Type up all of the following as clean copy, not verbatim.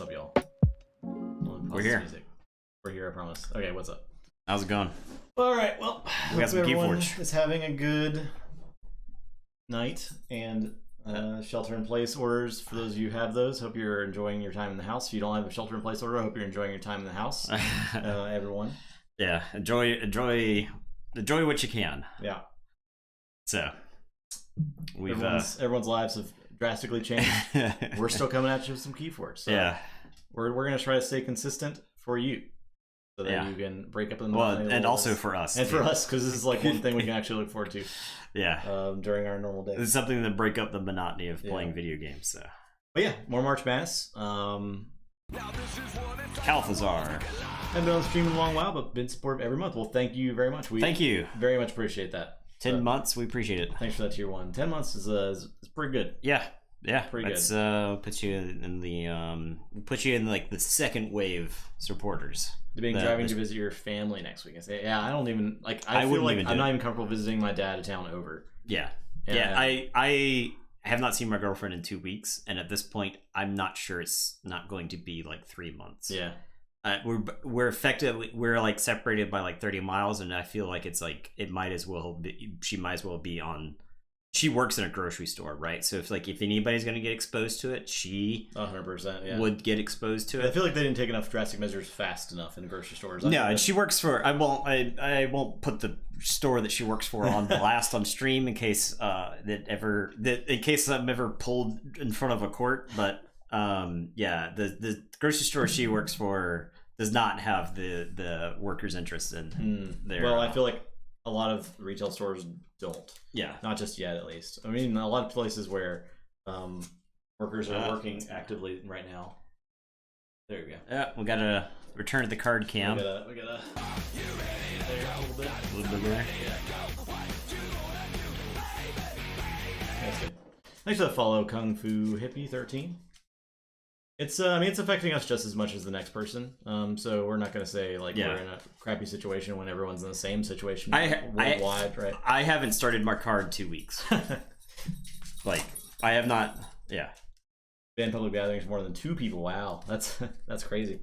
up, y'all? We're here. Music. We're here, I promise. Okay, what's up? How's it going? All right, well, We got some everyone Keyforge. is having a good night and shelter-in-place orders. For those of you who have those, hope you're enjoying your time in the house. If you don't have a shelter-in-place order, I hope you're enjoying your time in the house, everyone. Yeah, enjoy what you can. Yeah. So, we've everyone's lives have drastically changed. We're still coming at you with some Keyforge. So yeah. We're gonna try to stay consistent for you, so that you can break up in the and also for us. And for us, because this is like one thing we can actually look forward to. Yeah. During our normal day. It's something to break up the monotony of playing video games. So. But yeah, more March Madness. Calthazar. I've been on stream in a long while, but been supportive every month. Well, thank you very much. Thank you. Very much appreciate that. 10 months, we appreciate it. Thanks for that tier 1. 10 months is pretty good. Yeah. Yeah, pretty good. Puts you in like the second wave supporters. Driving to visit your family next week. I say, I don't even like. I feel like I'm not even comfortable visiting my dad of town over. Yeah, I have not seen my girlfriend in 2 weeks, and at this point, I'm not sure it's not going to be like 3 months. Yeah, we're effectively like separated by like 30 miles, and I feel like it's like it might as well be. She might as well be on. She works in a grocery store, right? So if anybody's going to get exposed to it, she 100% would get exposed to it. I feel like they didn't take enough drastic measures fast enough in grocery stores. No, and she works for. I won't put the store that she works for on blast on stream in case in case I'm ever pulled in front of a court. But the grocery store she works for does not have the workers' interests in there. Well, I feel like a lot of retail stores don't. Yeah. Not just yet, at least. I mean, a lot of places where workers are working actively right now. There you go. Yeah, we got to return to the card cam. We gotta there a little bit. A little bit there. That's good. Thanks for the follow, Kung Fu Hippie 13. It's it's affecting us just as much as the next person. So we're not gonna say like we're in a crappy situation when everyone's in the same situation worldwide, right? I haven't started my card 2 weeks. Like I have not. Yeah. Ban public gatherings more than 2 people. Wow, that's crazy.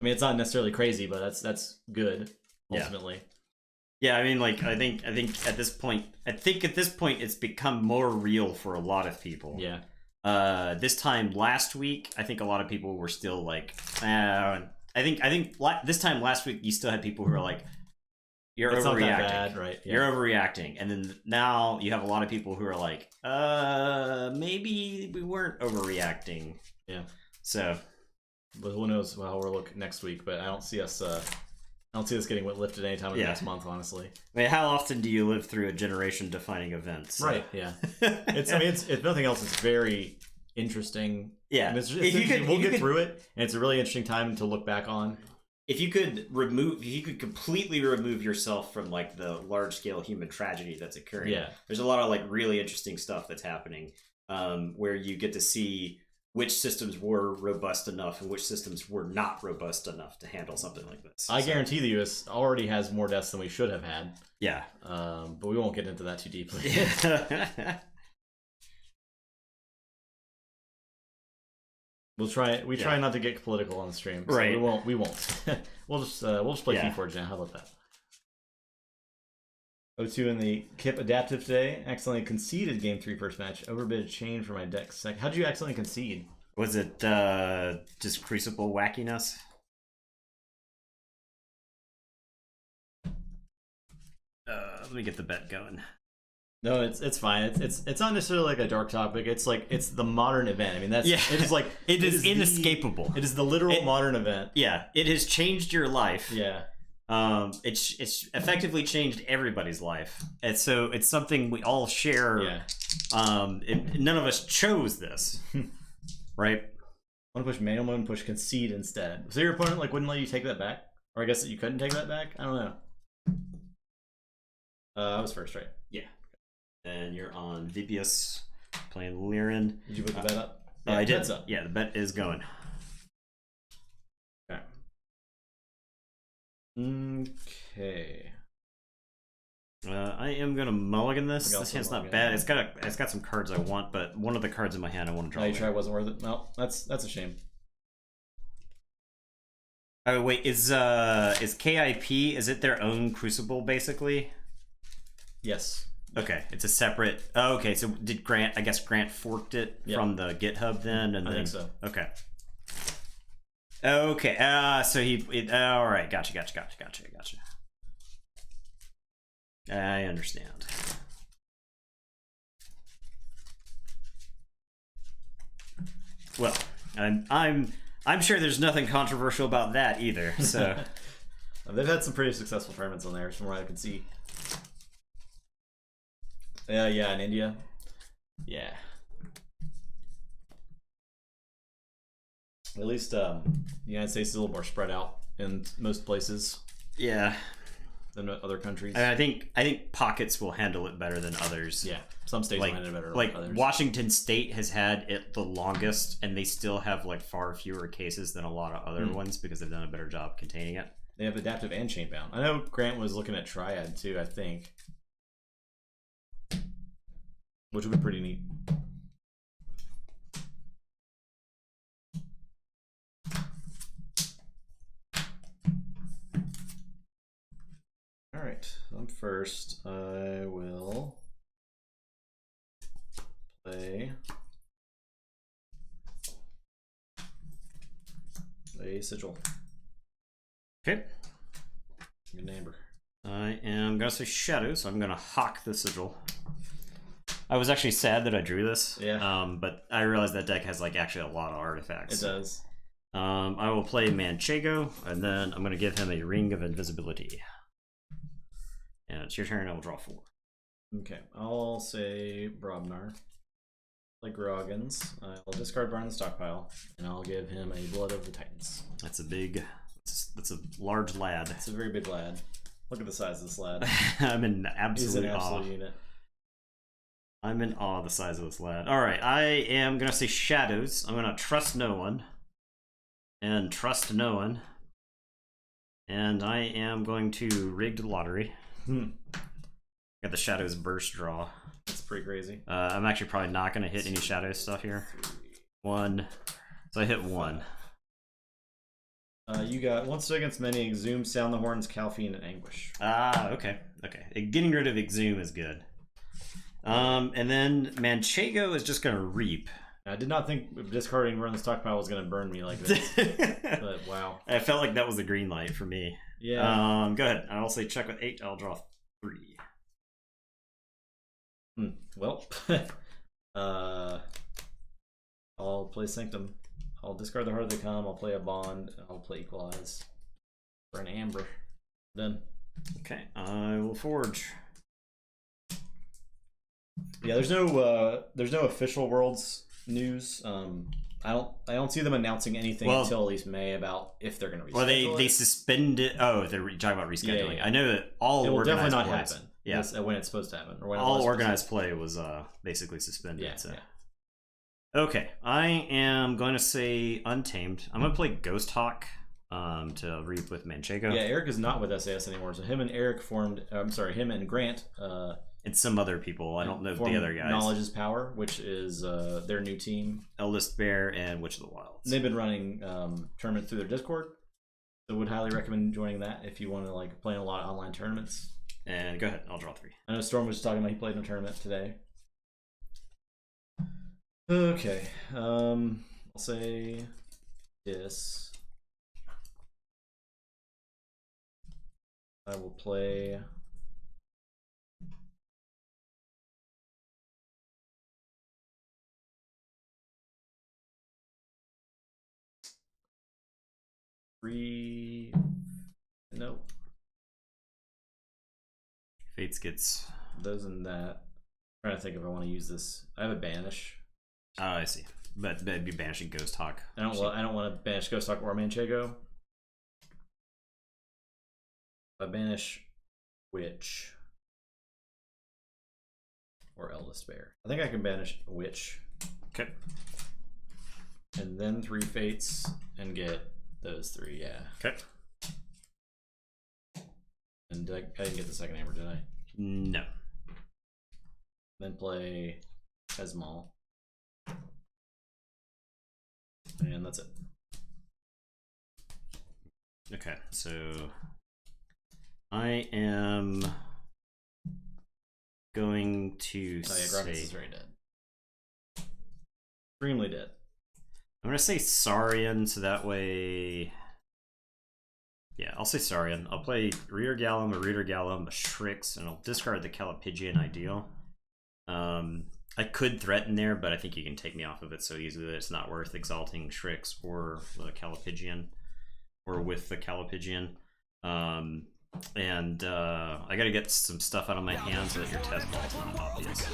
I mean, it's not necessarily crazy, but that's good ultimately. Yeah, I mean, like I think at this point, it's become more real for a lot of people. Yeah. This time last week, I think a lot of people were still like, I think this time last week, you still had people who were like, you're it's overreacting, not that bad, right? Yeah. You're overreacting, and then now you have a lot of people who are like, maybe we weren't overreacting. Yeah. So, but who knows how we'll look next week? But I don't see us getting lifted anytime in the next month, honestly. I mean, how often do you live through a generation-defining event? So. Right. Yeah. It's if nothing else, it's very interesting. Yeah. And we'll get through it, and it's a really interesting time to look back on. If you could completely remove yourself from like the large-scale human tragedy that's occurring. Yeah. There's a lot of like really interesting stuff that's happening, where you get to see which systems were robust enough and which systems were not robust enough to handle something like this. I guarantee the U.S. already has more deaths than we should have had. Yeah. But we won't get into that too deeply. We try not to get political on the stream. So right. We won't. we'll just play Keyforge now. How about that? O2 in the Kip adaptive today. Accidentally conceded game 3 first match. Overbid chain for my deck second. How'd you accidentally concede? Was it just Crucible wackiness? Let me get the bet going. No, it's fine. It's not necessarily like a dark topic. It's like it's the modern event. I mean, it is like it is inescapable. It is the literal modern event. Yeah, it has changed your life. Yeah. It's effectively changed everybody's life, and so it's something we all share. Yeah. None of us chose this, right? I want to push manual mode and push concede instead. So your opponent wouldn't let you take that back, or I guess that you couldn't take that back. I don't know. I was first, right? Yeah. And you're on Vipius playing Lirin. Did you put the bet up? Yeah, I did. Up. Yeah, the bet is going. Okay. I am gonna mulligan this. This hand's not bad. It's got some cards I want, but one of the cards in my hand I want to draw. No, you tried wasn't worth it. No, that's a shame. Oh wait, is KIP, is it their own Crucible basically? Yes. Okay, it's a separate. Oh, okay, so did Grant? I guess Grant forked it from the GitHub then, and I then think so. Okay. Okay. So all right. Gotcha. I understand. Well, I'm sure there's nothing controversial about that either. So they've had some pretty successful tournaments on there, from what I can see. Yeah, in India. Yeah. At least the United States is a little more spread out in most places. Yeah. Than other countries. I think pockets will handle it better than others. Yeah, some states will handle it better than others. Washington State has had it the longest, and they still have like far fewer cases than a lot of other ones because they've done a better job containing it. They have adaptive and chain-bound. I know Grant was looking at Triad too, I think. Which would be pretty neat. Alright, I'm first. I will play a sigil. Okay. Good neighbor. I am gonna say shadow, so I'm gonna hawk the sigil. I was actually sad that I drew this. Yeah. But I realized that deck has like actually a lot of artifacts. It does. I will play Manchego, and then I'm gonna give him a Ring of Invisibility. And it's your turn. I will draw 4. Okay, I'll say Brobnar. Play Groggins. I'll discard Barn in the stockpile, and I'll give him a Blood of the Titans. That's a large lad. It's a very big lad. Look at the size of this lad. I'm in absolute He's an awe. absolute unit. I'm in awe of the size of this lad. Alright, I am gonna say shadows. I'm gonna trust no one. And trust no one. And I am going to rig the lottery. Got the shadows burst draw. That's pretty crazy. I'm actually probably not going to hit any shadow stuff here. 1. So I hit 1. You got once against many Exhume, Sound the Horns, Calphine, and Anguish. Ah, okay. Getting rid of Exhume is good. And then Manchego is just going to reap. I did not think discarding Run the Stockpile was going to burn me like this. But wow. I felt like that was the green light for me. Yeah. Go ahead. I'll say check with 8. I'll draw 3. Well, I'll play Sanctum. I'll discard the Heart of the Calm. I'll play a Bond. I'll play Equalize for an Amber. Done. Okay, I will forge. Yeah, there's no official Worlds news. I don't see them announcing anything until at least May about if they're going to reschedule. Well, they suspended. Oh, they're talking about rescheduling. Yeah. I know that all it will organized definitely not plays, happen. Yeah, when it's supposed to happen, or when all organized play was basically suspended. Yeah, so. Yeah. Okay, I am going to say Untamed. I'm going to play Ghost Hawk to reap with Manchego. Yeah, Eric is not with SAS anymore, so him and Eric formed. Him and Grant. And some other people. I don't know the other guys. Knowledge is Power, which is their new team. Eldest Bear and Witch of the Wilds. They've been running tournaments through their Discord, so would highly recommend joining that if you want to like play in a lot of online tournaments. And go ahead, I'll draw 3. I know Storm was talking about he played in a tournament today. Okay, I'll say this. I will play. Nope. Fates gets those and that. I'm trying to think if I want to use this. I have a banish. Oh, I see. But that'd be banishing Ghost Hawk. I don't want to banish Ghost Hawk or Manchego. I banish Witch or Eldest Bear. I think I can banish Witch. Okay. And then 3 Fates and get those 3. Yeah. Okay. And I didn't get the second Amber, did I? No. Then play Esmal. And that's it. Okay, so I am going to Gragas is very dead. Extremely dead. I'm gonna say Saurian, so that way. Yeah, I'll say Saurian. I'll play Reader Gallum, a Reader Gallum, a Shrix, and I'll discard the Calipigian Ideal. I could threaten there, but I think you can take me off of it so easily that it's not worth exalting Shrix or the Calipigian, or with the Calipigian. I gotta get some stuff out of my hands so that your test ball's not obvious.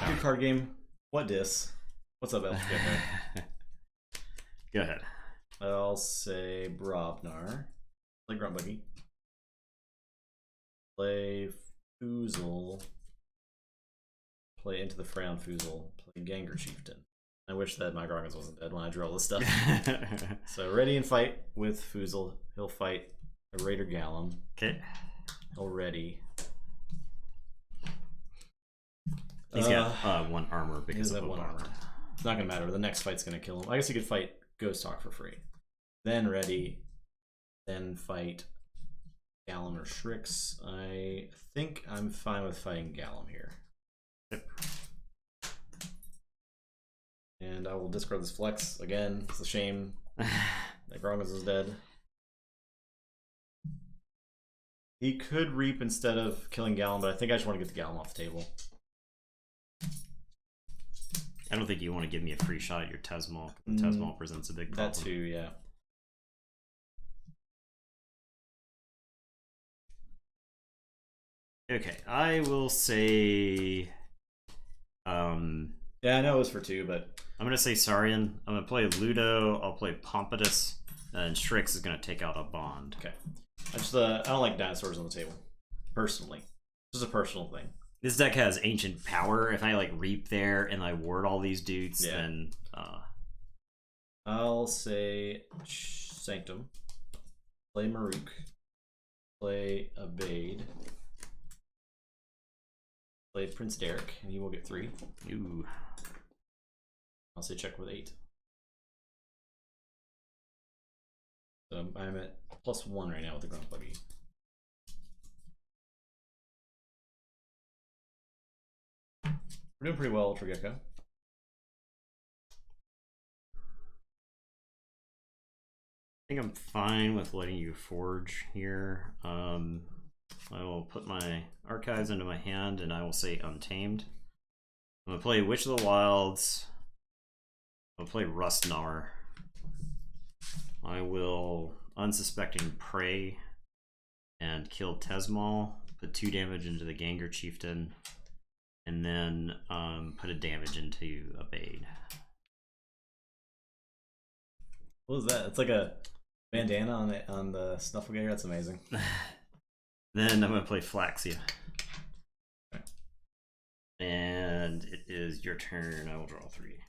Good card game. What dis? What's up, Elf? Go ahead. I'll say Brobnar. Play Gruntbuggy. Play Foozle. Play Into the Frown Foozle. Play Ganger Chieftain. I wish that my Gragas wasn't dead when I drew all this stuff. So ready and fight with Foozle. He'll fight a Raider Gallum. Okay. He'll ready. He's got 1 armor because of one armor. It's not gonna matter. The next fight's gonna kill him. I guess you could fight Ghost Talk for free. Then ready. Then fight Gallum or Shrix. I think I'm fine with fighting Gallum here. Yep. And I will discard this flex again. It's a shame that Gragas is dead. He could reap instead of killing Gallum, but I think I just want to get the Gallum off the table. I don't think you want to give me a free shot at your Tesmal. Tesmal presents a big problem. That too, yeah. Okay, I will say. Yeah, I know it was for 2, but I'm gonna say Saurian. I'm gonna play Ludo. I'll play Pompatus, and Shrix is gonna take out a Bond. Okay. I don't like dinosaurs on the table, personally. This is a personal thing. This deck has ancient power. If I like reap there and I ward all these dudes, yeah. Then I'll say Sanctum. Play Maruk. Play Abade. Play Prince Derek, and he will get 3. Ooh. I'll say check with 8. So I'm at +1 right now with the Gruntbuggy. We're doing pretty well, Ultra Gecko. I think I'm fine with letting you forge here. I will put my archives into my hand and I will say Untamed. I'm gonna play Witch of the Wilds. I'll play Rustgnawer. I will Unsuspecting Prey and kill Tesmal, put 2 damage into the Ganger Chieftain, and then put a damage into Abade. What was that? It's like a bandana on the Snuffleganger. That's amazing. Then I'm gonna play Flaxia. Okay. And it is your turn. I will draw 3.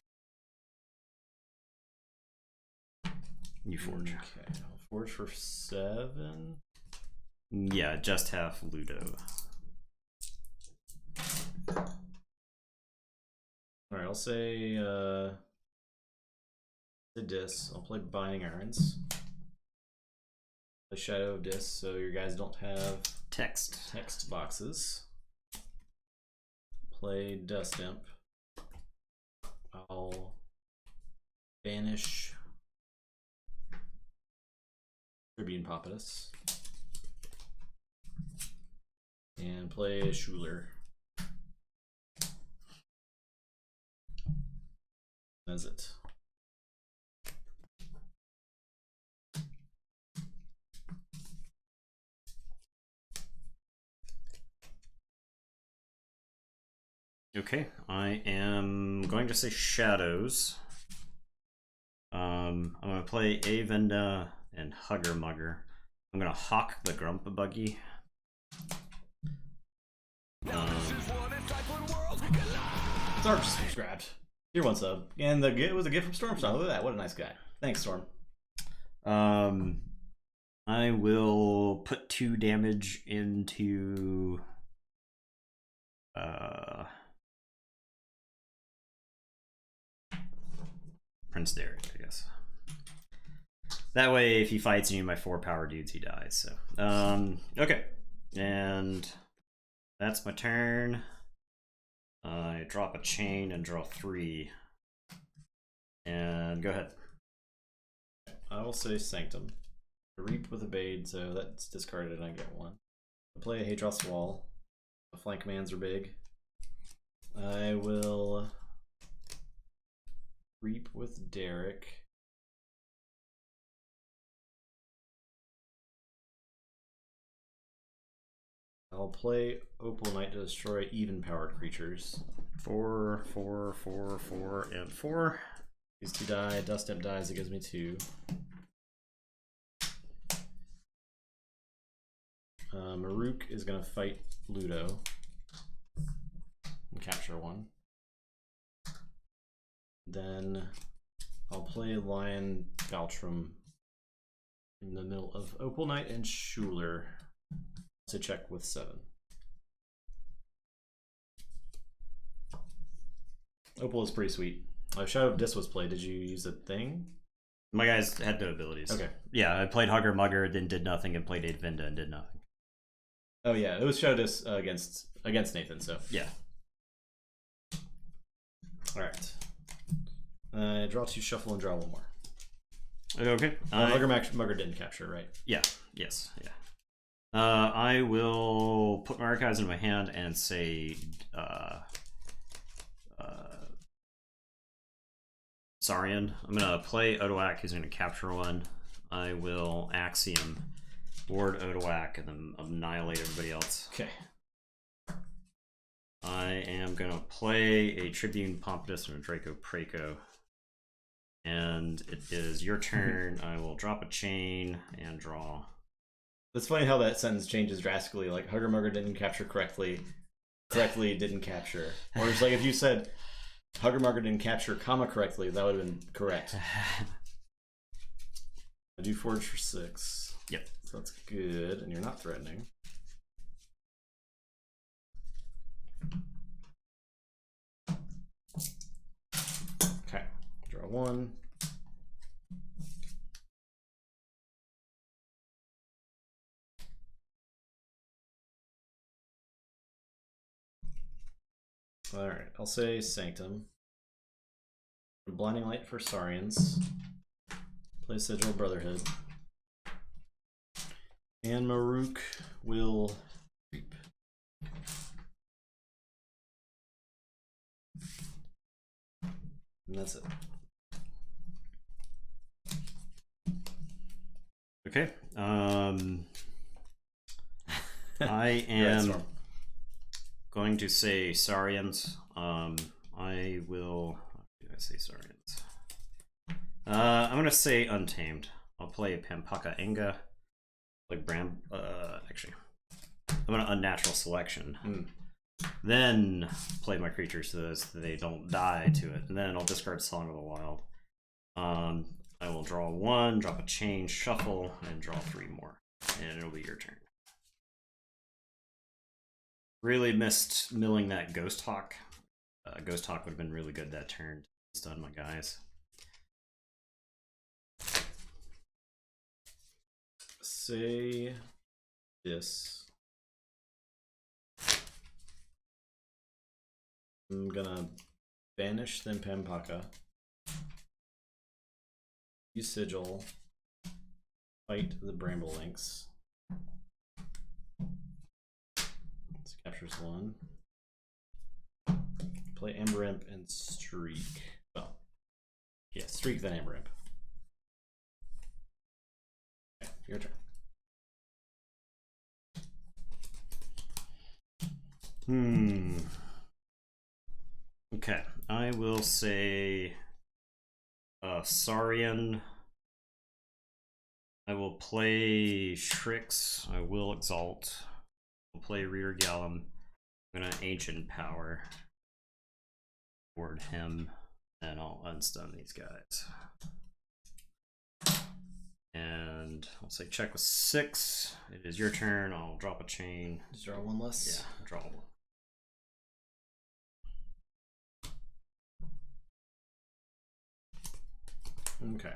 You forge. Okay, I'll forge for 7. Yeah, just have Ludo. Alright, I'll say the Dis. I'll play Binding Irons. Play Shadow of Dis, so your guys don't have text boxes. Play Dust Imp. I'll banish Tribune Pompatus. And play Schuler. That's it. Okay, I am going to say Shadows. I'm going to play Avenda and Hugger Mugger. I'm going to hawk the Grumpabuggy. Storm subscribed. Tier 1 sub. And it was a gift from Stormstorm. Look at that. What a nice guy. Thanks, Storm. I will put 2 damage into Prince Derek, I guess. That way, if he fights any of my 4 power dudes, he dies. So, okay, and that's my turn. I drop a chain and draw 3, and go ahead. I will say Sanctum. Reap with a Bade, so that's discarded and I get 1. I play a Hadros Wall. The flank commands are big. I will Reap with Derek. I'll play Opal Knight to destroy even powered creatures. 4, 4, 4, 4, and 4. These 2 die. Dust Imp dies, it gives me 2. Maruk is going to fight Ludo and capture 1. Then I'll play Lion Galtrum in the middle of Opal Knight and Schuler to check with 7. Opal is pretty sweet. Shadow of Dis was played. Did you use a thing? My guys had no abilities. Okay. Yeah, I played Hugger Mugger, then did nothing, and played Aidvinda and did nothing. Oh yeah, it was Shadow Dis against Nathan. So yeah. All right. Draw 2, shuffle, and draw 1 more. Okay. Mugger didn't capture, right? Yeah. Yes. Yeah. I will put my archives in my hand and say Saurian. I'm gonna play Odoak, who's gonna capture 1. I will Axiom, ward Odoak, and then annihilate everybody else. Okay. I am gonna play a Tribune Pompous and a Draco Praco. And it is your turn. I will drop a chain and draw. It's funny how that sentence changes drastically. Like Hugger Mugger didn't capture correctly didn't capture. Or it's like if you said Hugger Mugger didn't capture comma correctly, that would have been correct. I do Forge for 6. Yep. So that's good, and you're not threatening. Okay, draw 1. Alright, I'll say Sanctum. Blinding Light for Saurians. Play Sigil Brotherhood. And Maruk will Reap. And that's it. Okay. I am going to say Saurians. I will. Did I say Saurians? I'm gonna say Untamed. I'll play Pampaka Inga. Like actually, I'm gonna Unnatural Selection. Then play my creatures so that they don't die to it. And then I'll discard Song of the Wild. I will draw 1, drop a chain, shuffle, and draw 3 more. And it'll be your turn. Really missed milling that Ghost Hawk. Ghost Hawk would have been really good that turn. Stun my guys. Say this. I'm gonna banish then Pampaka. Use Sigil. Fight the Bramble Lynx. This captures 1. Play Amber Imp and Streak. Well, yeah, Streak then Amber Imp. Okay, your turn. Okay, I will say Saurian. I will play Shrix. I will Exalt. I'll play Reader Gallum. I'm gonna Ancient Power. Ward him, and I'll unstun these guys. And I'll say check with 6. It is your turn. I'll drop a chain. Just draw 1 less. Yeah, draw 1. Okay.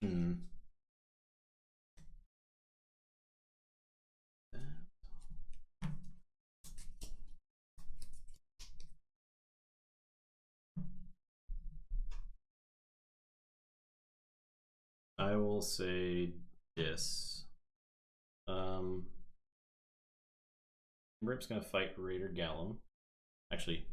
Hmm. I will say this. Rip's gonna fight Raider Gallum. Actually,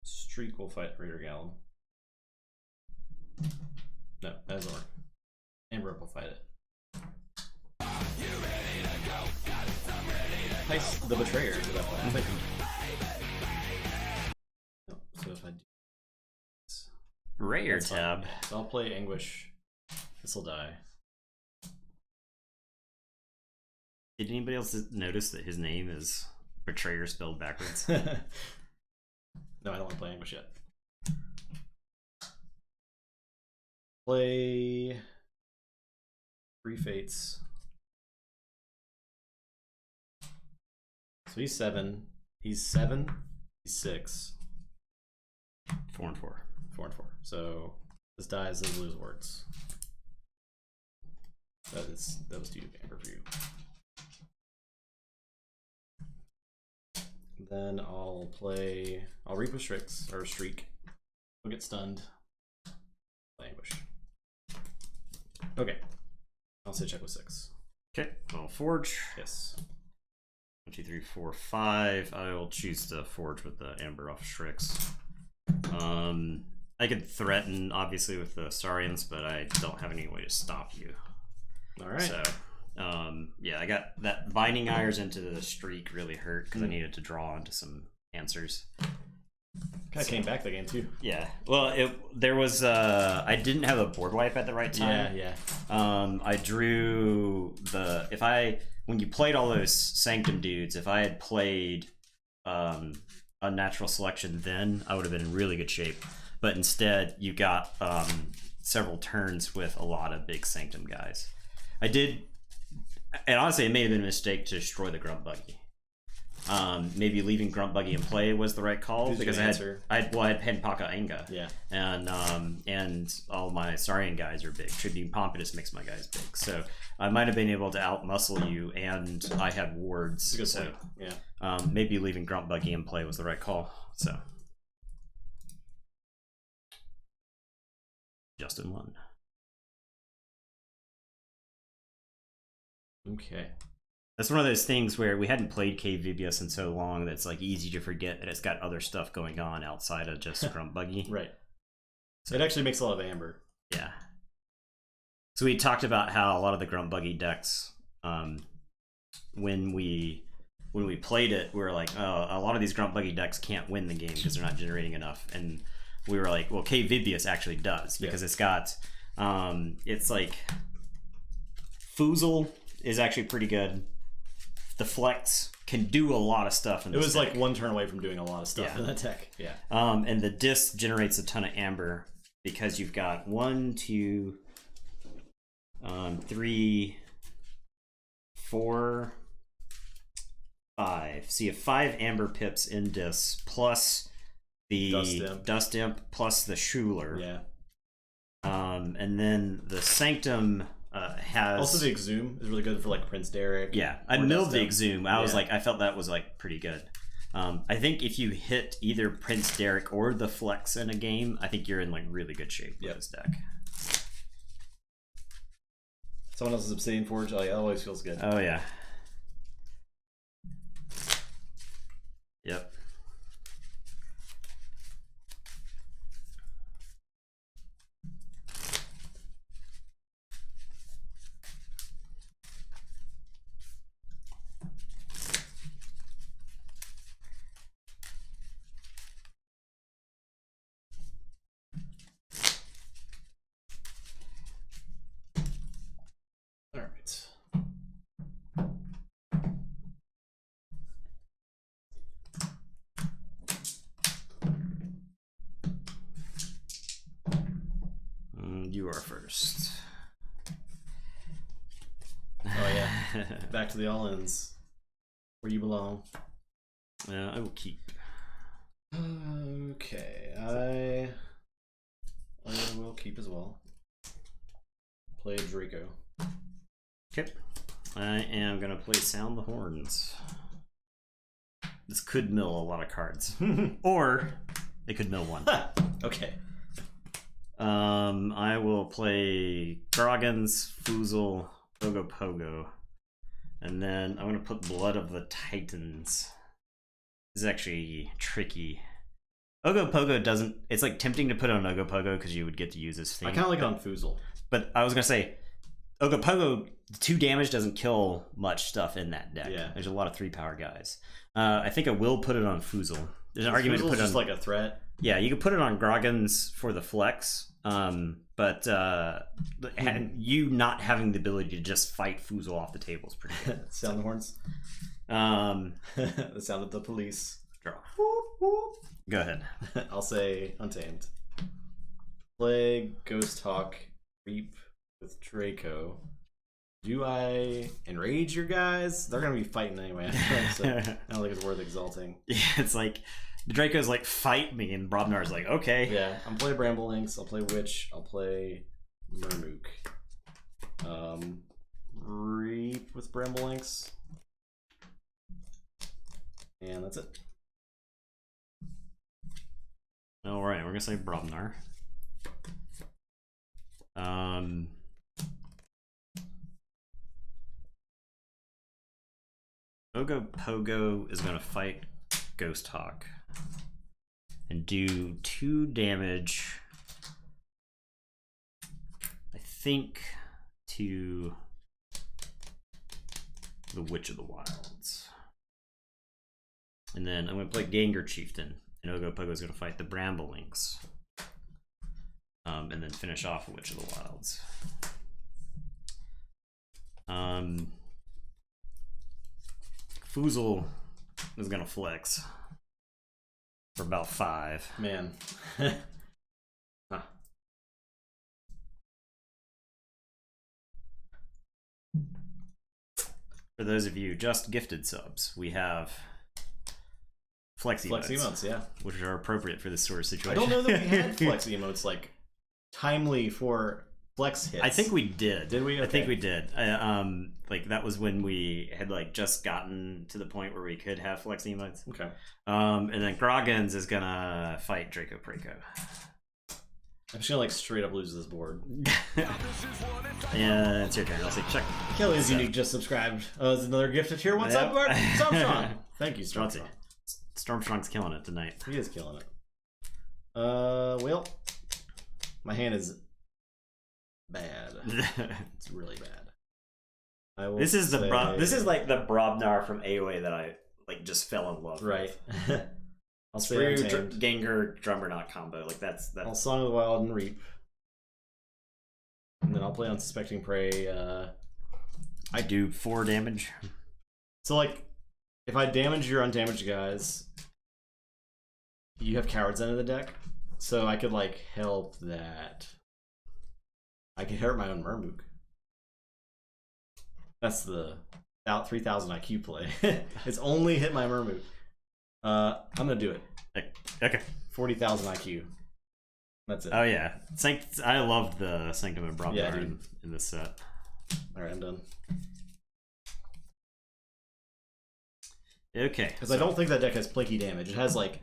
Streak will fight Raider Gallum. No, that doesn't work. And Rip will fight it. Nice, the Betrayer. No, so if I do this, Rare tab. so I'll play Anguish. This will die. Did anybody else notice that his name is Betrayer spelled backwards? No, I don't want to play Anguish yet. Play 3 Fates. So he's 7. He's 7. He's 6. 4 and 4. 4 and 4. So this dies, those lose words. That was too amber for you. Then I'll Reap with Strix, or Streak. I'll get stunned. Play Anguish. Okay. I'll say check with 6. Okay, I'll forge. Yes. 1, 2, 3, 4, 5. I will choose to forge with the amber off Strix. I could threaten, obviously, with the Saurians, but I don't have any way to stop you. Alright. So, yeah, I got that binding Ires into the Streak really hurt because I needed to draw into some answers. Kind of came back the game too. Yeah. Well, there was I didn't have a board wipe at the right time. Yeah. I drew when you played all those Sanctum dudes, if I had played Unnatural Selection then, I would have been in really good shape. But instead, you got several turns with a lot of big Sanctum guys. I did, and honestly, it may have been a mistake to destroy the Grunt Buggy. Maybe leaving Grunt Buggy in play was the right call because I had Penpaka Anga. Yeah. And all my Saurian guys are big. Tribune Pompidus makes my guys big. So I might have been able to outmuscle you, and I had wards. Good so point. Yeah. maybe leaving Grunt Buggy in play was the right call. So Justin won. Okay. That's one of those things where we hadn't played Cave Vibius in so long that it's like easy to forget that it's got other stuff going on outside of just Grunt Buggy. Right. So it actually makes a lot of amber. Yeah. So we talked about how a lot of the Grunt Buggy decks, when we played it, we were like, oh, a lot of these Grunt Buggy decks can't win the game because they're not generating enough. And we were like, well, Cave Vibius actually does because it's got, it's like Foozle is actually pretty good. The Flex can do a lot of stuff in this It was deck. like one turn away from doing a lot of stuff in that deck. Yeah. And the disc generates a ton of amber because you've got 1, 2, 3, 4, 5. So you have 5 amber pips in disc plus the Dust Imp plus the Schuler. Yeah. And then the Sanctum has also the Exhume is really good for like Prince Derek. Yeah, I milled the Exhume. I was like, I felt that was like pretty good. I think if you hit either Prince Derek or the Flex in a game, I think you're in like really good shape with this deck. Someone else's Obsidian Forge. Oh yeah, that always feels good. Oh yeah. Yep. All right. You are first. Oh yeah. Back to the all-ins. Where you belong. I will keep. Okay, I will keep as well. Play Draco. Okay. I am going to play Sound the Horns. This could mill a lot of cards. Or it could mill one. Okay. I will play Groggins, Foozle, Ogopogo. And then I'm going to put Blood of the Titans. This is actually tricky. Ogopogo doesn't... It's like tempting to put on Ogopogo because you would get to use this thing. I kind of like it on Foozle. But I was going to say, Ogopogo, 2 damage doesn't kill much stuff in that deck. Yeah. There's a lot of 3-power guys. I think I will put it on Foozle. There's an argument to put it on... just like a threat. Yeah, you could put it on Groggins for the flex. But you not having the ability to just fight Foozle off the table is pretty good. Sound the horns. The sound of the police. Draw. Go ahead. I'll say Untamed. Play Ghost Hawk, Reap with Draco. Do I enrage your guys? They're gonna be fighting anyway. So I don't think it's worth exalting. Yeah, it's like Draco's like, fight me, and Brobnar's like, okay. Yeah, I'm play Bramble Lynx, I'll play Witch, I'll play Murmook. Reap with Bramble Lynx. And that's it. Alright, we're gonna say Brobnar. Ogopogo is gonna fight Ghost Hawk and do 2 damage, I think, to the Witch of the Wilds. And then I'm going to play Gengar Chieftain, and Ogopogo is going to fight the Bramble Lynx. And then finish off Witch of the Wilds. Foozle is going to flex for about 5. Man. Huh. For those of you just gifted subs, we have flex emotes, yeah, which are appropriate for this sort of situation. I don't know that we had flex emotes like timely for flex hits. I think we did. Did we? Okay. I think we did. Like that was when we had like just gotten to the point where we could have flex emotes. Okay. And then Groggins is gonna fight Draco Preco. I'm just gonna like straight up lose this board. Yeah, it's your turn. I'll say check. Kelly's Unique just subscribed. Oh, is another gift to tier 1 sub card? Stormstrong. Thank you, Stormstrong. Stormstrong's killing it tonight. He is killing it. Well, my hand is bad. It's really bad. This is like the Brobnar from AOA that I like just fell in love with. Right. I'll say Gengar Drummerknot combo. Like that's I'll Song of the Wild and Reap. And then I'll play Unsuspecting Prey. I do 4 damage. So like if I damage your undamaged guys, you have Coward's End of the deck. So I could like help that. I could hurt my own Murmook. That's the 3000 IQ play. It's only hit my Murmook. I'm gonna do it. Okay. 40,000 IQ. That's it. Oh yeah, I love the Sanctum of Brobnar in this set. All right, I'm done. Okay. Because I don't think that deck has Plicky damage. It has like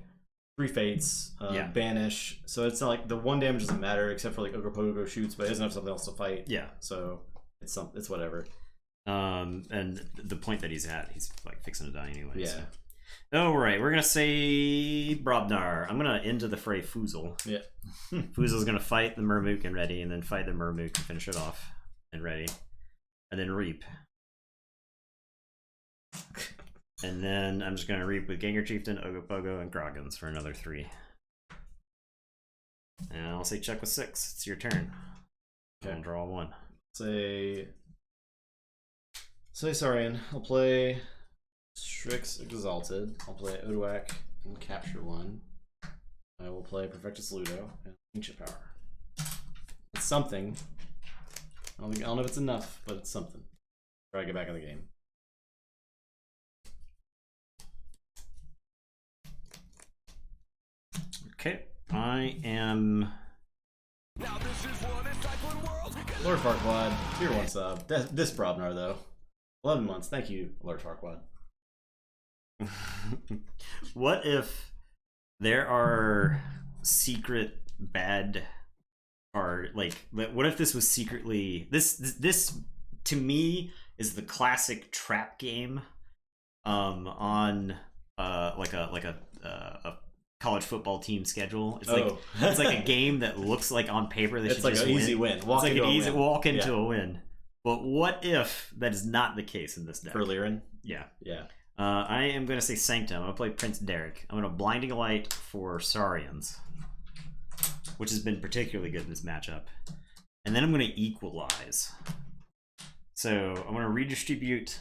3 Fates, Banish, so it's not like the 1 damage doesn't matter except for like Ogopogo shoots, but it doesn't have something else to fight. Yeah. So it's whatever. And the point that he's at, he's like fixing to die anyway. Yeah. So. Alright, we're gonna say Brobnar. I'm gonna into the fray Foozle. Yeah. Foozle's gonna fight the Murmook and ready, and then fight the Murmook and finish it off and ready. And then Reap. And then I'm just gonna Reap with Gengar Chieftain, Ogopogo, and Groggins for another 3. And I'll say check with 6. It's your turn. Okay. I'll draw 1. Say Saurian. I'll play Strix Exalted. I'll play Odoak and capture 1. I will play Perfectus Ludo and Ancient Power. It's something. I don't know if it's enough, but it's something. Try to get back in the game. Okay, I am. Lord Farquaad, tier 1 sub. This Brobnar, though. 11 months. Thank you, Lord Farquaad. What if there are secret bad, or like, what if this was secretly this to me is the classic trap game, on like a college football team schedule. It's like it's like a game that looks like on paper they should like just an easy win. Walk it's like an easy win. walk into a win. But what if that is not the case in this deck? For Lirin? Yeah. Yeah. I am going to say Sanctum. I'm going to play Prince Derek. I'm going to Blinding Light for Saurians, which has been particularly good in this matchup. And then I'm going to Equalize. So I'm going to redistribute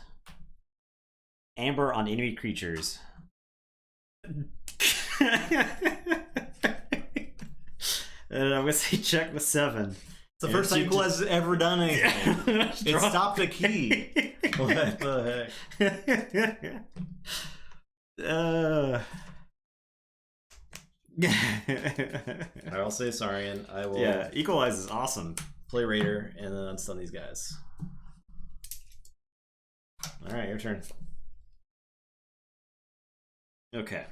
Amber on enemy creatures. And I'm going to say check with 7. It's the first time Equalize has ever done anything. It stopped a key. What the heck? I'll say Saurian. I will. Yeah, Equalize is awesome. Play Raider and then unstun these guys. Alright, your turn. Okay.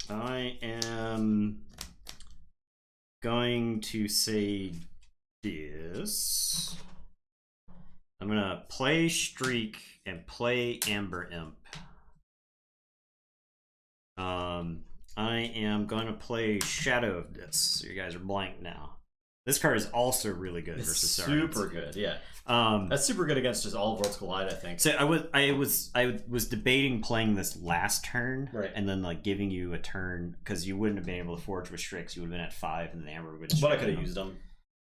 I am going to say this. I'm gonna play Streak and play Amber Imp. I am going to play Shadow of this. So you guys are blank now. This card is also really good versus Saurians. Super good, yeah. That's super good against just all of Worlds Collide, I think. So I was debating playing this last turn, right, and then like giving you a turn because you wouldn't have been able to forge with Strix. You would have been at 5, and the Amber would have. But I could have used them.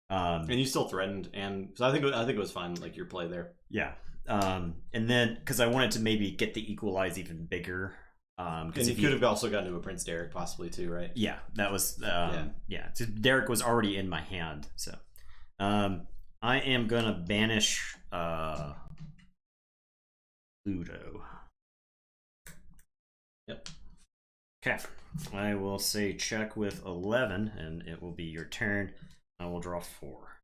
And you still threatened, and so I think it was fine, like your play there. Yeah. And then because I wanted to maybe get the Equalize even bigger. And you could have also gotten to a Prince Derek possibly too, right? Yeah, that was yeah. So Derek was already in my hand, so I am gonna banish Ludo. Yep. Okay, I will say check with 11, and it will be your turn. I will draw 4.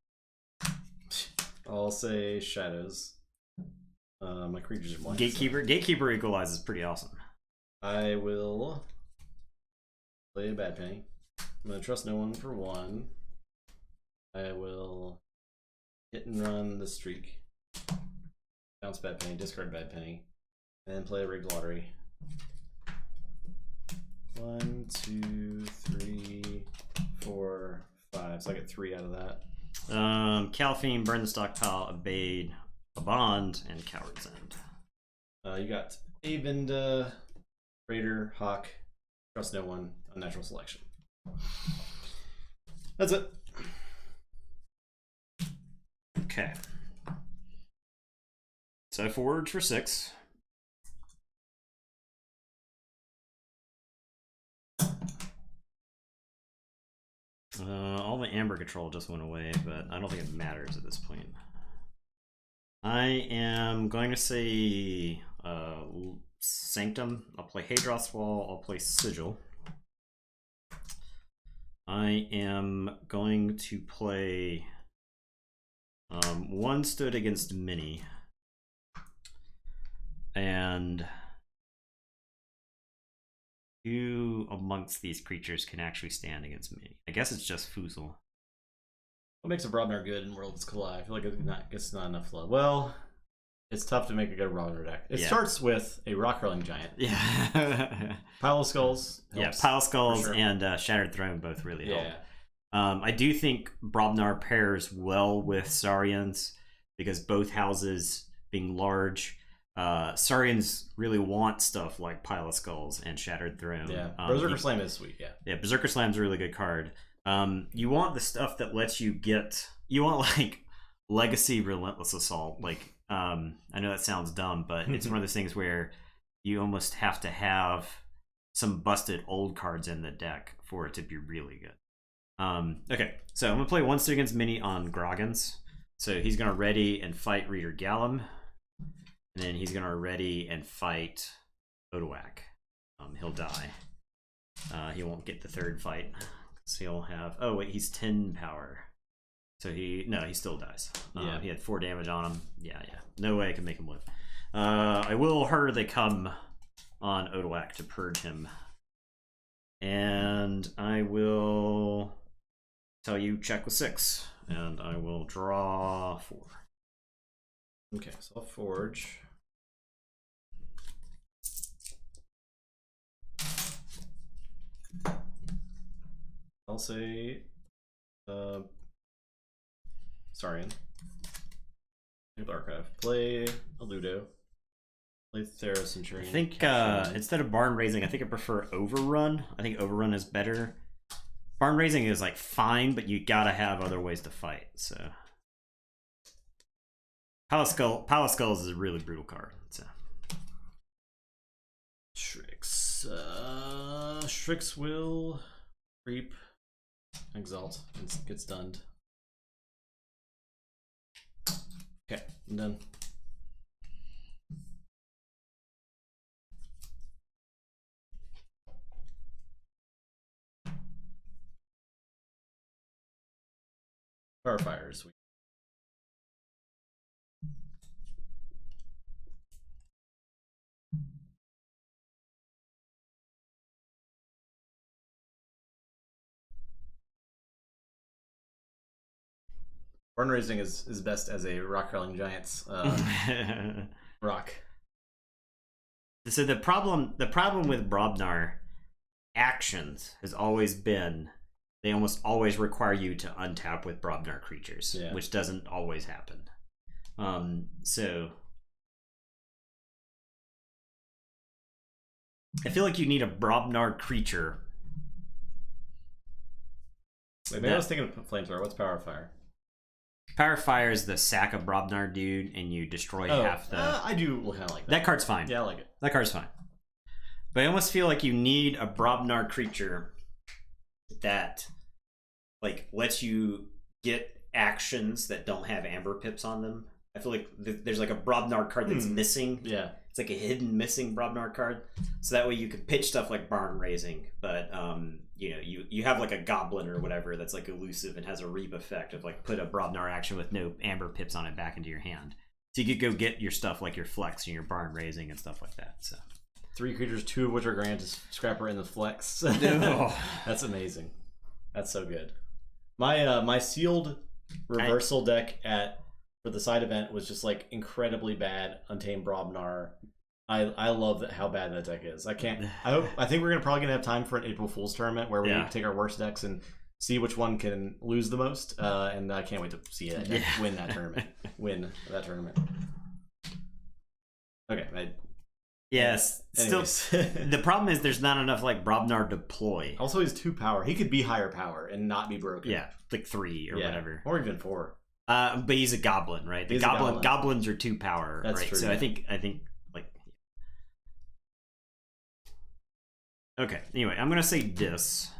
I'll say Shadows. My creatures are blank. Gatekeeper Equalizes pretty awesome. I will play a Bad Penny. I'm going to trust no one for 1. I will hit and run the Streak. Bounce Bad Penny, discard Bad Penny, and then play a Rigged Lottery. 1, 2, 3, 4, 5. So I get 3 out of that. Calphine, Burn the Stockpile, Evade, a Bond, and Coward's End. You got Avinda, Raider, Hawk, Trust No One, Unnatural Selection. That's it. Okay. So forward for 6. All the Amber control just went away, but I don't think it matters at this point. I am going to say Sanctum. I'll play Hadroth's Wall. I'll play Sigil. I am going to play one stood against many, and who amongst these creatures can actually stand against me? I guess it's just Foozle. What makes a Brobnar good in Worlds Collide? I feel like it's not enough love. Well, it's tough to make a good Brobnar deck. It starts with a Rock Hurling Giant. Yeah. Pile of Skulls. Yeah, Pile of Skulls and Shattered Throne both really help. I do think Brobnar pairs well with Saurians because both houses being large. Saurians really want stuff like Pile of Skulls and Shattered Throne. Yeah, Berserker Slam is sweet, yeah. Yeah, Berserker Slam's a really good card. You want the stuff that lets you get... You want, like, Legacy Relentless Assault. Like, I know that sounds dumb, but it's one of those things where you almost have to have some busted old cards in the deck for it to be really good. Okay, so I'm going to play one stood against mini on Groggins. So he's going to ready and fight Reader Gallum. And then he's gonna ready and fight Odawak. He'll die. He won't get the third fight. So he'll have... Oh, wait, he's 10 power. So he still dies. Yeah. He had 4 damage on him. Yeah. No way I can make him live. I will Hurry They Come on Odawak to purge him. And I will tell you check with 6. And I will draw 4. Okay, so I'll forge. I'll say, Saurian. Archive. Play a Ludo. Play Theros Centurion. I think instead of Barn Raising, I think I prefer Overrun. I think Overrun is better. Barn Raising is like fine, but you gotta have other ways to fight. So Palace Skulls is a really brutal card. So Strix will creep, exalt, and get stunned. Okay, I'm done. Starfires. Barn Raising is best as a rock crawling giants rock. So the problem with Brobnar actions has always been they almost always require you to untap with Brobnar creatures, which doesn't always happen. So I feel like you need a Brobnar creature. Wait, maybe I was thinking of Flamethrower. What's Power Fire? Power Fire is the sack of Brobnar dude, and you destroy half the... I do kind of like that. That card's fine. Yeah, I like it. That card's fine. But I almost feel like you need a Brobnar creature that like lets you get actions that don't have Amber Pips on them. I feel like there's like a Brobnar card that's missing. Yeah. It's like a hidden missing Brobnar card. So that way you can pitch stuff like Barn Raising, but you have like a goblin or whatever that's like elusive and has a reap effect of like put a Brobnar action with no Amber Pips on it back into your hand. So you could go get your stuff like your Flex and your Barn Raising and stuff like that. So 3 creatures, 2 of which are granted Scrapper in the Flex. That's amazing. That's so good. My sealed reversal deck for the side event was just like incredibly bad. Untamed Brobnar. I love how bad that deck is. I think we're probably gonna have time for an April Fool's tournament where we take our worst decks and see which one can lose the most. And I can't wait to see it win that tournament. Okay. Yes. Anyways. Still, the problem is there's not enough like Brobnar deploy. Also, he's 2 power. He could be higher power and not be broken. Yeah, like 3 or whatever, or even 4. But he's a goblin, right? The goblins are 2 power, That's right? True, so I think like. Okay. Anyway, I'm gonna say this.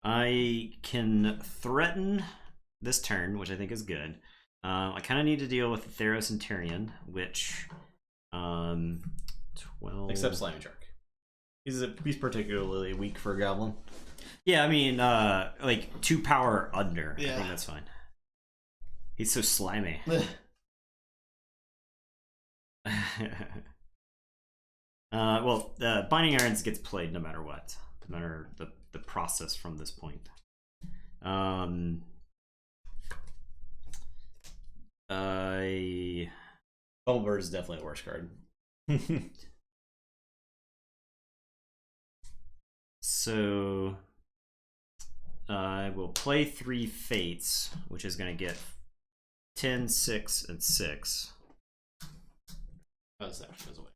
I can threaten this turn, which I think is good. I kind of need to deal with the Theros Centurion, which 12. Except Slimy Shark. He's particularly weak for a goblin. Yeah, I mean, like 2 power under. Yeah. I think that's fine. He's so slimy. Binding Irons gets played no matter what, no matter the process from this point. Bumblebird is definitely the worst card. So I will play 3 Fates, which is going to get 10, 6, and 6. Oh, this actually goes away.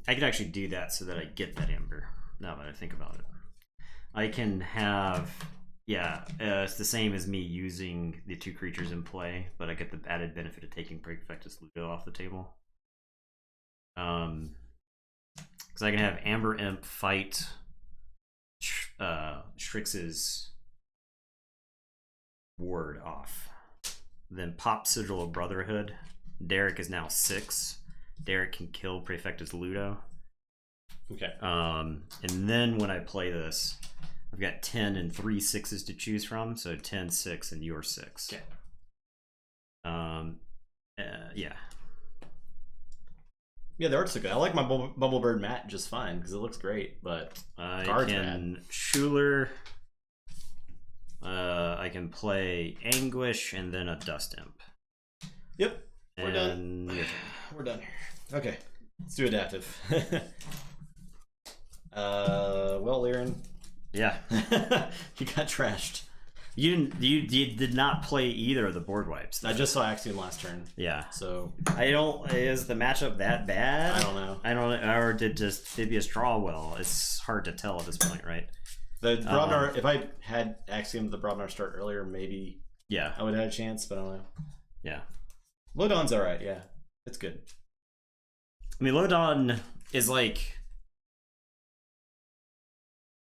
I could actually do that so that I get that Ember, now that I think about it. I can have... it's the same as me using the 2 creatures in play, but I get the added benefit of taking Prefectus Ludo off the table. Because I can have Amber Imp fight Strix's ward off. Then pop Sigil of Brotherhood. Derek is now 6. Derek can kill Praefectus Ludo. Okay. And then when I play this, I've got 10 and 3 6s to choose from. So 10, 6, and your 6. Okay. Yeah. Yeah, the art's so good. I like my Bumblebird mat just fine because it looks great, but I cards can Schuler. I can play Anguish and then a Dust Imp. Yep. We're done. We're done here. Okay. Let's do adaptive. Well, Liren. Yeah. You got trashed. You did not play either of the board wipes, though. I just saw Axiom last turn. Yeah. So is the matchup that bad? I don't know. Or did just Phibius draw well? It's hard to tell at this point, right? The Brobnar, if I had Axiom the Brobnar start earlier, maybe I would have had a chance, but I don't know. Yeah. Lodon's alright, yeah. It's good. I mean, Lodon is like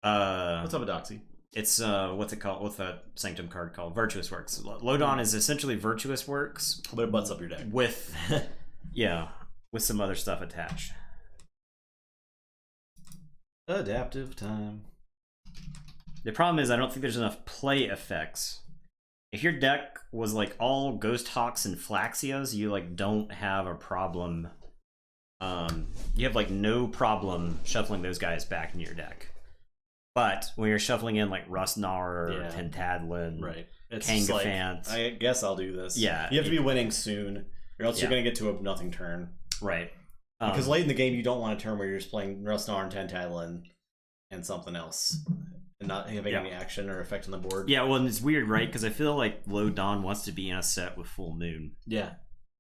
what's up with Doxy? It's what's it called? What's that Sanctum card called? Virtuous Works. Lodon is essentially Virtuous Works, but it butts up your deck with with some other stuff attached. Adaptive time. The problem is I don't think there's enough play effects. If your deck was like all Ghost Hawks and Flaxias, you like don't have a problem. You have like no problem shuffling those guys back into your deck. But when you're shuffling in like Rustnar or Tentadlin, right? It's Kangafant, like, I guess I'll do this. Yeah, you have to be winning soon, or else you're going to get to a nothing turn. Right. Because late in the game, you don't want a turn where you're just playing Rustnar and Tentadlin and something else, and not having any action or effect on the board. Yeah, well, and it's weird, right? Because I feel like Lodon wants to be in a set with Full Moon. Yeah,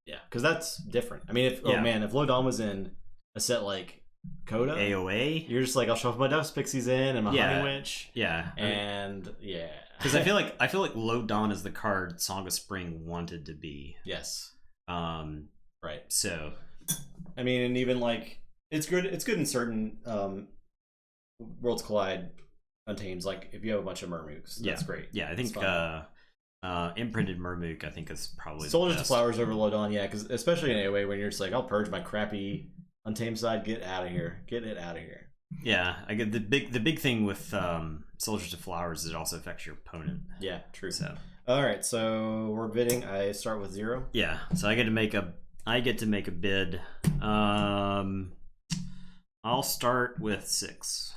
because that's different. I mean, if if Lodon was in a set like Coda, AOA, you're just like, I'll shuffle my Dust Pixies in and my Honey Witch. Yeah. And because I feel like Lodon is the card Song of Spring wanted to be. Yes. Right. So I mean, and even like it's good in certain Worlds Collide Untames, like if you have a bunch of Murmooks, that's great. Yeah, I think Imprinted Murmook I think is probably Soldiers to Flowers over Lodon, because especially in AOA when you're just like, I'll purge my crappy Untamed side, get out of here. Get it out of here. Yeah, I get the big thing with Soldiers to Flowers is it also affects your opponent. Yeah, true. So alright, so we're bidding. I start with 0. Yeah, so I get to make a bid. I'll start with 6.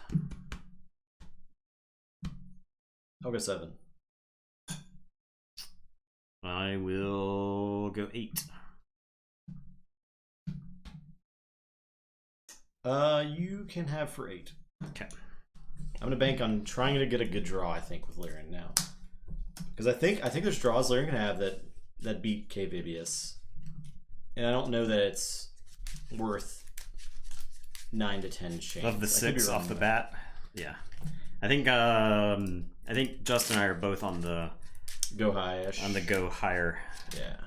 I'll go 7. I will go 8. You can have for 8. Okay. I'm gonna bank on trying to get a good draw, I think, with Liren now. Because I think there's draws Liren can have that beat Kvibius. And I don't know that it's worth 9 to 10 chains. Of the 6 off the bat. Yeah. I think Justin and I are both on the go high-ish. On the go higher. Yeah.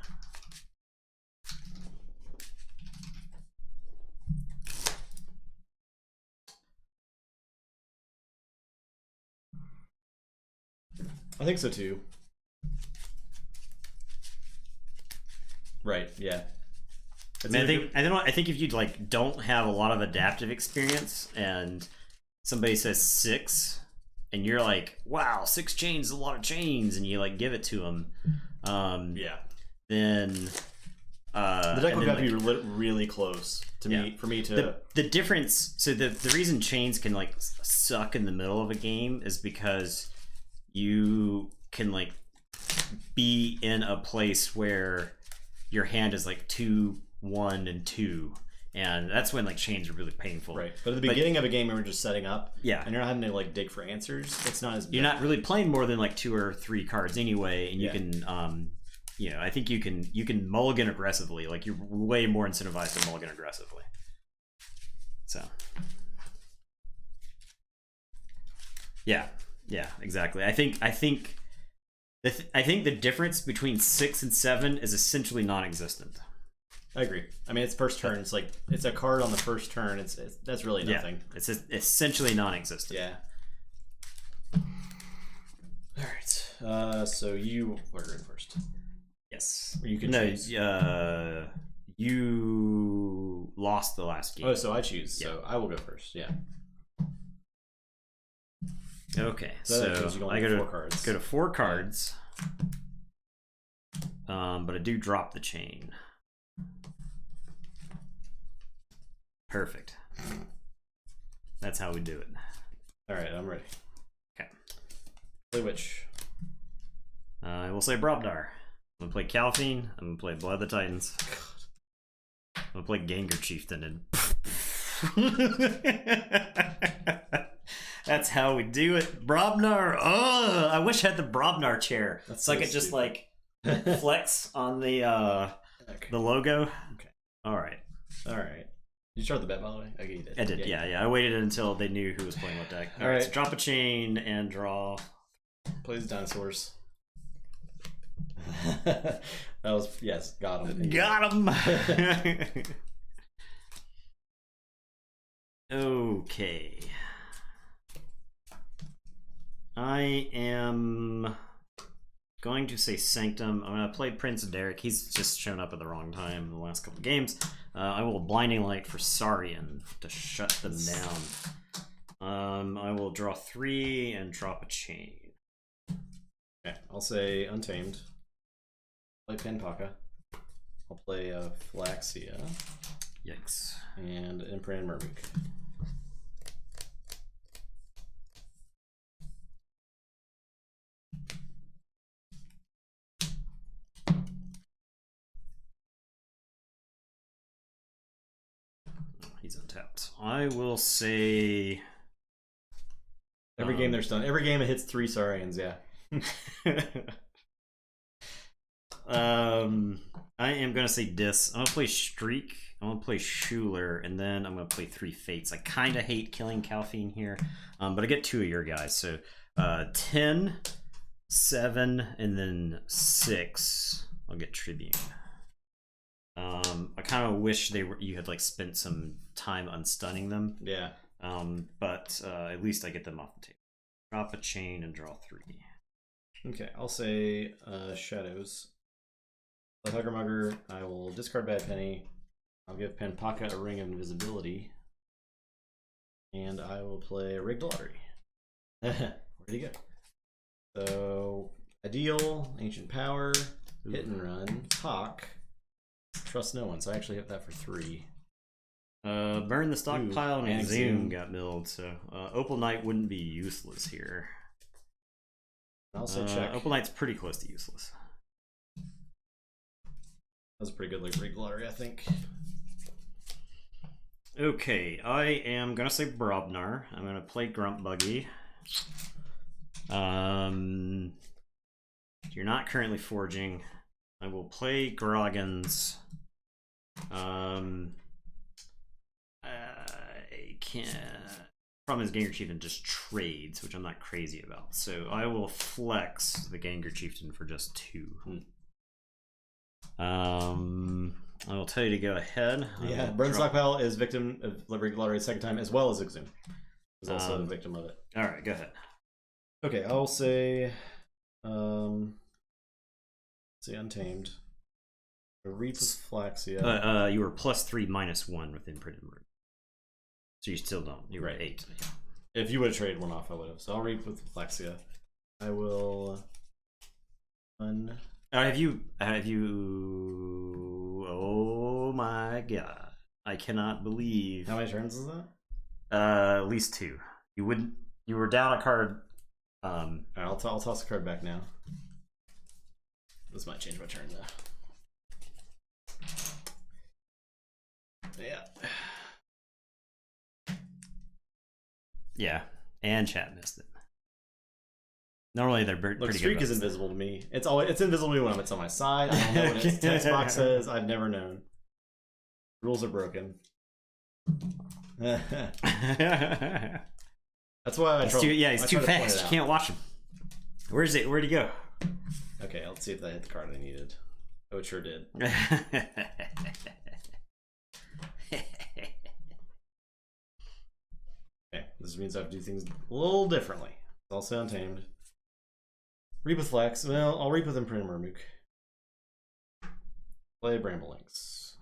I think so too. Right, yeah. I mean, I think if you like don't have a lot of adaptive experience and somebody says 6 and you're like, wow, 6 chains is a lot of chains, and you like give it to them, then the deck would have to be really close to me for me to the difference. So the reason chains can like suck in the middle of a game is because you can like be in a place where your hand is like 2, 1, and 2, and that's when like chains are really painful. Right, but at the beginning of a game, when we're just setting up, and you're not having to like dig for answers. It's not as you're not really playing more than like 2 or 3 cards anyway, and you can I think you can mulligan aggressively. Like you're way more incentivized to mulligan aggressively. So yeah, exactly. I think the difference between 6 and 7 is essentially non-existent. I agree. I mean, it's first turn. It's like it's a card on the first turn. It's that's really nothing. It's essentially non-existent. Yeah. So you were in first. Yes. Or you can no, choose. You lost the last game. Oh, so I choose. Yeah. So I will go first. Yeah. Okay. So I go to 4 cards. Go to 4 cards. But I do drop the chain. Perfect. That's how we do it. All right, I'm ready. Okay. Play which? I will say Brobdar. I'm gonna play Calphine. I'm gonna play Blood of the Titans. I'm gonna play Gengar Chieftain. And that's how we do it. Brobnar. Oh, I wish I had the Brobnar chair. That's so I so could just stupid. like flex on the logo. Okay. All right. Did you start the bet, by the way? Okay, you did. I did. Yeah. I waited until they knew who was playing what deck. All right. So drop a chain and draw. Plays dinosaurs. That was, yes, got him. Got him. Okay. I am going to say Sanctum. I'm going to play Prince Derek. He's just shown up at the wrong time in the last couple games. I will Blinding Light for Saurian to shut them down. I will draw 3 and drop a chain. Okay, I'll say Untamed. Play Penpaka. I'll play Flaxia. Yikes. And Imprint and Murmook. He's untapped. I will say... Every game there's done. Every game it hits 3 Saurians, yeah. I am gonna say Dis. I'm gonna play Streak. I'm gonna play Schuler, and then I'm gonna play 3 Fates. I kind of hate killing Calphine here, but I get 2 of your guys. So 10, 7, and then 6. I'll get Tribune. I kind of wish you had like spent some time unstunning them. Yeah. But at least I get them off the table. Drop a chain and draw 3. Okay, I'll say Shadows. Play Hugger Mugger. I will discard Bad Penny. I'll give Penpaka a Ring of Invisibility. And I will play Rigged Lottery. Where'd he go? So, Ideal, Ancient Power, Hit and Run, Hawk, Trust No One. So I actually hit that for 3. Burn the Stockpile and and Zoom got milled, so Opal Knight wouldn't be useless here. I'll say check. Opal Knight's pretty close to useless. That was a pretty good like Rigged Lottery, I think. Okay, I am gonna say Brobnar. I'm gonna play Grump Buggy. You're not currently forging. I will play Groggins. I can't. Problem is Gengar Chieftain just trades, which I'm not crazy about. So I will flex the Gengar Chieftain for just 2. I will tell you to go ahead. Yeah, Burn Stockpile is victim of Rigged Lottery a second time, as well as Exhume. Is also a victim of it. All right, go ahead. Okay, I'll say, Untamed. A Reap of Flaxia. You were +3 -1 with Imprinted Word. So you still don't. You were at 8. If you would have traded one off, I would have. So I'll Reap with Flaxia. I will. Have you? Oh my god! I cannot believe. How many turns is that? At least 2. You wouldn't. You were down a card. Alright, I'll toss the card back now. This might change my turn though. Yeah. Yeah, and chat missed it. Normally they're pretty good. Streak is invisible to me. It's invisible to me when it's on my side. I don't know what its text box says. I've never known. Rules are broken. That's why I trouble. He's too fast. You can't watch him. Where'd he go? Okay, let's see if that hit the card I needed. Oh, it sure did. Okay, this means I have to do things a little differently. It's also Untamed. Reap with Flax. Well, I'll Reap with Imprint Murmook. Play Bramblelynx.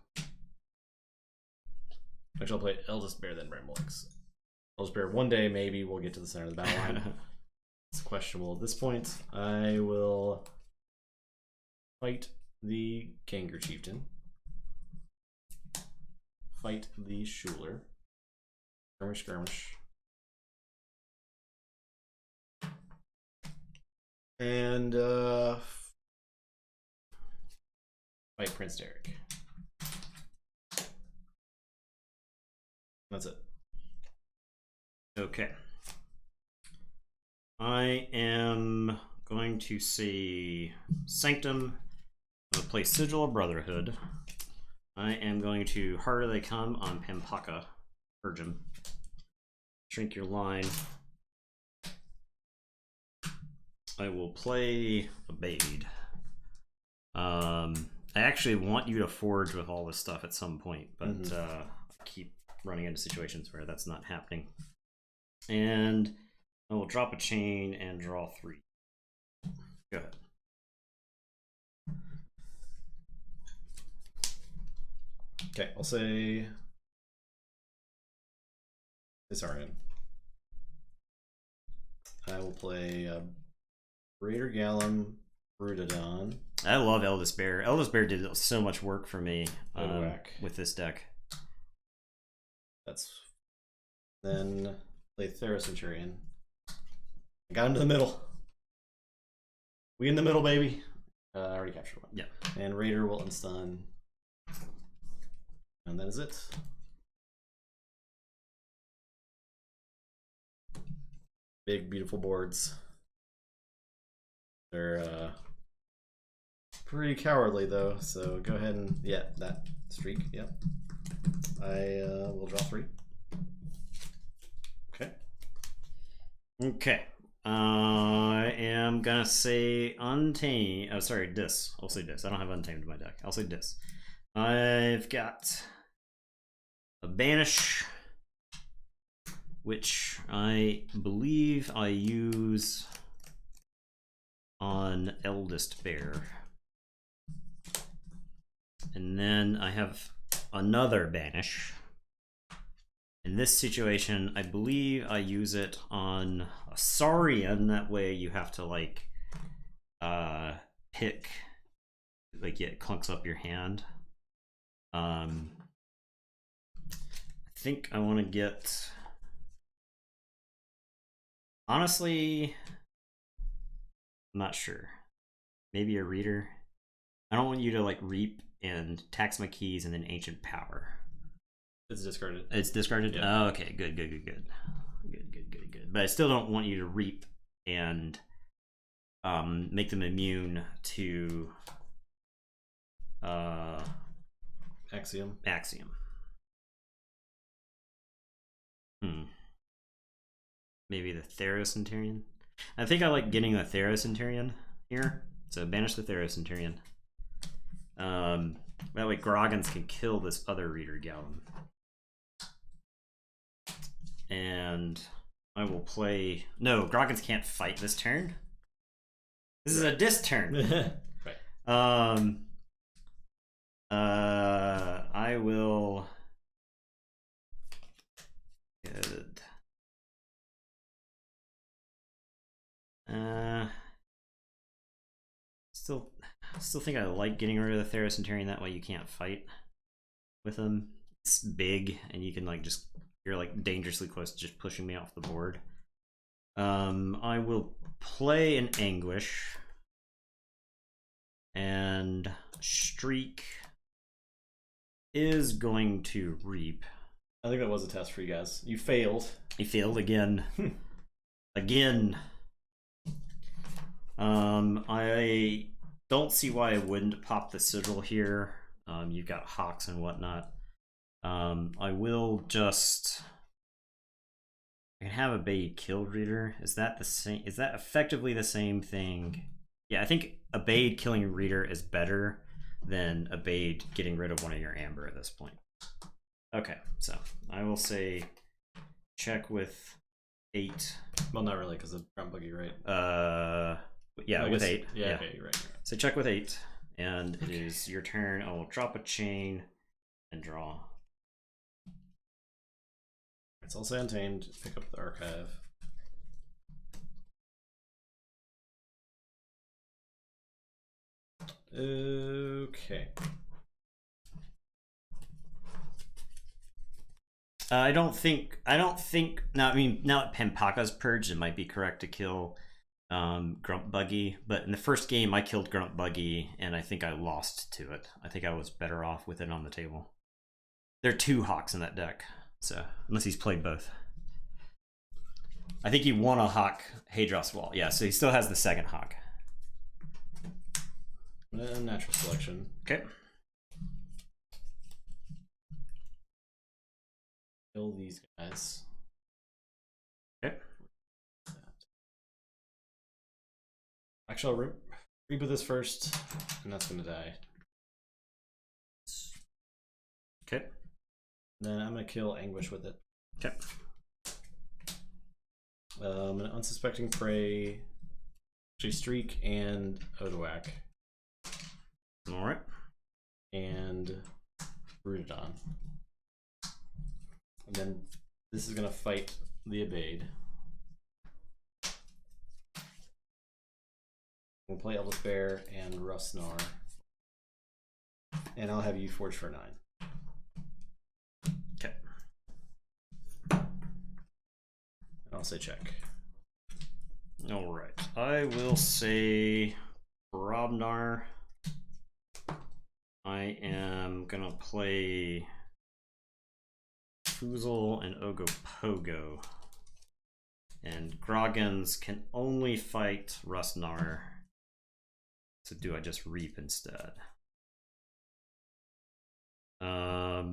Actually, I'll play Eldest Bear, then Bramblelynx. Eldest Bear, one day maybe we'll get to the center of the battle line. It's questionable at this point. I will fight the Kangar Chieftain. Fight the Schuler. Skirmish, skirmish. And fight Prince Derek. That's it. Okay. I am going to say Sanctum. I'm going to play Sigil of Brotherhood. I am going to Harder They Come on Pampaka Virgin. Shrink your line. I will play Obeyed. I actually want you to forge with all this stuff at some point, but I keep running into situations where that's not happening. And I will drop a chain and draw 3. Go ahead. Okay, I'll say Isarian. I will play Raider Gallum, Brutodon. I love Eldest Bear. Eldest Bear did so much work for me with this deck. That's then play Thera Centurion. I got him to the middle. We in the middle, baby. I already captured one. Yeah. And Raider will unstun. And that is it. Big, beautiful boards. They're pretty cowardly though, so go ahead and that streak. Yep. I will draw 3. Okay. Okay. I am gonna say Untamed. Oh, sorry, Dis. I'll say Dis. I don't have Untamed in my deck. I'll say Dis. I've got a Banish, which I believe I use on Eldest Bear. And then I have another Banish. In this situation, I believe I use it on a Saurian. That way you have to like pick, like it clunks up your hand. I think I want to get, honestly, I'm not sure. Maybe a Reader. I don't want you to like Reap and tax my keys and then Ancient Power. It's discarded. It's discarded? Yeah. Oh, okay, good. Good. But I still don't want you to Reap and make them immune to Axiom. Maybe the Thera-Centurion? I think I like getting the Thera-Centurion here. So banish the Thera-Centurion. That way Groggins can kill this other Reader Gallum. And I will play... No, Groggins can't fight this turn. This is a Dis turn. Right. I will... Good. Still think I like getting rid of the Thera-Centurion. That way you can't fight with him. It's big, and you can like just... You're like dangerously close to just pushing me off the board. I will play an Anguish. And Streak is going to Reap. I think that was a test for you guys. You failed. You failed again. Again. I don't see why I wouldn't pop the Sigil here. You've got Hawks and whatnot. I will just... I can have a Obeyed Kill Reader. Is that the same? Is that effectively the same thing? Yeah, I think Obeyed killing Reader is better than Obeyed getting rid of one of your Amber at this point. Okay, so I will say check with 8. Well, not really, because of Ground Buggy, right? Yeah, with 8. Yeah, okay, you're right. So check with 8, and it is your turn. I will drop a chain and draw. It's also untamed. Pick up the archive. Okay. I don't think. Now, I mean, now that Pempaka's purged, it might be correct to kill Grump Buggy. But in the first game, I killed Grump Buggy, and I think I lost to it. I think I was better off with it on the table. There are 2 Hawks in that deck, so unless he's played both. I think he won a Hawk Hadros Wall. Yeah, so he still has the second Hawk. Natural selection. Okay. Kill these guys. Okay. Actually, I'll reboot this first, and that's gonna die. Okay. Then I'm gonna kill Anguish with it. Okay. An unsuspecting prey, actually Streak and Odoak. All right. And Rooted on. And then this is gonna fight the Evade. We'll play Elvis Bear and Rusnar. And I'll have you forge for 9. Okay. And I'll say check. All right. I will say Robnar. I am gonna play Foozle and Ogopogo. And Groggins can only fight Rusnar. So do I just Reap instead? I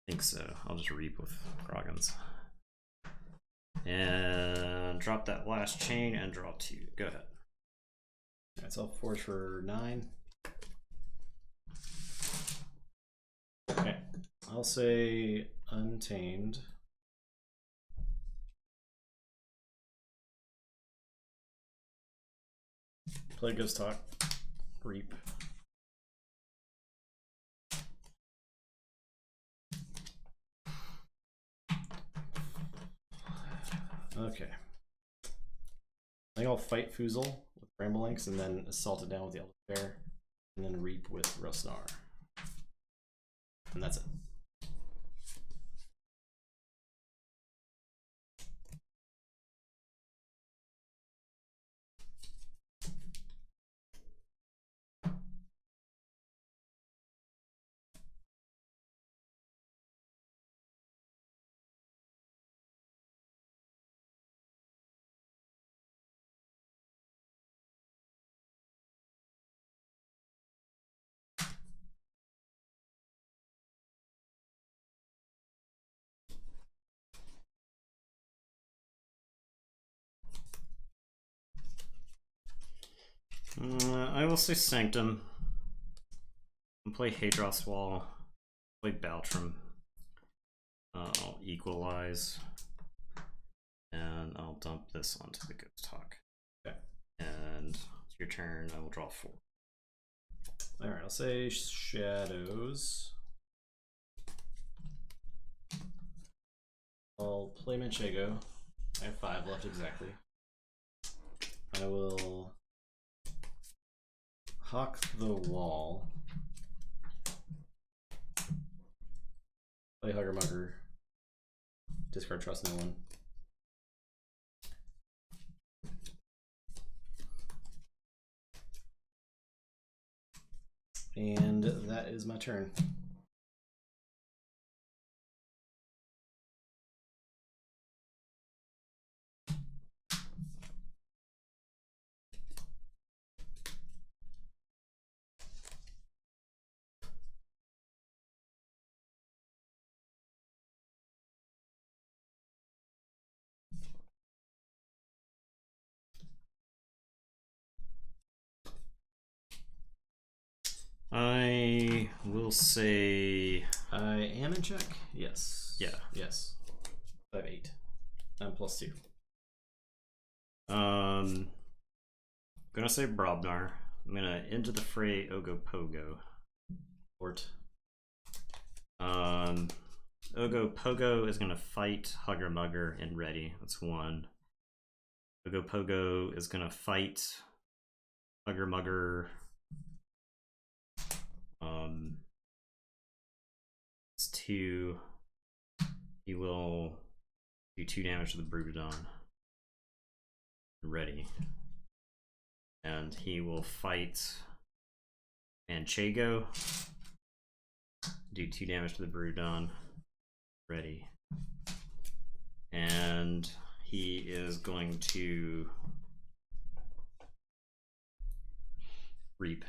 think so. I'll just Reap with Groggins. And drop that last chain and draw 2. Go ahead. Alright, so I'll forge for 9. Okay. I'll say Untamed. Play Ghost Talk. Reap. Okay. I think I'll fight Foozle with Bramblelinks and then assault it down with the Elder Bear, and then Reap with Rusnar. And that's it. I will say Sanctum. I'll play Hadros Wall. Play Baltram. I'll Equalize. And I'll dump this onto the Ghost Hawk. Okay. And it's your turn. I will draw 4. Alright, I'll say Shadows. I'll play Manchego. I have 5 left exactly. I will Hawk the Wall. Play Hugger Mugger. Discard Trust No One. And that is my turn. I will say I am in check. Yes. Yeah. Yes. I have 8. I'm +2. Gonna say Brobnar. I'm gonna into the fray Ogopogo. Port. Ogopogo is gonna fight Hugger Mugger and ready. That's one. Ogopogo is gonna fight Hugger Mugger. It's 2. He will do 2 damage to the Brutodon. Ready. And he will fight Manchego. Do 2 damage to the Brutodon. Ready. And he is going to reap.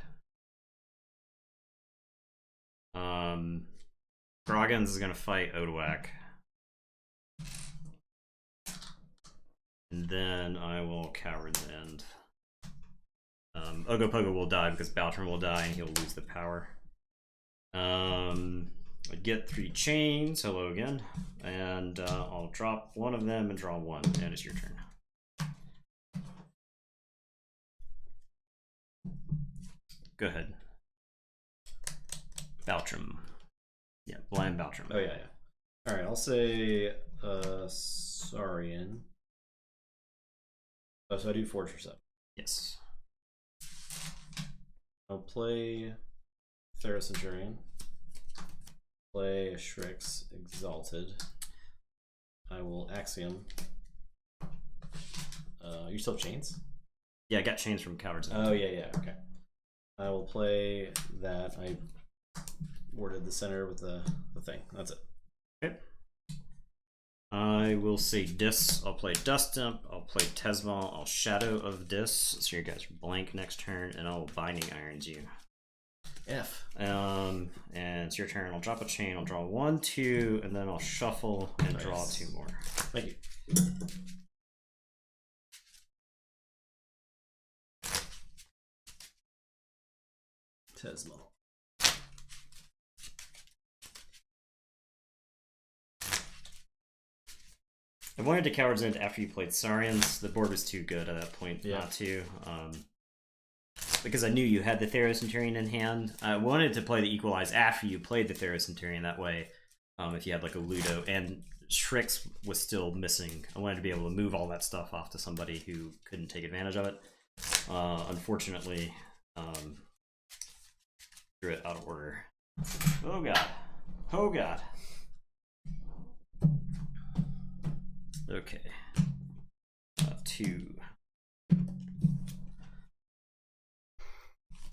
Groggins is gonna fight Odawak. And then I will Coward in the end. Ogopogo will die because Baltrum will die and he'll lose the power. I get 3 chains, hello again, and I'll drop one of them and draw 1, and it's your turn. Go ahead. Baltrum. Yeah, blind Baltrum. Oh yeah. Alright, I'll say Saurian. Oh, so I do Fortress up. Yes. I'll play Theros Centurion. Play Shrix Exalted. I will Axiom. You still have chains? Yeah, I got chains from Cowards. Oh yeah, okay. I will play that. I warded the center with the thing. That's it. Okay. I will say Dis. I'll play Dust Imp. I'll play Tesmal. I'll Shadow of Dis. So you guys are blank next turn, and I'll Binding Irons you. F. And it's your turn. I'll drop a chain. I'll draw 1, 2, and then I'll shuffle and draw 2 more. Thank you. Tesmal. I wanted to Coward's End after you played Saurians. The board was too good at that point not to. Because I knew you had the Theros Centurion in hand. I wanted to play the Equalize after you played the Theros Centurion. That way, if you had like a Ludo and Shrix was still missing, I wanted to be able to move all that stuff off to somebody who couldn't take advantage of it. Unfortunately, threw it out of order. Oh god. Oh god. Okay. 2.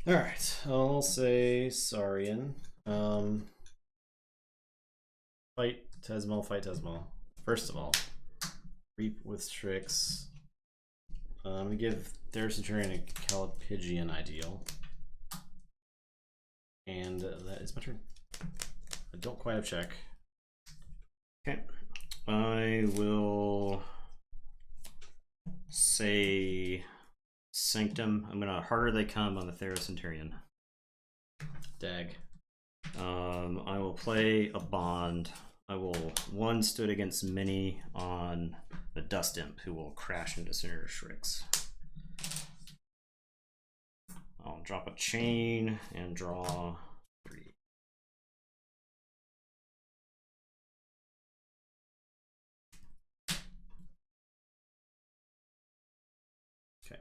Alright, I'll say Saurian. Fight Tesmal. First of all, Reap with Strix. I'm gonna give Theros Centurion a Calipigian Ideal. And that is my turn. I don't quite have check. Okay. I will say Sanctum. I'm gonna Harder They Come on the Theros Centurion. Dag. I will play a Bond. I will 1 Stood Against Mini on the Dust Imp, who will crash into Senator Shrix. I'll drop a chain and draw 3. Okay.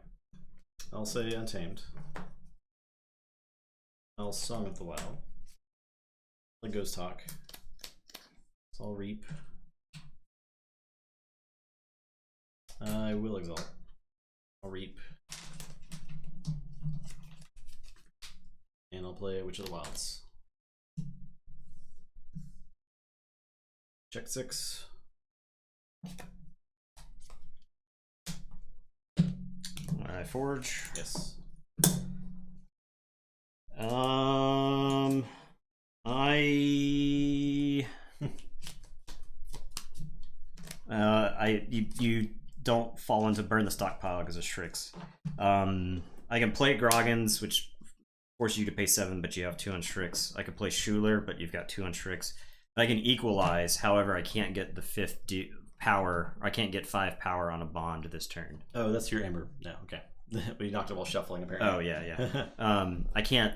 I'll say Untamed. I'll Song of the Wild. Let Ghost Talk. So I'll Reap. I will Exalt. I'll Reap. And I'll play Witch of the Wilds. Check 6. I Forge. Yes. You don't fall into Burn the Stockpile because of Shrix. I can play Groggins, which forces you to pay 7, but you have 2 on Shrix. I can play Schuler, but you've got 2 on Shrix. I can Equalize, however, I can't get the 5th power. I can't get 5 power on a bond this turn. Oh, that's your Ember. No, okay. We knocked it while shuffling, apparently. Oh yeah. I can't.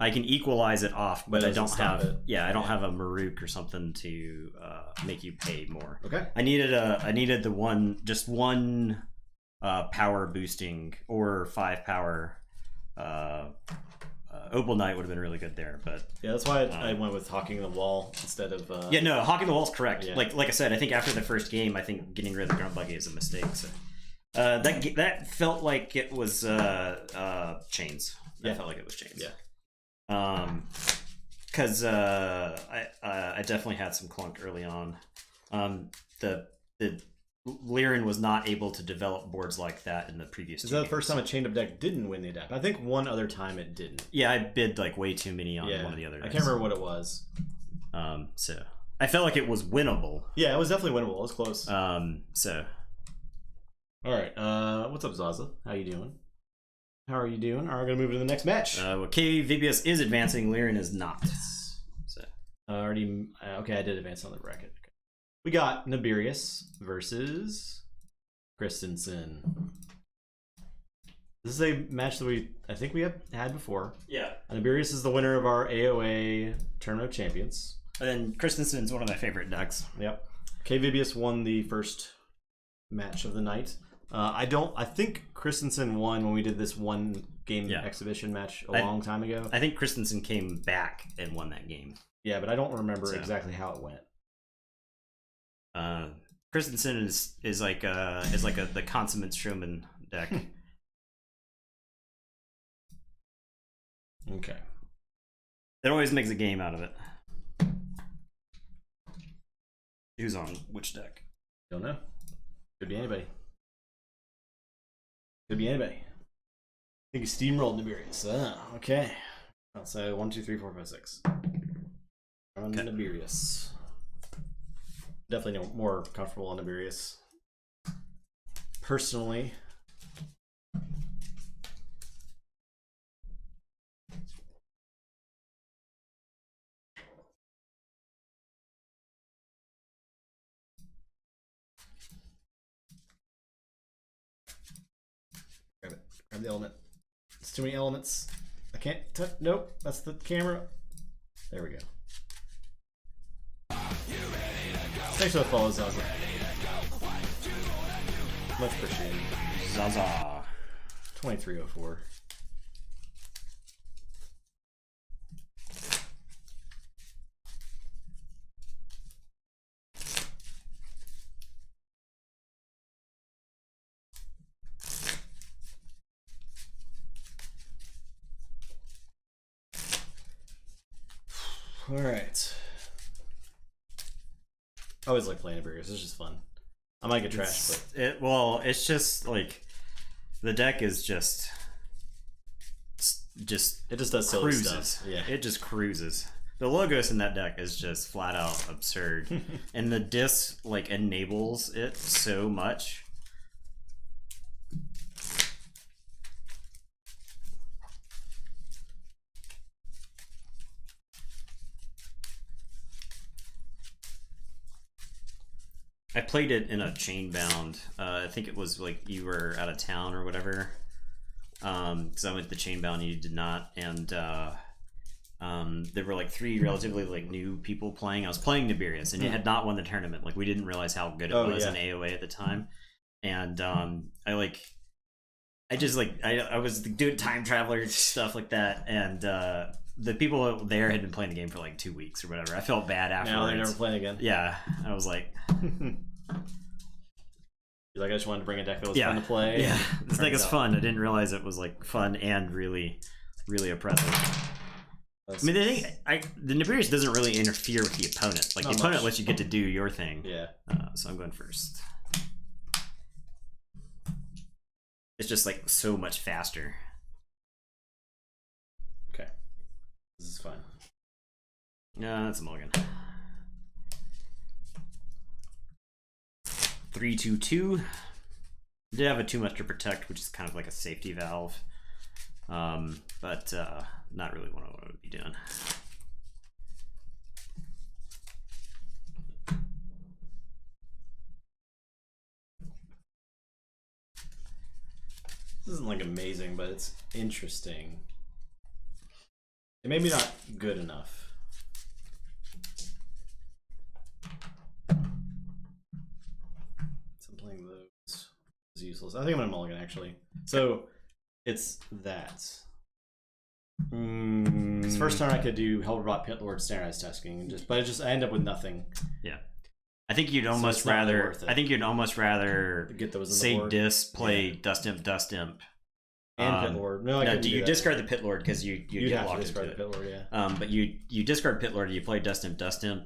I can equalize it off, but I don't have. I don't have a Maruk or something to make you pay more. Okay. I needed the one power boosting or 5 power. Opal Knight would have been really good there, but yeah, that's why I went with Hawking the Wall instead of. Hawking the Wall's correct. Yeah. Like I said, I think after the first game, I think getting rid of the Grunt Buggy is a mistake. So that felt like it was chains. That felt like it was chains. Yeah. Because I definitely had some clunk early on. The Lyran was not able to develop boards like that in the previous. Is that the first time a chained up deck didn't win the adapt? I think one other time it didn't. Yeah, I bid like way too many on one of the other decks. I can't remember what it was. So I felt like it was winnable. Yeah, it was definitely winnable. It was close. So. All right. What's up, Zaza? How you doing? How are you doing? All right, we're gonna move to the next match. KVBS is advancing. Lyran is not. So. Okay, I did advance on the bracket. Okay. We got Nibirius versus Christensen. This is a match that I think we have had before. Yeah. Nibirius is the winner of our AOA Tournament of Champions. And then Christensen's one of my favorite decks. Yep. KVBS won the first match of the night. I think Christensen won when we did this one game exhibition match a long time ago. I think Christensen came back and won that game. Yeah, but I don't remember exactly how it went. Christensen is like the consummate Strowman deck. Okay. It always makes a game out of it. Who's on which deck? Don't know. Could be anybody. Could be anybody. I think he steamrolled Nibirius. Okay. I'll say 1, 2, 3, 4, 5, 6. On Nibirius. Definitely more comfortable on Nibirius. Personally. Grab it. Grab the element. It's too many elements. I can't touch. Nope. That's the camera. There we go. Thanks for the follow, Zaza. Much appreciated. Zaza. 2304. All right. I always like playing Nibirius. It's just fun. I might get trashed, but it's just like the deck is just it just does silly stuff. Yeah, it just cruises. The logos in that deck is just flat out absurd, and the disc like enables it so much. I played it in a chain bound. I think it was like you were out of town or whatever. Because I went to the chain bound and you did not. And there were like 3 relatively like new people playing. I was playing Nibirius and it had not won the tournament. Like we didn't realize how good it was in AOA at the time. And I was doing time traveler stuff like that. And the people there had been playing the game for like 2 weeks or whatever. I felt bad afterwards. Now they're never playing again. Yeah, I was like, you're like, I just wanted to bring a deck that was fun to play. Yeah, this deck is fun. I didn't realize it was like fun and really, really oppressive. I mean, the Nibirius doesn't really interfere with the opponent. Like the opponent lets you get to do your thing. Yeah. So I'm going first. It's just like so much faster. Okay. This is fine. Yeah, that's a mulligan. 3/2/2. Did have a too much to protect, which is kind of like a safety valve, but not really what I would be doing. This isn't like amazing, but it's interesting. It maybe not good enough. So I'm playing those. It's useless. I think I'm gonna mulligan actually. So it's that. Because first turn I could do Helderbot, Pit Lord, standardized testing, but I end up with nothing. Yeah. I think you'd almost rather. I think you'd almost rather get those say Dis, play Dust Imp, and Pit Lord. No, you discard the Pit Lord because you get locked into it. Pit Lord, but you discard Pit Lord, you play Dust Imp,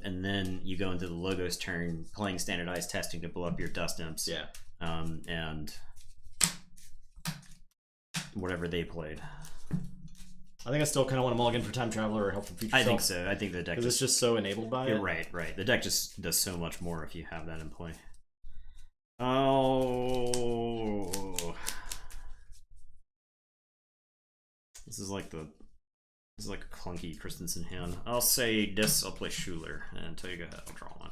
and then you go into the Logos turn playing standardized testing to blow up your Dust Imps. Yeah. And whatever they played. I think I still kind of want to mulligan for Time Traveler or Help from Future Self. I think so. I think the deck because it's just so enabled by it. Right. The deck just does so much more if you have that in play. Oh, this is like a clunky Christensen hand. I'll say this. I'll play Schuler and until you go ahead, I'll draw one.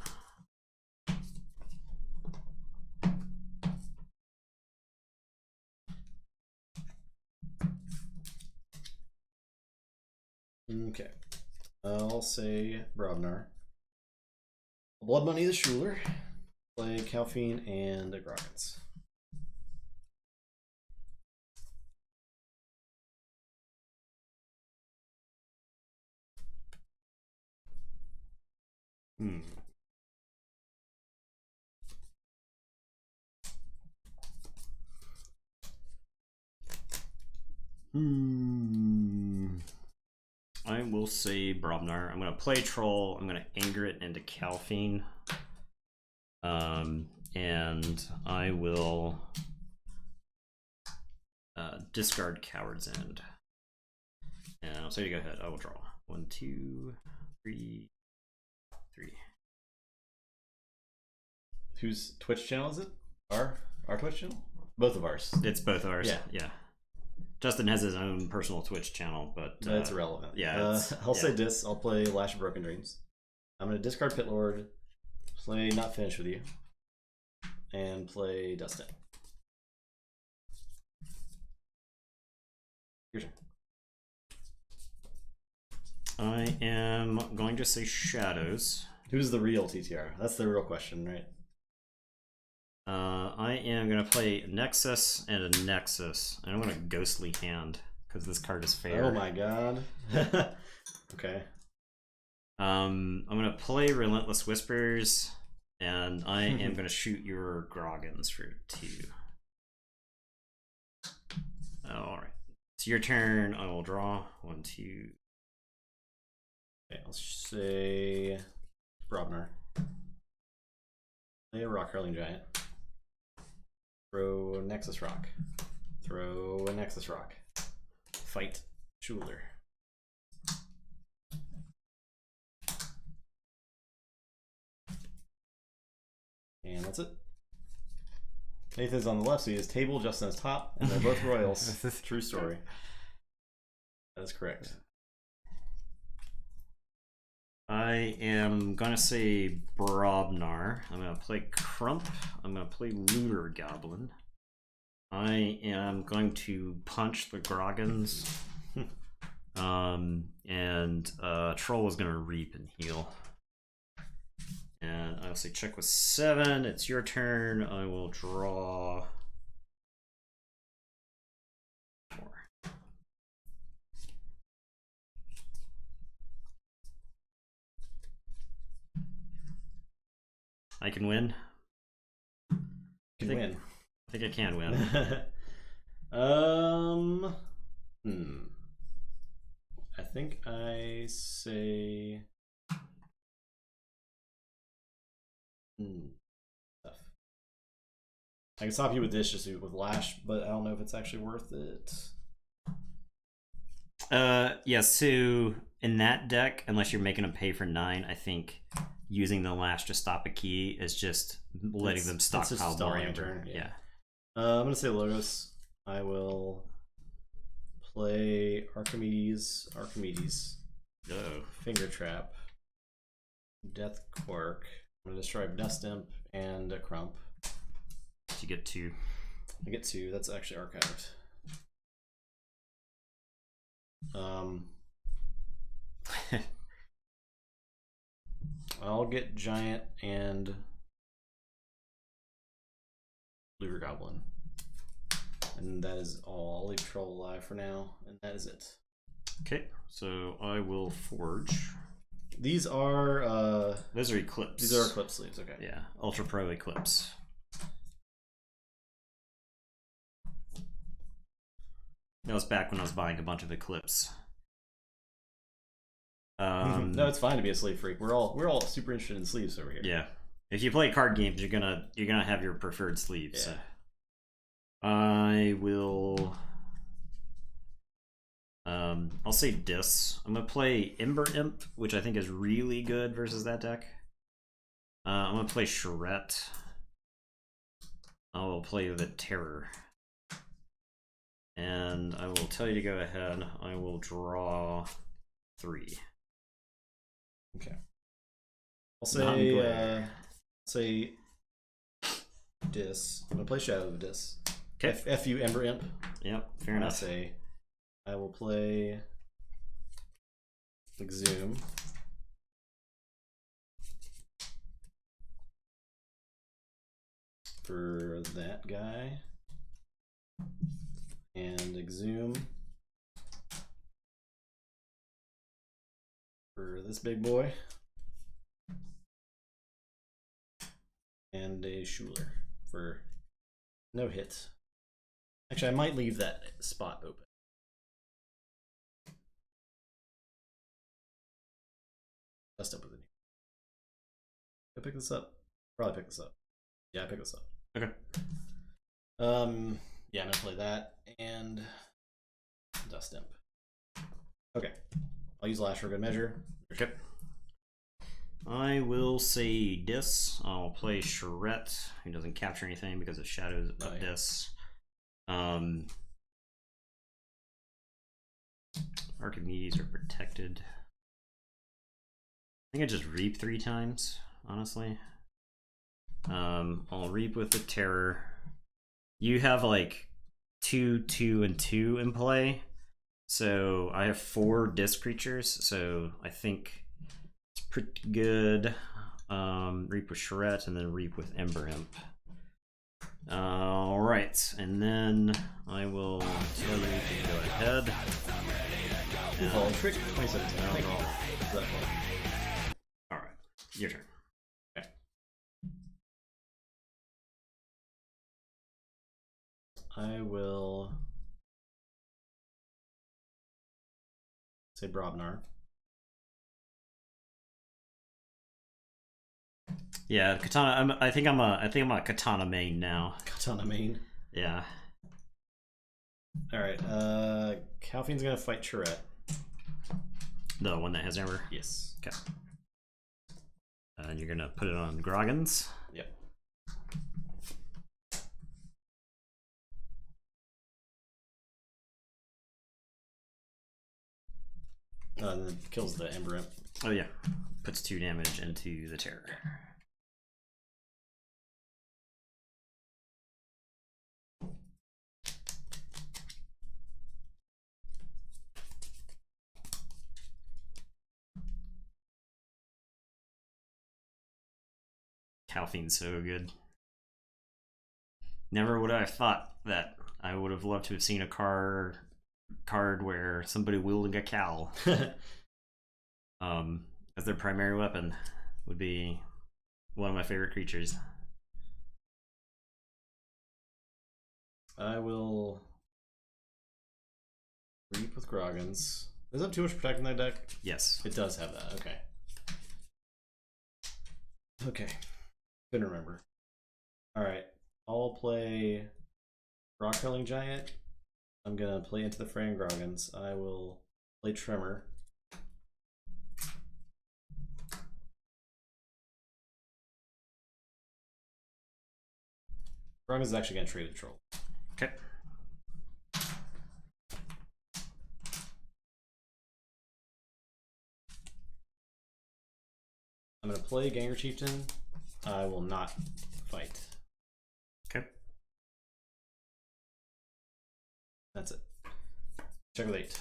Okay, I'll say Brobnar. Blood Money the Schuler. Play Calphine and Groggins. I will say Brobnar. I'm going to play Troll. I'm going to anger it into Calphine. And I will discard Coward's End. And I'll say you go ahead. I will draw. 1, 2, 3, 3. Whose Twitch channel is it? Our Twitch channel? Both of ours. It's both ours. Yeah. Justin has his own personal Twitch channel, but that's irrelevant. Yeah, I'll say this. I'll play Lash of Broken Dreams. I'm going to discard Pit Lord, play Not Finished With You, and play Dustin. Your turn. I am going to say Shadows. Who's the real TTR? That's the real question, right? I am going to play Nexus and a Nexus. And I'm going to Ghostly Hand because this card is fair. Oh my god. Okay. I'm going to play Relentless Whispers, and I am going to shoot your Groggins for 2. Alright. It's your turn. I will draw. 1, 2. Okay, I'll say Brobnar. Play a Rock Hurling Giant. Throw Nexus Rock. Throw a Nexus Rock. Fight Schuler. And that's it. Nathan's on the left, so he has table, Justin is top, and they're both royals. True story. That is correct. I am going to say Brobnar. I'm going to play Crump. I'm going to play Looter Goblin. I am going to punch the Groggins. And Troll is going to Reap and Heal. And I'll say check with 7. It's your turn. I will draw 4. I can win. I think I can win. I think I say tough. I can stop you with this just with Lash, but I don't know if it's actually worth it. Yeah, so in that deck, unless you're making them pay for 9, I think using the Lash to stop a key is just letting them stockpile more amber. Yeah. I'm gonna say Logos. I will play Archimedes. Oh. Finger Trap. Death Quark. I'm gonna destroy Dust Imp and a Crump. You get 2. I get 2. That's actually archived. I'll get giant and Looter Goblin. And that is all. I'll leave Troll alive for now, and that is it. Okay, so I will forge. These are those are Eclipse. These are Eclipse sleeves, okay. Yeah, Ultra Pro Eclipse. That was back when I was buying a bunch of Eclipse. No, it's fine to be a sleeve freak. We're all super interested in sleeves over here. Yeah. If you play card games, you're gonna have your preferred sleeves. Yeah. So. I will. I'll say Dis. I'm gonna play Ember Imp, which I think is really good versus that deck. I'm gonna play Charette. I will play the Terror. And I will tell you to go ahead. I will draw 3. Okay. I'll say Dis. I'm gonna play Shadow of Dis. Okay. F you Ember Imp. Yep, fair enough. I will play Exhume. For that guy. And Exhume for this big boy. And a Schuler for no hit. Actually, I might leave that spot open. Dust up with it. Go pick this up. Probably pick this up. Yeah, I pick this up. Okay. Yeah, I'm gonna play that and Dust Imp. Okay. I'll use Lash for good measure. Okay. I will say Dis. I'll play Charette, who doesn't capture anything because of Shadows of Dis. Archimedes are protected. I think I just Reap 3 times, honestly. I'll Reap with the Terror. You have like 2, 2, and 2 in play. So I have 4 disc creatures, so I think it's pretty good. Reap with Charette and then Reap with Ember Imp. Alright, and then I will tell you to go ahead. Trick 2017. Alright, your turn. Okay. I will say Brobnar. Yeah, Katana. I think I'm a Katana main now. Katana main. Yeah. All right. Calphine's gonna fight Charette. The one that has Ember. Yes. Okay. And you're gonna put it on Groggins. Yep. And then kills the Ember Imp. Oh yeah, puts 2 damage into the Terror. Calphine's so good. Never would I have thought that I would have loved to have seen a card where somebody wielding a cowl as their primary weapon would be one of my favorite creatures. I will Reap with Groggins. Does it have too much protect in that deck? Yes. It does have that, okay. Okay. Couldn't remember. Alright. I'll play Rock Hurling Giant. I'm gonna play Into the Fray and Groggins. I will play Tremor. Groggins is actually gonna trade a Troll. Okay. I'm gonna play Ganger Chieftain. I will not fight. Okay. That's it. Check with 8.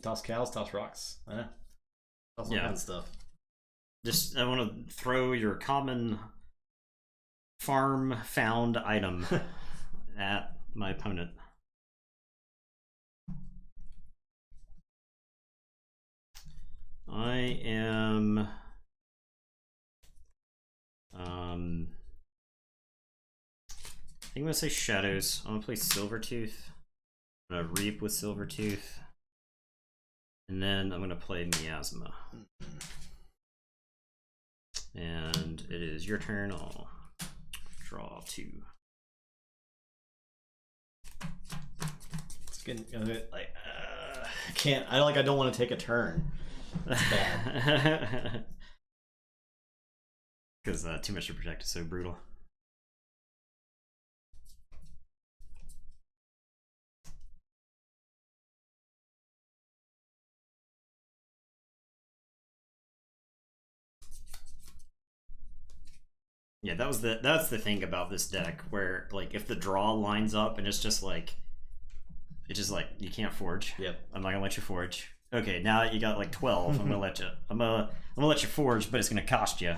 Toss cows, toss rocks. I know. Toss all kinds of stuff. Just, I want to throw your common farm found item at my opponent. I am I think I'm gonna say Shadows. I'm gonna play Silvertooth. I'm gonna Reap with Silvertooth. And then I'm gonna play Miasma. And it is your turn. I'll draw 2. It's getting like I can't. I don't want to take a turn. That's bad. Because too much to protect is so brutal. Yeah, that's the thing about this deck, where like if the draw lines up and it's just like you can't forge. Yep. I'm not gonna let you forge. Okay, now that you got like 12, I'm gonna let you. I'm gonna let you forge, but it's gonna cost you.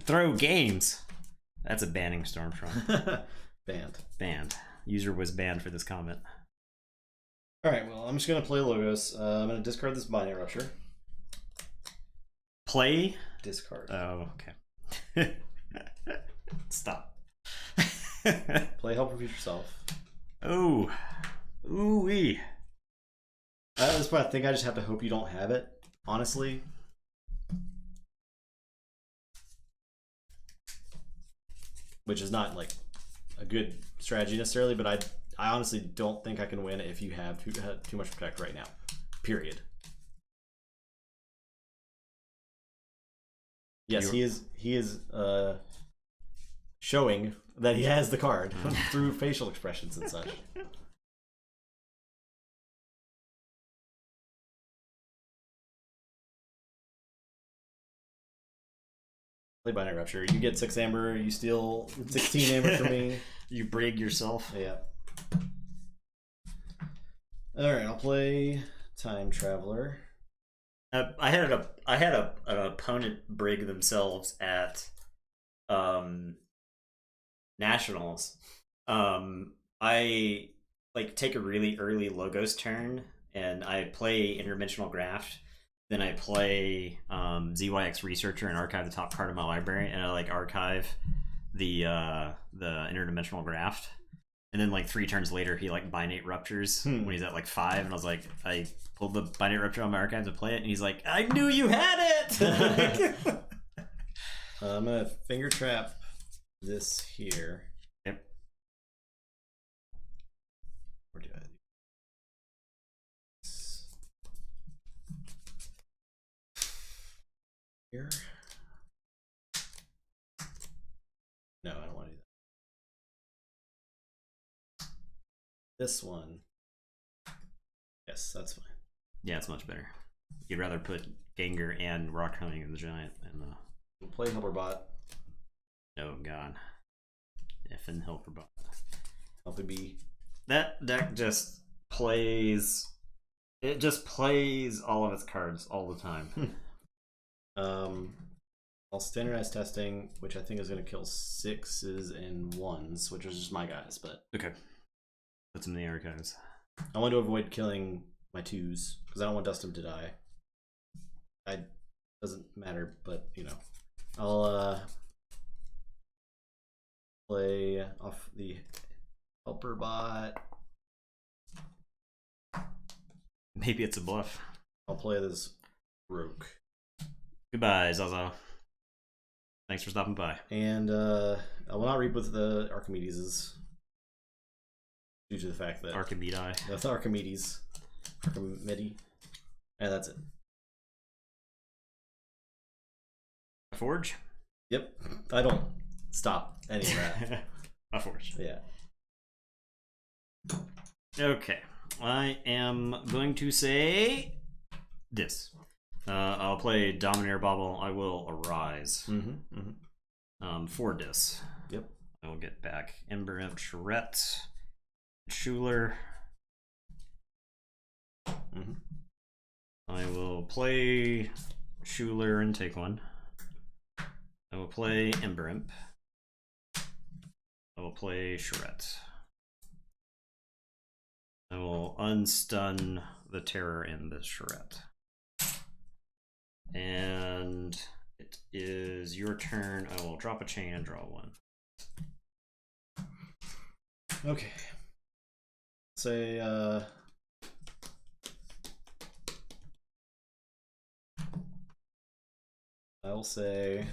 Throw games. That's a banning Stormtrunk. Banned. User was banned for this comment. All right. Well, I'm just gonna play Logos. I'm gonna discard this Binary Rupture. Play. Discard. Oh, okay. Stop. Play Help Refuse Yourself. Oh. Ooh-wee. At this point, I think I just have to hope you don't have it, honestly. Which is not like a good strategy necessarily, but I honestly don't think I can win if you have too much protect right now. Period. Yes, he is showing that he has the card through facial expressions and such. Play Binary Rupture. You get 6 amber, you steal 16 amber from me. You brig yourself. Yeah. Alright, I'll play Time Traveler. I had an opponent brig themselves at Nationals. I like take a really early Logos turn and I play Interdimensional Graft. Then I play ZYX Researcher and archive the top card of my library, and I like archive the Interdimensional Graft. And then like 3 turns later, he like Binate Ruptures when he's at like 5, and I was like, I pulled the Binate Rupture on my archives to play it, and he's like, I knew you had it. I'm gonna finger trap this here. Yep. Where do I? Here. No, I don't want to do that. This one. Yes, that's fine. Yeah, it's much better. You'd rather put Gengar and Rock Hunting in the Giant and We'll play Helperbot. oh god. Effing Helperbot. Helpy B. That deck just plays all of its cards all the time. I'll standardize testing, which I think is going to kill 6s and 1s, which is just my guys, but Okay. Put some in the archives. I want to avoid killing my 2s because I don't want Dustin to die. Doesn't matter, but you know, I'll play off the Helperbot. Maybe it's a bluff. I'll play this Rogue. Goodbye, Zaza. Thanks for stopping by. And I will not reap with the Archimedes due to the fact that Archimedi. That's Archimedes. Archimede. And that's it. Forge? Yep. I don't stop any of that. A forge. Yeah. Okay. I am going to say this. I'll play Dominator Bobble. I will Arise. For this. Yep. I will get back Ember of Charette, Schuler, Mm-hmm. I will play Schuler and take one. I will play Ember Imp. I will play Charette. I will unstun the terror in the Charette. And it is your turn. I will drop a chain and draw one. Okay. Say, I'll say.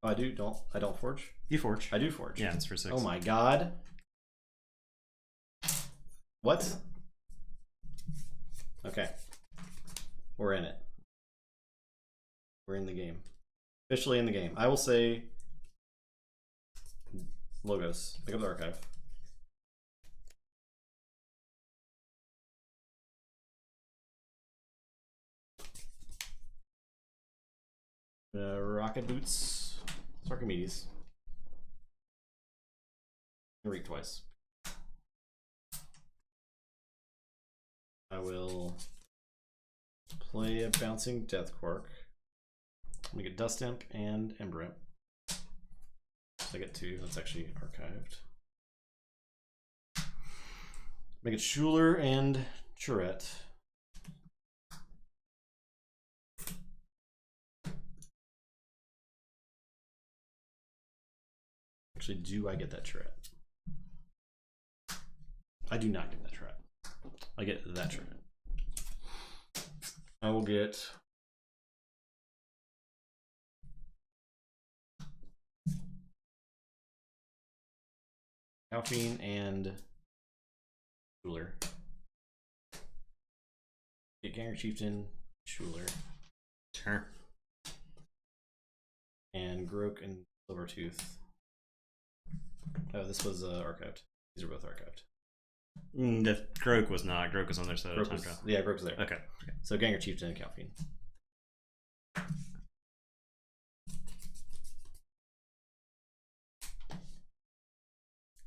Oh, I don't forge? You forge. I do forge. Yeah, it's for 6. Oh my god. What? Okay. We're in it. We're in the game. Officially in the game. I will say Logos. Pick up the archive. Rocket Boots. Archimedes. Reek twice. I will play a Bouncing Death Quark. Make a Dust Imp and Ember Imp. So I get 2. That's actually archived. Make it Schuler and Charette. Actually, do I get that Charette? I do not get that Charette. I get that Charette. I will get Alphine and Schuler. Get Ganger Chieftain, Schuler. Sure. And Groke and Silvertooth. Oh, this was archived. These are both archived. The Groke was not. Groke was on their side of time trial. Yeah, Groke was there. Okay. So Ganger Chieftain and Calphine.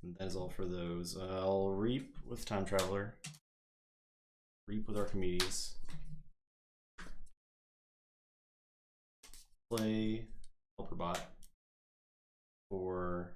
And that is all for those. I'll Reap with Time Traveler. Reap with Archimedes. Play Helperbot for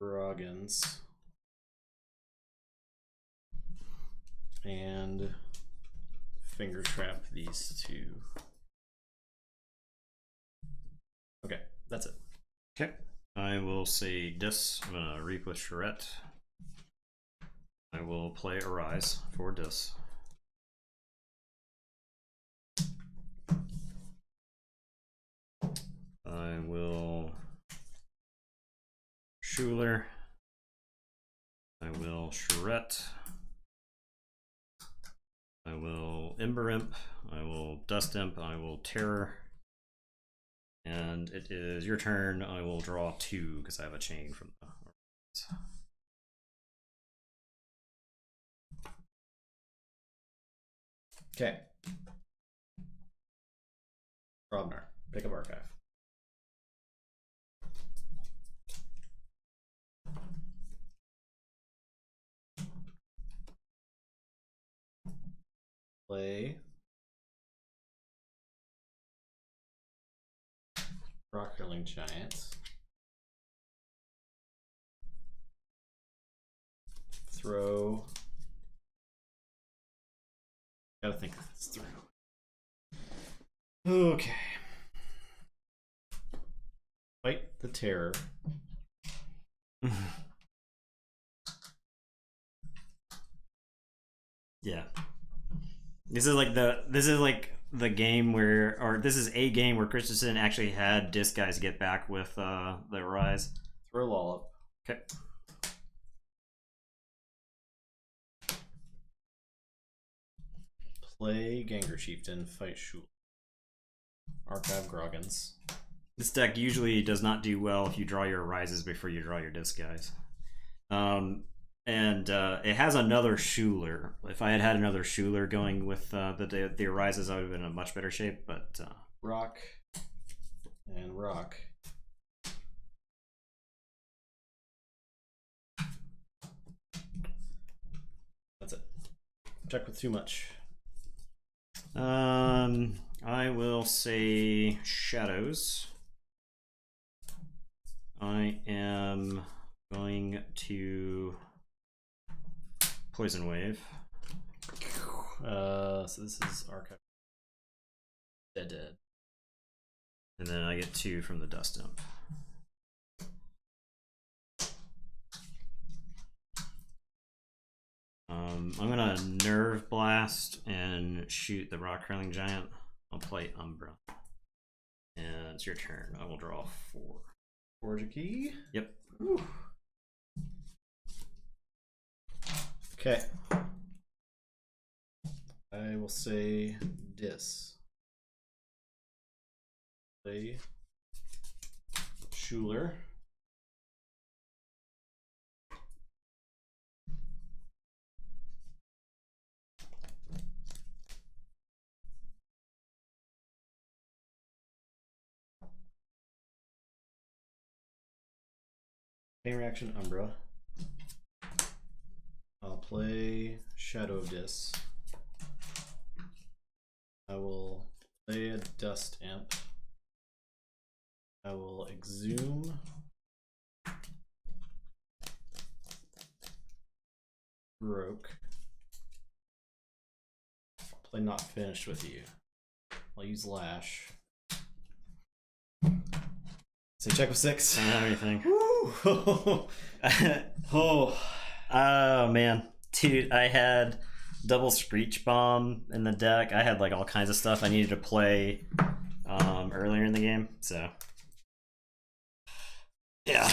Groggins and Finger Trap these 2. Okay, that's it. Okay. I will say Dis. I'm gonna Reap with Charette. I will play Arise for Dis. I will Schuler. I will Charette. I will Ember Imp. I will Dust Imp. I will Terror. And it is your turn. I will draw 2 because I have a chain from the. Okay. Robnar, pick up archive. Play Rock Hurling Giant. Throw. Gotta think this through. Okay. Fight the Terror. Yeah. This is like the game where, or this is a game where Christensen actually had Disc guys get back with the Rise. Throw Lollop. Okay. Play Ganger Chieftain, fight Shul. Archive Groggins. This deck usually does not do well if you draw your Rises before you draw your Disc guys. And it has another Schuler. If I had had another Schuler going with the Arises, I would have been in a much better shape. But rock and rock. That's it. Check with too much. I will say shadows. I am going to poison wave. So this is archive. Dead. And then I get 2 from the dust imp. I'm gonna nerve blast and shoot the rock curling giant. I'll play Umbra. And it's your turn. I will draw 4. Forge a key. Yep. Ooh. Okay. I will say dis. Play Schuler. Chain reaction Umbra. I'll play Shadow of Dis. I will play a Dust Imp. I will exhume. Broke. I'll play Not Finished with You. I'll use Lash. Say check with 6. I don't have anything. Woo! Oh man, dude, I had double Screech Bomb in the deck. I had like all kinds of stuff I needed to play earlier in the game. So yeah,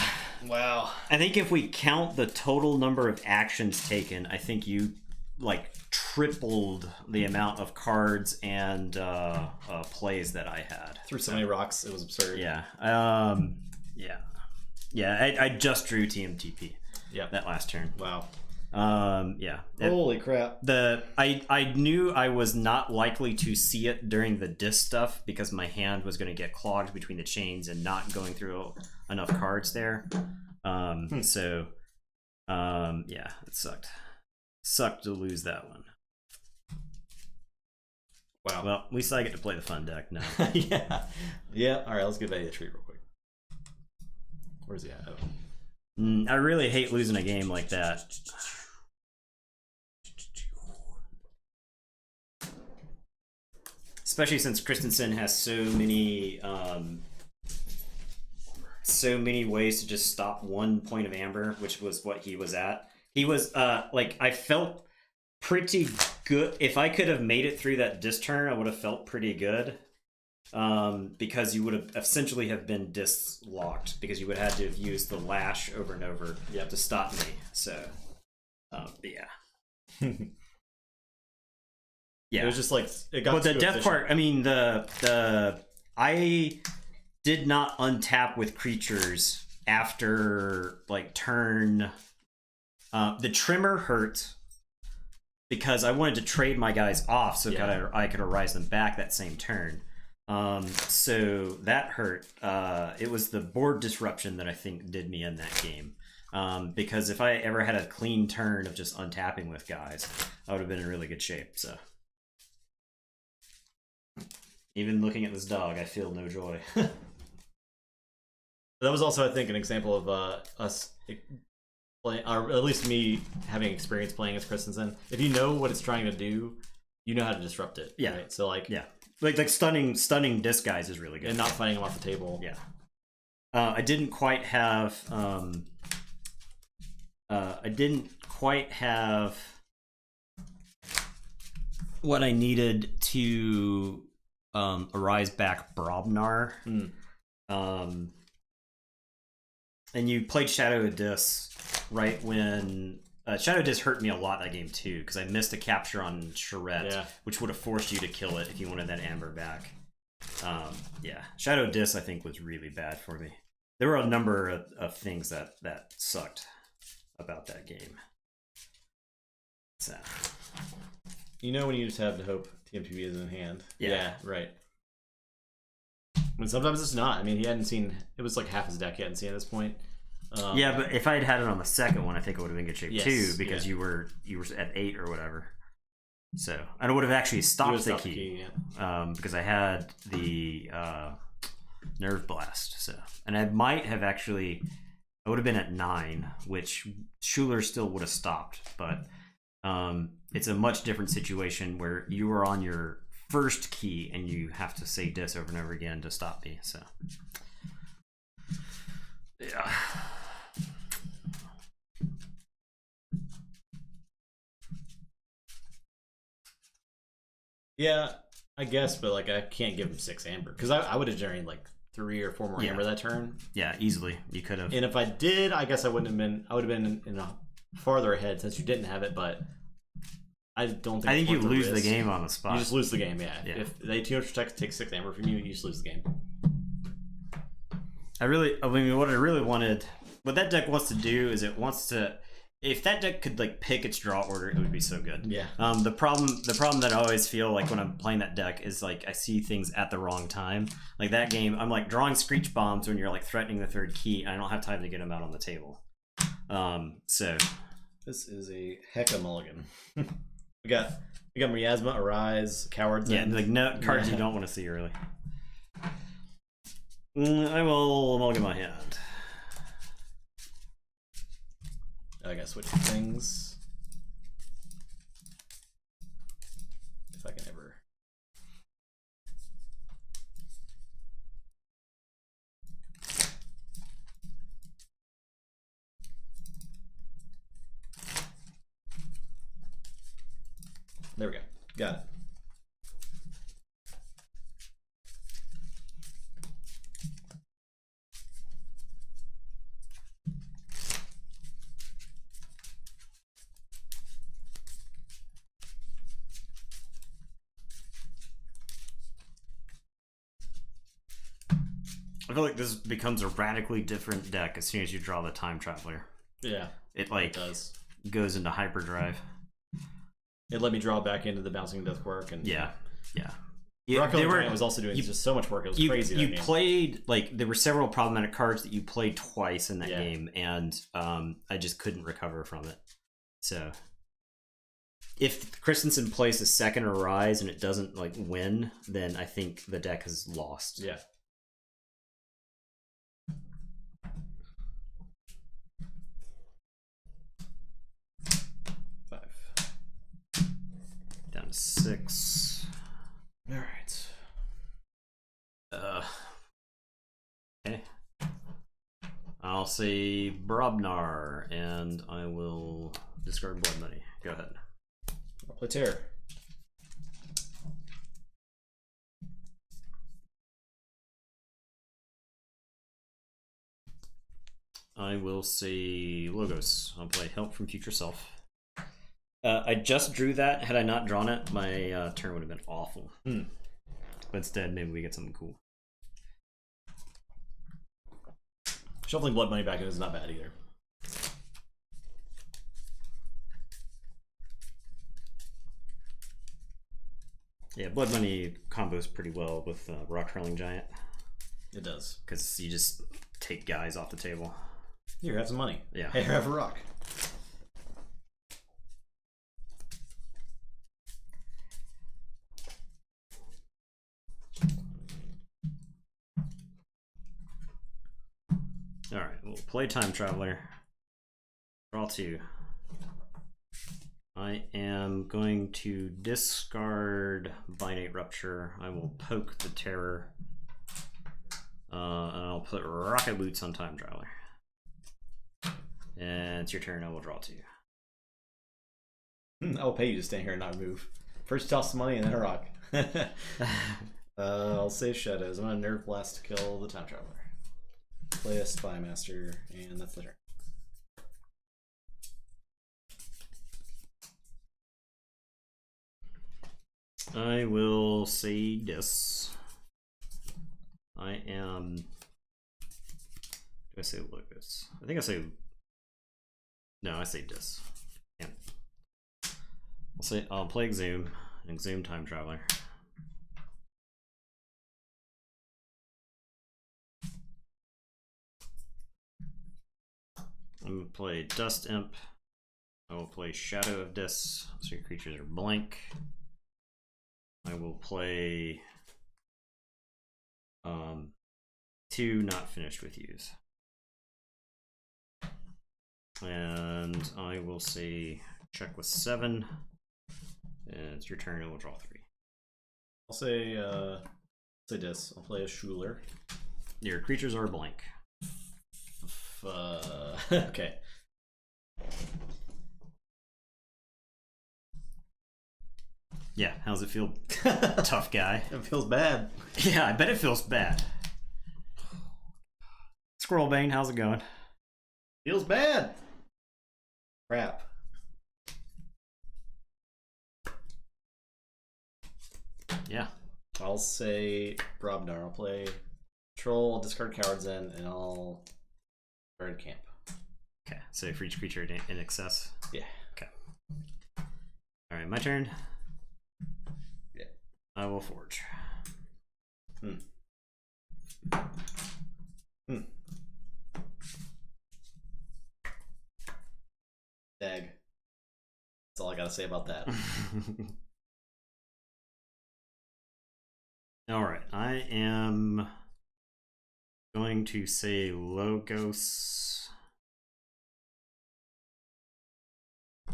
Wow. I think if we count the total number of actions taken, I think you like tripled the amount of cards and plays that I had. Threw so many rocks, it was absurd. Yeah. I just drew TMTP. Yeah. That last turn. Wow. Yeah. Holy crap. I knew I was not likely to see it during the disc stuff because my hand was going to get clogged between the chains and not going through enough cards there. So yeah, it sucked. Sucked to lose that one. Wow. Well, at least I get to play the fun deck now. Yeah. Yeah. All right, let's give Eddie a treat real quick. Where's he at? Oh. I really hate losing a game like that. Especially since Christensen has so many ways to just stop 1 point of amber, which was what he was at. He was like, I felt pretty good. If I could have made it through that disc turn, I would have felt pretty good. Because you would have essentially have been disc locked because you would have had to have used the lash over and over to stop me. So, yeah. Yeah. It was just like it got. But the death efficient. part, I mean, I did not untap with creatures after like turn. The trimmer hurt because I wanted to trade my guys off so I could arise them back that same turn. So that hurt. It was the board disruption that I think did me in that game. Because if I ever had a clean turn of just untapping with guys, I would have been in really good shape. So even looking at this dog, I feel no joy. That was also, I think, an example of us playing, or at least me having experience playing as Christensen. If you know what it's trying to do, you know how to disrupt it. Yeah. Right? So like like stunning disc guys is really good, and not fighting them off the table. Yeah. I didn't quite have what I needed to arise back Brobnar. And you played Shadow of Dis right when Shadow of Dis hurt me a lot that game too because I missed a capture on Charette, which would have forced you to kill it if you wanted that amber back. Yeah, Shadow of Dis I think was really bad for me. There were a number of things that sucked about that game. So you know when you just have to hope TMTV is in hand. Yeah, right. But sometimes it's not. I mean, he hadn't seen. It was like half his deck he hadn't seen at this point. Yeah, but if I had it on the second one, I think it would have been good shape too, because yeah. you were at 8 or whatever. So and it would have actually stopped the key, because I had the Nerve Blast. So and I might have actually, I would have been at 9, which Schuler still would have stopped, but it's a much different situation where you are on your first key and you have to say dis over and over again to stop me. So yeah. Yeah, I guess, but like I can't give him 6 amber because I would have generated like 3 or 4 more amber that turn. Yeah, easily you could have. And if I did, I guess I wouldn't have been. I would have been in a farther ahead since you didn't have it. But I don't think. I think you lose the game on the spot. You just lose the game. Yeah. If they 200 protect take 6 amber from you, you just lose the game. I mean, what I really wanted, what that deck wants to do is it wants to. If that deck could like pick its draw order, it would be so good. Yeah. The problem that I always feel like when I'm playing that deck is like I see things at the wrong time. Like that game, I'm like drawing Screech Bombs when you're like threatening the 3rd key, and I don't have time to get them out on the table. So this is a hecka mulligan. we got Miasma, Arise, Cowards. Yeah, like no cards you don't want to see early. I will mulligan my hand. I gotta switch things. If I can ever. There we go. Got it. I feel like this becomes a radically different deck as soon as you draw the Time Traveler. Yeah. It like it does. Goes into hyperdrive. It let me draw back into the Bouncing Death Quirk and yeah. Giant was also doing just so much work. It was crazy. You played like there were several problematic cards that you played twice in that game, and I just couldn't recover from it. So if Christensen plays a second Arise and it doesn't like win, then I think the deck has lost. Yeah. Down to 6. All right. Okay. I'll say Brobnar, and I will discard Blood Money. Go ahead. I'll play Terror. I will say Logos. I'll play Help from Future Self. I just drew that. Had I not drawn it, my turn would have been awful. But instead, maybe we get something cool. Shuffling Blood Money back in is not bad either. Yeah, Blood Money combos pretty well with Rock Hurling Giant. It does. Because you just take guys off the table. Here, have some money. Yeah. Hey, have a rock. Alright, we'll play Time Traveler. Draw 2. I am going to discard Binate Rupture. I will poke the Terror. And I'll put Rocket Boots on Time Traveler. And it's your turn, I will draw 2. I will pay you to stand here and not move. First toss some money and then a rock. I'll save Shadows. I'm gonna Nerve Blast to kill the Time Traveler. Play a Spy Master, and that's the turn. I will say this. I am. Do I say Logos? I think I say. No, I say dis. Yeah. I'll play Exhume. Exhume Time Traveler. I'm gonna play Dust Imp. I will play Shadow of Dis, so your creatures are blank. I will play 2 not finished with use. And I will say check with 7. And it's your turn, and we'll draw 3. I'll say Dis. I'll play a Schuler. Your creatures are blank. Okay. Yeah, how's it feel? Tough guy. It feels bad. Yeah, I bet it feels bad. Squirrelbane, how's it going? Feels bad. Crap. Yeah. I'll say Brobnar. I'll play Troll, I'll discard Coward's End, and I'll guard Camp. Okay, so for each creature in excess? Yeah. Okay. Alright, my turn. Yeah. I will forge. Dag. That's all I gotta say about that. Alright, I am going to say Logos.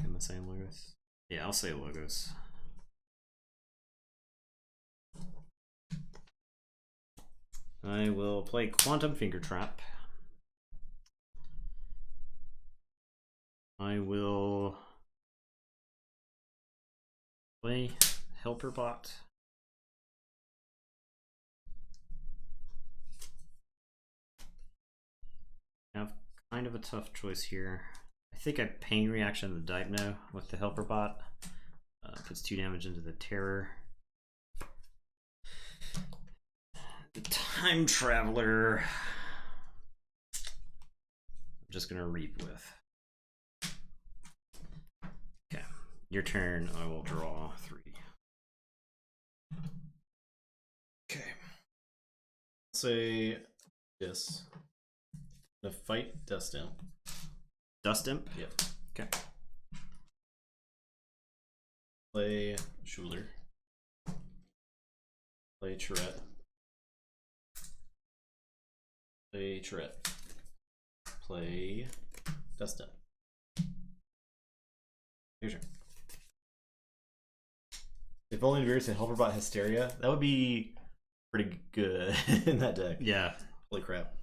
Am I saying Logos? Yeah, I'll say Logos. I will play Quantum Finger Trap. I will play Helper Bot. I have kind of a tough choice here. I think I Pain Reaction the Dipno with the Helper Bot. Puts 2 damage into the Terror. The Time Traveler, I'm just gonna Reap with. Okay, your turn. I will draw 3. Okay. Say Dis. The fight Dust Imp. Dust Imp? Yep. Okay. Play Schuler. Play Tourette. Play Tourette. Play Dust Imp. Your turn. If only Virus and Helperbot Hysteria, that would be pretty good in that deck. Yeah. Holy crap.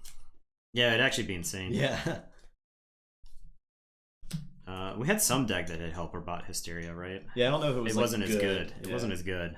Yeah, it'd actually be insane. Yeah. We had some deck that had Helper Bot Hysteria, right? Yeah, I don't know if it was It like, wasn't as good. It Yeah. wasn't as good.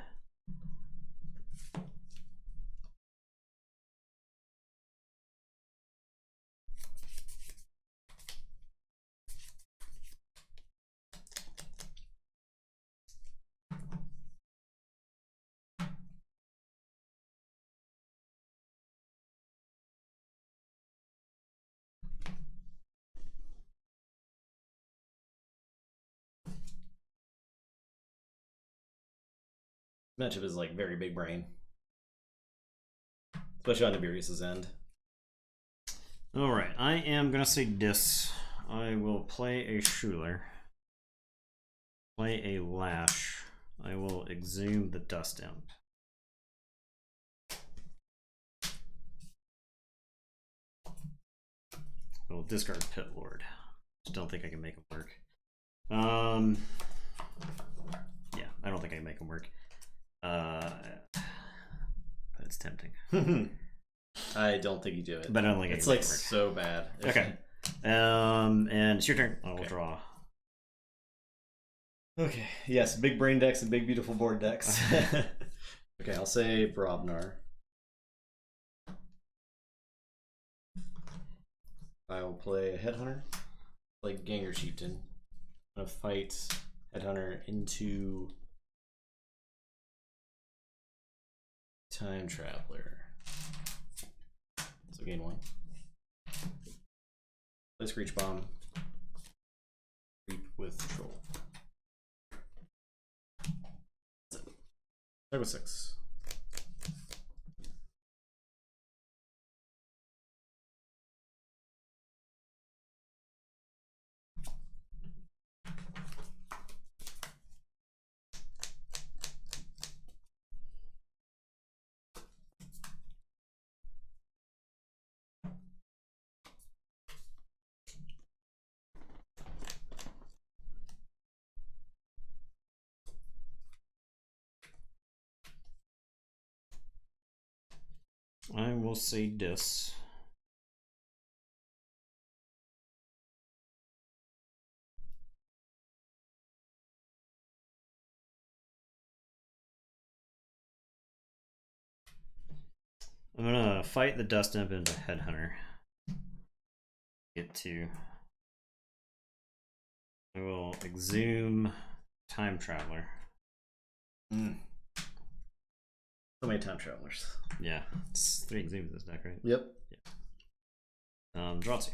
Matchup is like very big brain. Especially on Tiberius's end. Alright, I am gonna say Dis. I will play a Schuler. Play a Lash. I will Exhume the Dust Imp. I will discard Pit Lord. Just don't think I can make him work. Yeah, I don't think I can make him work. But it's tempting. I don't think you do it. But I don't think it's I can like make it work. so bad. Okay. And it's your turn. I will Okay. draw. Okay. Yes, big brain decks and big beautiful board decks. Okay, I'll say Brobnar. I will play a Headhunter. Play Ganger Chieftain. I'm gonna fight Headhunter into Time Traveler. So gain 1. Play Screech Bomb. Reap with Troll. Check with 6. I will say dis. I'm gonna fight the dust imp into headhunter. Get to. I will exhume time traveler. So many time travelers. Yeah, it's 3 exhumes in this deck, right? Yep. Yeah. Draw 2.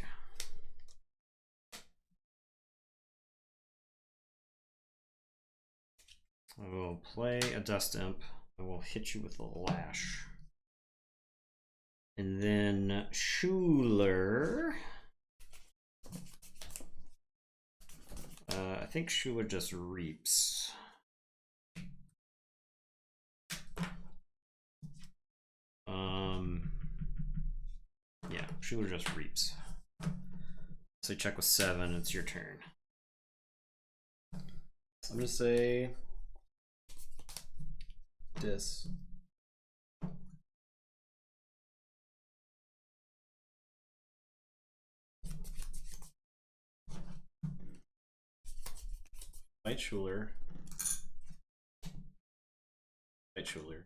I will play a dust imp. I will hit you with a lash. And then Schuler. I think Schuler just reaps. Yeah, Schuler just reaps. So check with 7, it's your turn. I'm gonna say dis. Fight Schuler. Fight Schuler.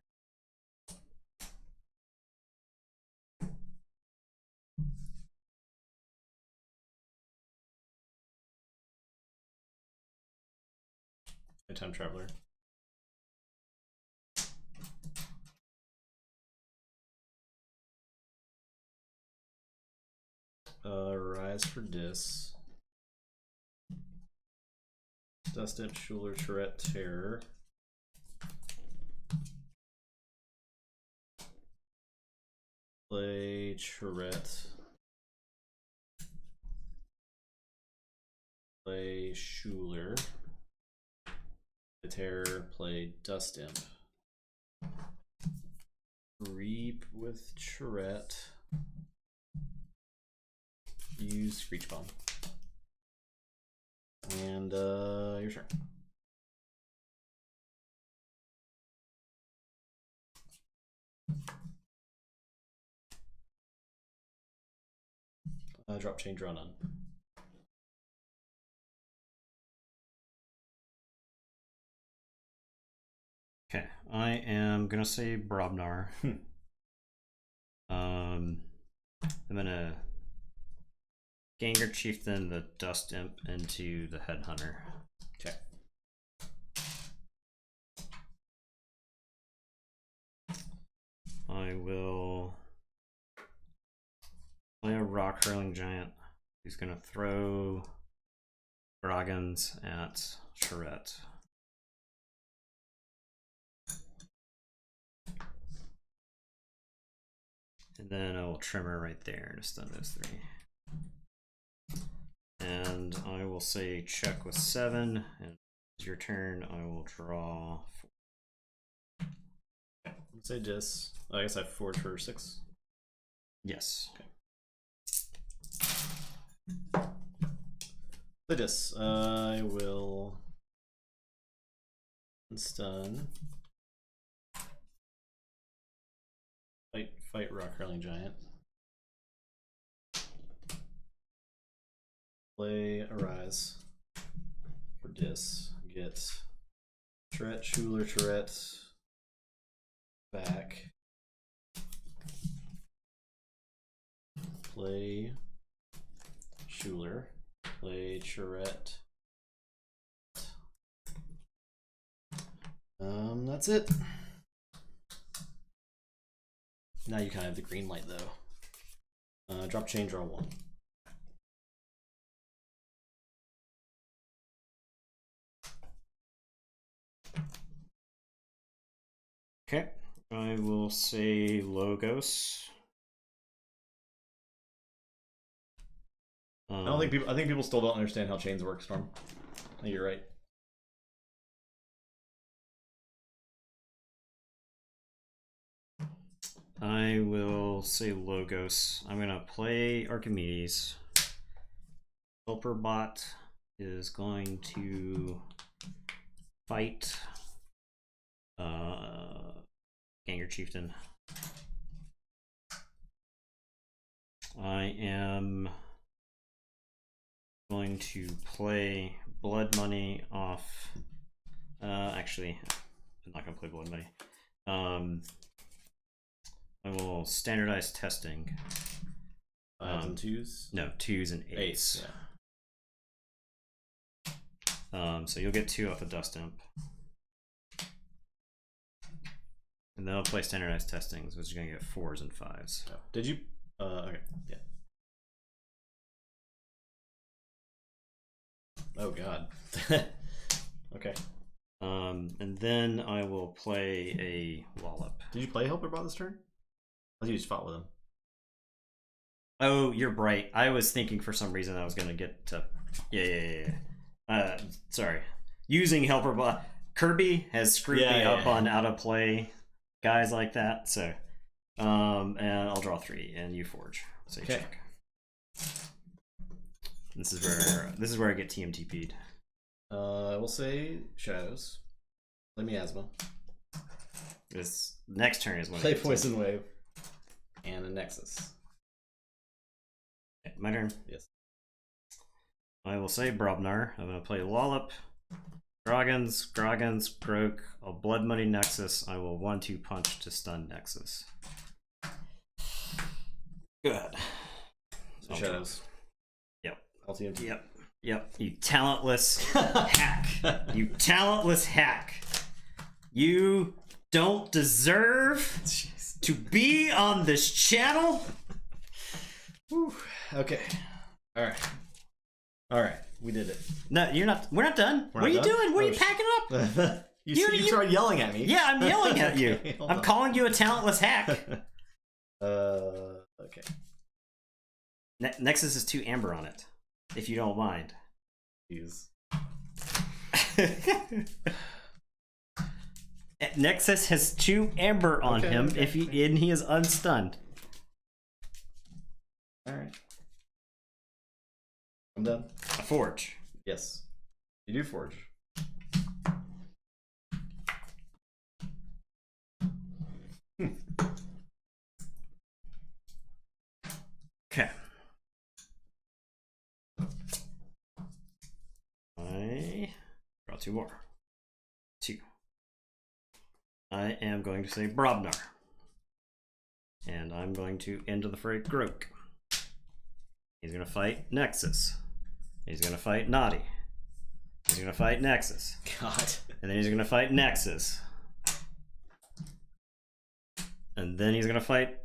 Fight time traveler. Rise for dis. Dust Imp, Schuler, Tourette, Terror. Play Tourette. Play Schuler. The Terror, play Dust Imp. Reap with Tourette. Use Screech Bomb. And your turn. Drop chain, draw none. Okay, I am gonna say Brobnar. I'm gonna Ganger Chieftain the Dust Imp into the Headhunter. Okay. I will play a Rock Hurling Giant. He's gonna throw Groggins at Charette. And then I will Tremor right there to stun those 3. And I will say check with 7, and it's your turn. I will draw 4. Let's say dis. I guess I have Forge for 6. Yes. Okay. The dis. I will stun. Fight Rock Hurling Giant. Play Arise for dis. Get Tourette, Schuler, Tourette back. Play Schuler. Play Tourette. That's it. Now you kind of have the green light though. Drop chain, draw 1. Okay, I will say Logos. I don't think people. I think people still don't understand how chains work, Storm. I think you're right. I will say Logos. I'm gonna play Archimedes. Helper bot is going to fight Ganger Chieftain. I am going to play Blood Money off. Actually, I'm not gonna play Blood Money. I will standardize testing. Fives and twos? No, twos and eights. Yeah. So you'll get 2 off a dust imp. And then I'll play standardized testings, which is going to get 4s and 5s. Oh. Did you? Okay, yeah. Oh god. Okay. And then I will play a Wallop. Did you play Helper Bot this turn? I think you just fought with him. Oh, you're right. I was thinking for some reason I was going to get to... Yeah. Sorry. Using Helper Bot. Kirby has screwed me up on out of play guys like that, so... and I'll draw 3, and you forge. So you check. This is where I get TMTP'd. We'll say Shadows. Play Miasma. This next turn is when play Poison Wave. And a Nexus. Okay, my turn? Yes. I will say Brobnar. I'm going to play Lollop. Groggins, Croak. I'll Blood Money Nexus. I will 1-2 punch to stun Nexus. Good. So Shadows. Yep. LTMT. Yep. You talentless hack. You talentless hack. You don't deserve to be on this channel. Whew. Okay. All right. We did it. No, you're not. We're not done. What are you doing? What are you packing up? You started yelling at me. Yeah, I'm yelling at you. Okay, I'm calling you a talentless hack. Okay. Nexus is 2 amber on it, if you don't mind. Jeez. Nexus has 2 amber on him and he is unstunned. All right. I'm done. A forge. Yes. You do forge. Okay. I draw 2 more. 2. I am going to say Brobnar. And I'm going to Into the Fray Grok. He's going to fight Nexus. He's going to fight Naughty. He's going to fight Nexus. God. And then he's going to fight Nexus. And then he's going to fight...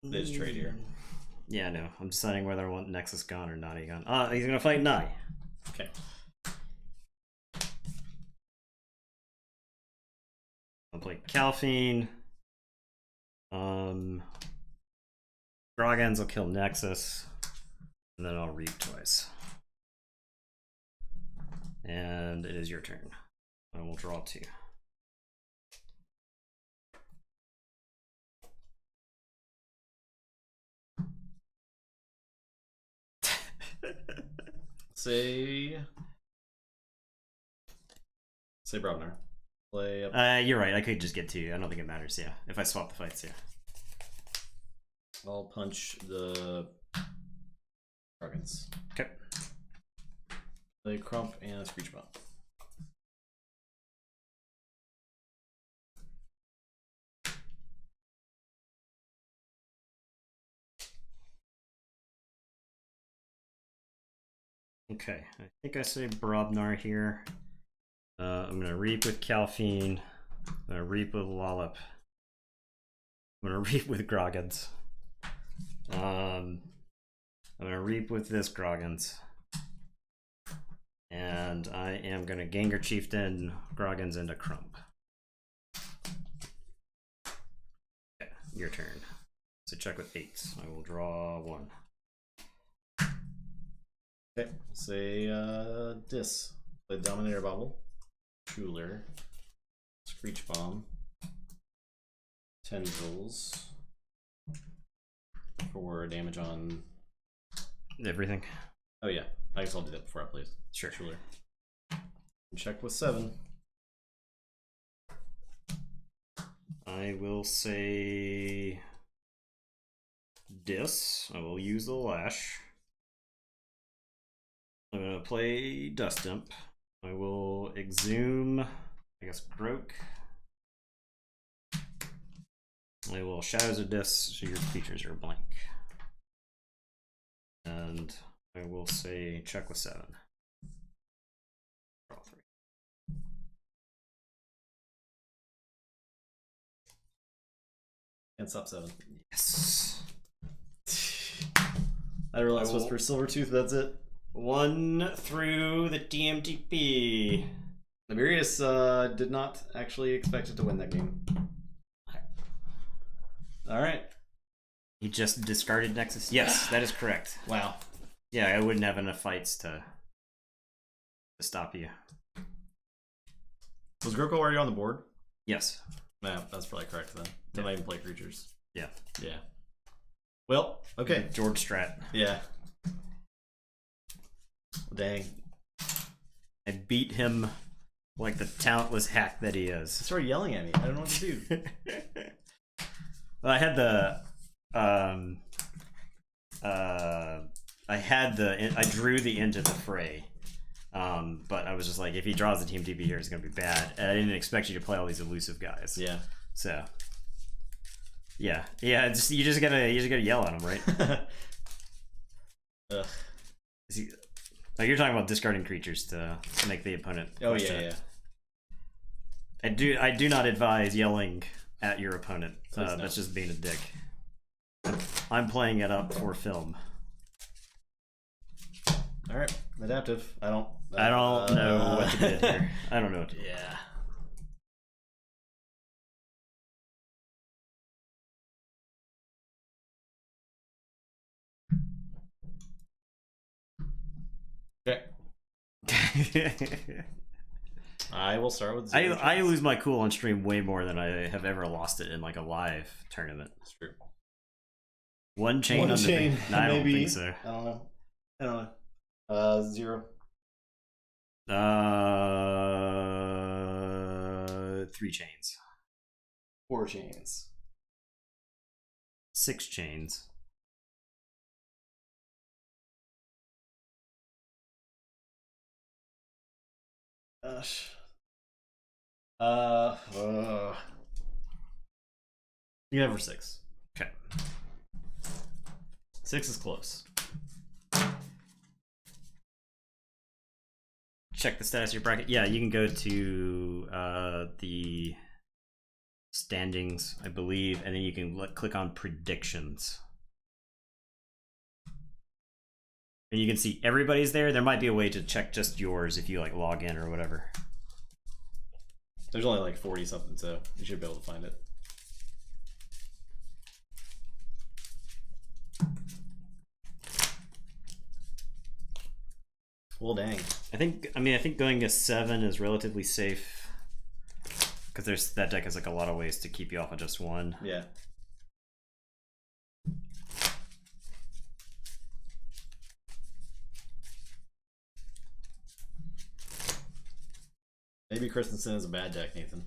They just trade here. Yeah, no. I'm deciding whether I want Nexus gone or Naughty gone. He's going to fight Naughty. Okay. I'll play Calphine. Groggins will kill Nexus. And then I'll reap twice. And it is your turn. I will draw 2. Say Brobnar. Play up. You're right. I could just get 2. I don't think it matters. Yeah, if I swap the fights, yeah. I'll punch the Dragons. Okay. Play Crump and a Screech Bot. Okay, I think I say Brobnar here. I'm gonna reap with Calphine. I'm gonna reap with Lollop. I'm gonna reap with Groggins. I'm gonna reap with this Groggins. And I am gonna Ganger Chieftain Groggins into Crump. your turn. So check with 8. I will draw 1. Okay, say Dis. Play Dominator Bubble. Cooler. Screech Bomb. Tendrils. For damage on everything. Oh yeah, I guess I'll do that before I play. Sure. Cooler. Check with 7. I will say Dis. I will use the Lash. I'm gonna play Dust Imp. I will Exhume, I guess Croak. I will Shadows of Dis, so your features are blank. And I will say check with 7. Draw 3. And stop 7. Yes. I realized what's for Silvertooth, that's it. 1 through the TMTP. Lemurius did not actually expect it to win that game. Alright. He just discarded Nexus. Yes, that is correct. Wow. Yeah, I wouldn't have enough fights to stop you. Was Groko already on the board? Yes. No, that's probably correct then. Did I even play creatures? Yeah. Yeah. Well, okay. George Strat. Yeah. Dang. I beat him like the talentless hack that he is. He started yelling at me. I don't know what to do. Well, I had the I drew the end of the fray. But I was just like, if he draws the team DB here, it's gonna be bad. And I didn't expect you to play all these elusive guys. Yeah. So yeah. You just gotta yell at him, right? Ugh. Like you're talking about discarding creatures to make the opponent. Oh yeah. I do not advise yelling at your opponent. That's just being a dick. I'm playing it up for film. All right, adaptive. I don't know what to do here. I don't know what to do. Yeah. Okay. I will start with zero. I lose my cool on stream way more than I have ever lost it in like a live tournament. That's true. One chain on the no, I don't think so. I don't know. 0. 3 chains. 4 chains. 6 chains. You have for 6. Okay. 6 is close. Check the status of your bracket. Yeah, you can go to the standings, I believe, and then you can click on predictions. And you can see everybody's there. There might be a way to check just yours if you like log in or whatever. There's only like 40 something, so you should be able to find it. Well, dang. I think going to 7 is relatively safe because that deck has like a lot of ways to keep you off of just one. Yeah. Maybe Christensen is a bad deck, Nathan.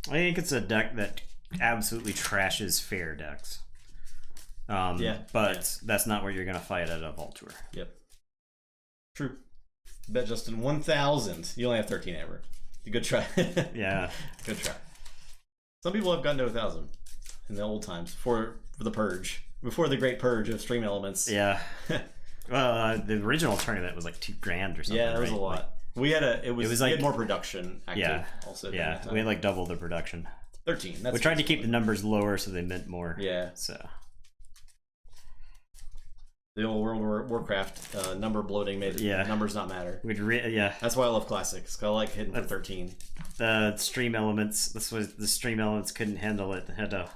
I think it's a deck that absolutely trashes fair decks. But that's not where you're gonna fight at a Vault Tour. Yep. True. Bet Justin 1,000. You only have 13 ever. Good try. Yeah. Good try. Some people have gotten to 1,000 in the old times for the purge, before the great purge of stream elements. Yeah. Well, the original tournament was like $2,000 or something. Yeah, it was right? a lot. It was like more production active. Yeah. Also. Yeah. We had like double the production. 13. We tried to keep the numbers lower so they meant more. Yeah. So. The old World of Warcraft number bloating made numbers not matter. That's why I love classics. Cause I like hitting for 13. The stream elements. The stream elements couldn't handle it. They had to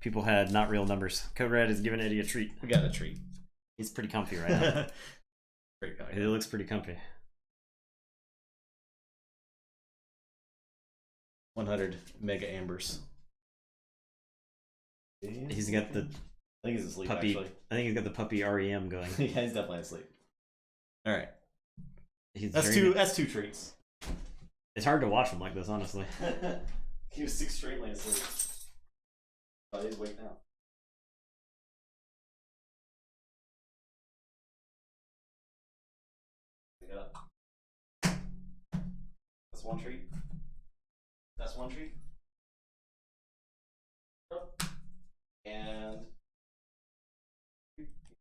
people had not real numbers. Code Red is giving Eddie a treat. We got a treat. He's pretty comfy right now. Great guy. He looks pretty comfy. 100 mega ambers. He's got the I think he's asleep, puppy. actually. I think he's got the puppy REM going. Yeah, he's definitely asleep. All right. He's That's two treats. It's hard to watch him like this, honestly. He was extremely asleep. Oh, he's awake now. Get up. That's one treat. That's one treat. And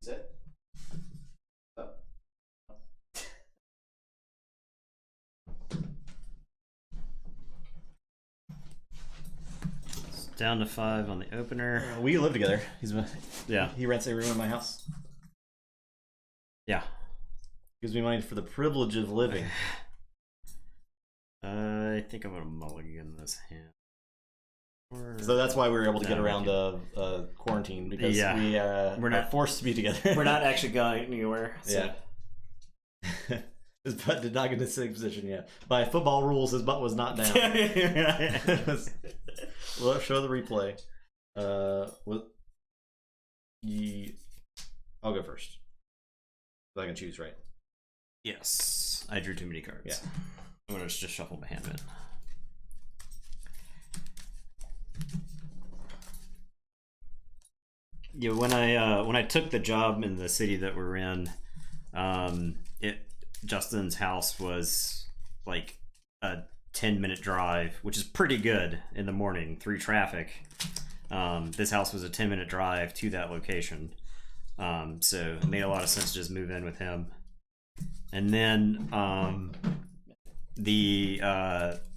sit. Up. It's down to 5 on the opener. We live together. Yeah. He rents a room in my house. Yeah. Gives me money for the privilege of living. I think I'm gonna mulligan this hand. So that's why we were able to get around quarantine, because we're not forced to be together. We're not actually going anywhere. So. Yeah. His butt did not get in a sitting position yet. By football rules, his butt was not down. We'll show the replay. I'll go first. So I can choose, right? Yes. I drew too many cards. Yeah. I'm gonna just shuffle my hand in. Yeah, when I took the job in the city that we're in, Justin's house was like a 10-minute drive, which is pretty good in the morning through traffic. This house was a 10-minute drive to that location, so it made a lot of sense to just move in with him. And then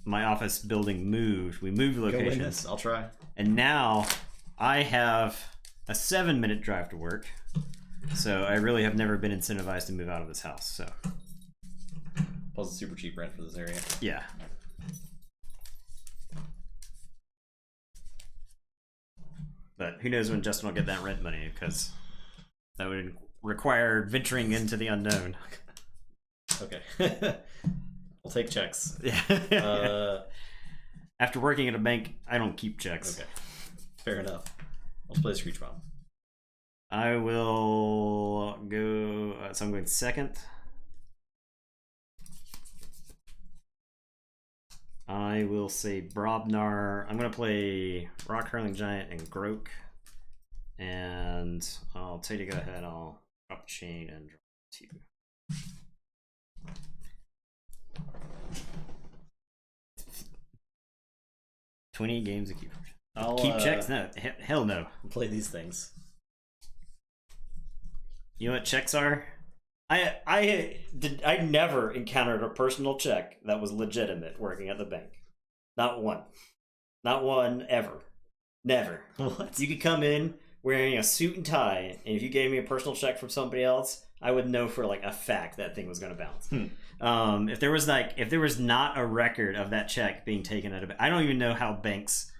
my office building moved. We moved locations. Go win this. I'll try. And now I have a 7-minute drive to work, so I really have never been incentivized to move out of this house. So plus it's super cheap rent for this area. Yeah. But who knows when Justin will get that rent money, because that would require venturing into the unknown. Okay. We'll take checks. Yeah. After working at a bank, I don't keep checks. Okay. Fair enough. Let's play Screech Bomb. I will go. So I'm going second. I will say Brobnar. I'm going to play Rock Hurling Giant and Grok. And I'll tell you to go ahead. I'll drop a chain and draw 2. 20 games of Keyforge. Keep checks? No, hell no. Play these things. You know what checks are? I never encountered a personal check that was legitimate working at the bank. Not one. Not one ever. Never. What? You could come in wearing a suit and tie, and if you gave me a personal check from somebody else, I would know for like a fact that thing was going to bounce. If there was not a record of that check being taken out of it, I don't even know how banks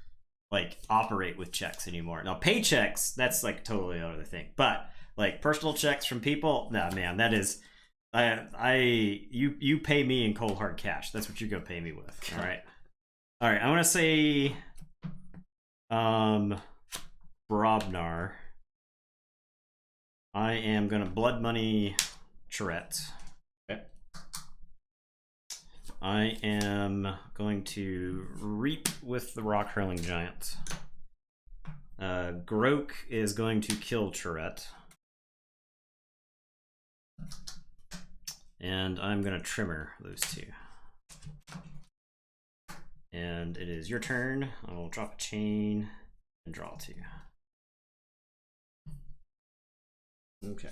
like operate with checks anymore. Now paychecks, that's like totally another thing. But like personal checks from people, nah, man, that is, you pay me in cold hard cash. That's what you go pay me with. All right. I want to say, Brobnar. I am gonna blood money Charette. Okay. I am going to reap with the Rock Hurling Giant. Grok is going to kill Charette. And I'm gonna Trimmer those 2. And it is your turn. I will drop a chain and draw 2. Okay.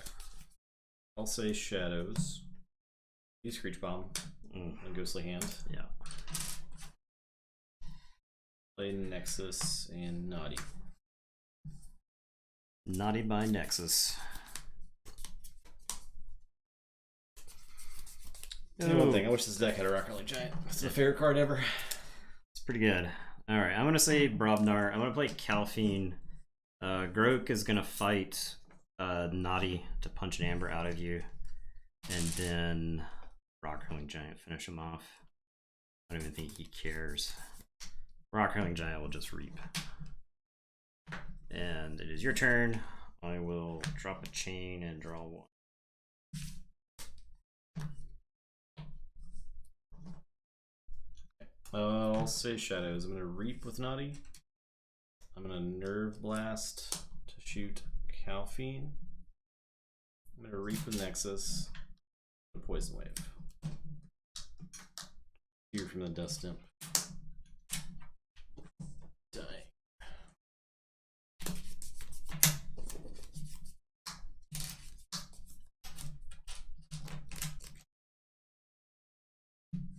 I'll say Shadows. Use Screech Bomb. And Ghostly Hand. Yeah. Play Nexus and Naughty. Naughty by Nexus. One thing, I wish this deck had a Rock Hurling Giant. It's my favorite card ever. It's pretty good. Alright, I'm going to say Brobnar. I'm going to play Calphine Grok is gonna fight Naughty to punch an amber out of you, and then Rock Hurling Giant finish him off. I don't even think he cares. Rock Hurling Giant will just reap. And it is your turn. I will drop a chain and draw one. I'll say Shadows. I'm going to Reap with Naughty. I'm going to Nerve Blast to shoot Calphine. I'm going to Reap with Nexus. A Poison Wave. Fear from the Dust Imp. Die.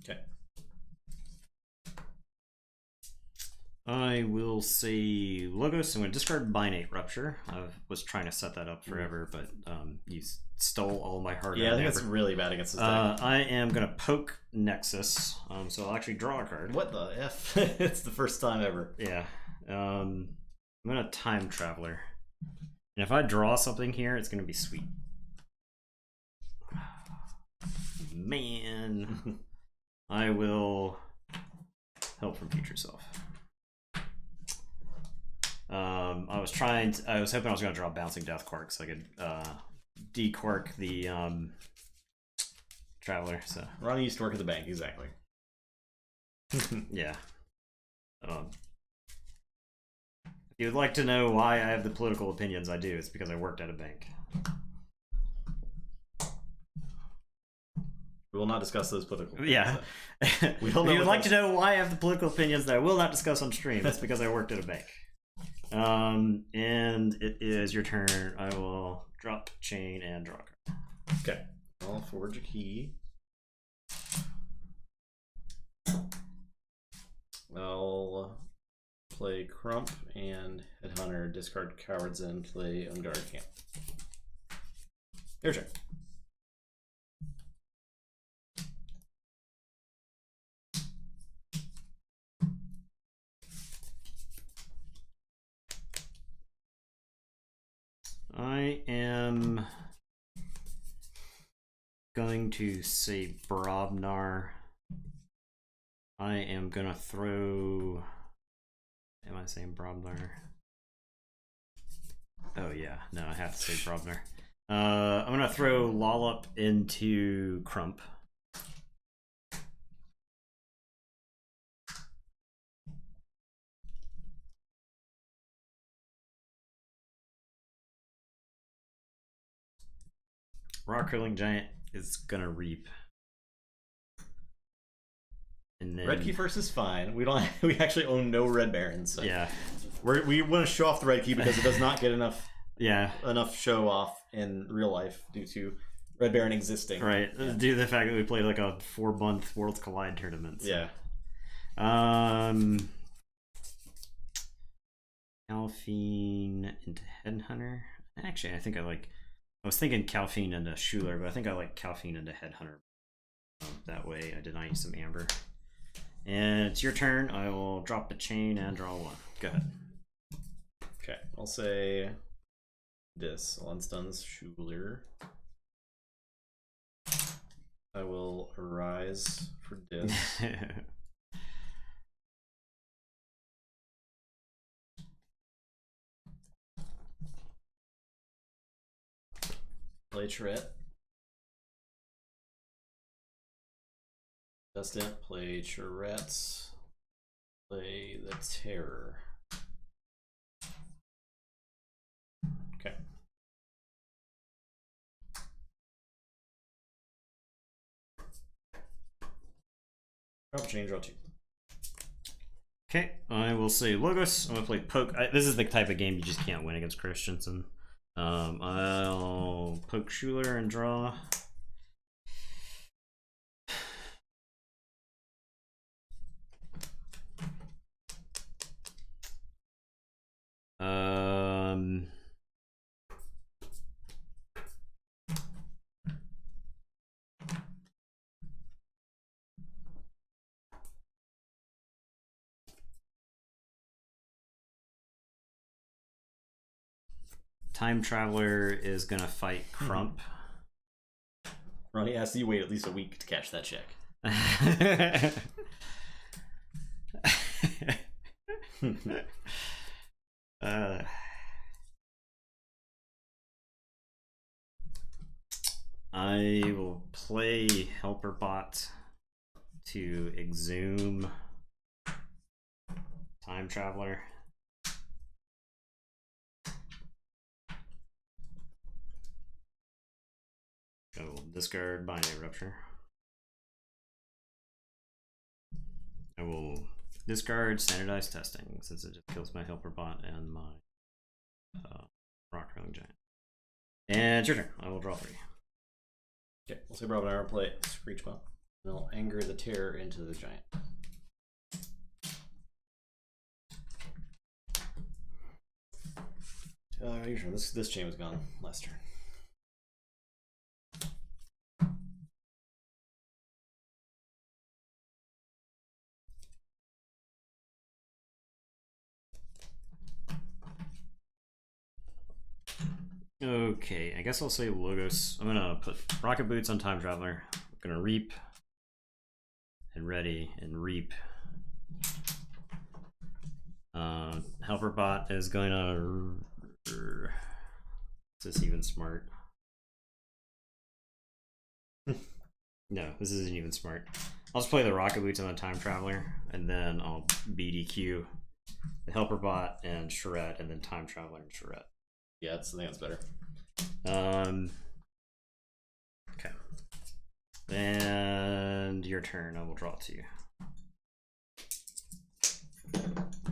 Okay. I will say Logos. I'm going to discard Binate Rupture. I was trying to set that up forever, but you stole all my hard. Yeah, I think that's really bad against this deck. I am going to poke Nexus, so I'll actually draw a card. What the F? It's the first time ever. Yeah. I'm going to Time Traveler. And if I draw something here, it's going to be sweet. Man. I will Help from Future Self. I was hoping I was going to draw Bouncing Death Quark so I could dequark the Traveler. So Ronnie used to work at the bank, exactly. yeah. If you'd like to know why I have the political opinions I do, it's because I worked at a bank. We will not discuss those political opinions. Yeah. We don't know. If you'd like to know why I have the political opinions that I will not discuss on stream, it's because I worked at a bank. And it is your turn. I will drop chain and draw a card. Okay. I'll forge a key. I'll play Crump and Headhunter, discard Coward's End, play Unguarded Camp. Your turn. I am going to say Brobnar. I am gonna throw. Am I saying Brobnar? Oh yeah, no, I have to say Brobnar. I'm gonna throw Lollop into Crump. Rock Hurling Giant is gonna reap. And then Red Key first is fine. We don't. We actually own no Red Barons. So yeah, we want to show off the Red Key because it does not get enough yeah, enough show off in real life due to Red Baron existing. right. Yeah. Due to the fact that we played like a 4-month Worlds Collide tournament. So. Yeah. Calphine into Headhunter. Actually, I think I was thinking Calphine into Schuler, but I think I like Calphine into Headhunter. That way I deny you some amber. And it's your turn. I will drop the chain and draw one. Go ahead. Okay. I'll say this. I'll unstuns Schuler. I will arise for this. Play Tret. Dust Imp, play Tourette's, play the Terror. Okay. Drop chain, draw two. Okay, I will say Logos. I'm gonna play Poke. This is the type of game you just can't win against Christensen. I'll poke Schuler and draw. Time Traveler is gonna fight Crump. Ronnie has to wait at least a week to cash that check. I will play Helper Bot to exhume Time Traveler. I will discard Binary Rupture. I will discard Standardized Testing since it just kills my Helper Bot and my Rock Hurling Giant. And it's your turn. I will draw 3. Okay, we'll say Robin and I will play Screech Bomb. And I'll anger the terror into the giant. Your turn. This chain was gone last turn. Okay, I guess I'll say Logos. I'm gonna put Rocket Boots on Time Traveler. I'm gonna Reap and Ready and Reap. Helper Bot is going to. Is this even smart? No, this isn't even smart. I'll just play the Rocket Boots on the Time Traveler, and then I'll BDQ the Helper Bot and Charette, and then Time Traveler and Charette. Yeah, I think that's better. Okay. And your turn. I will draw 2.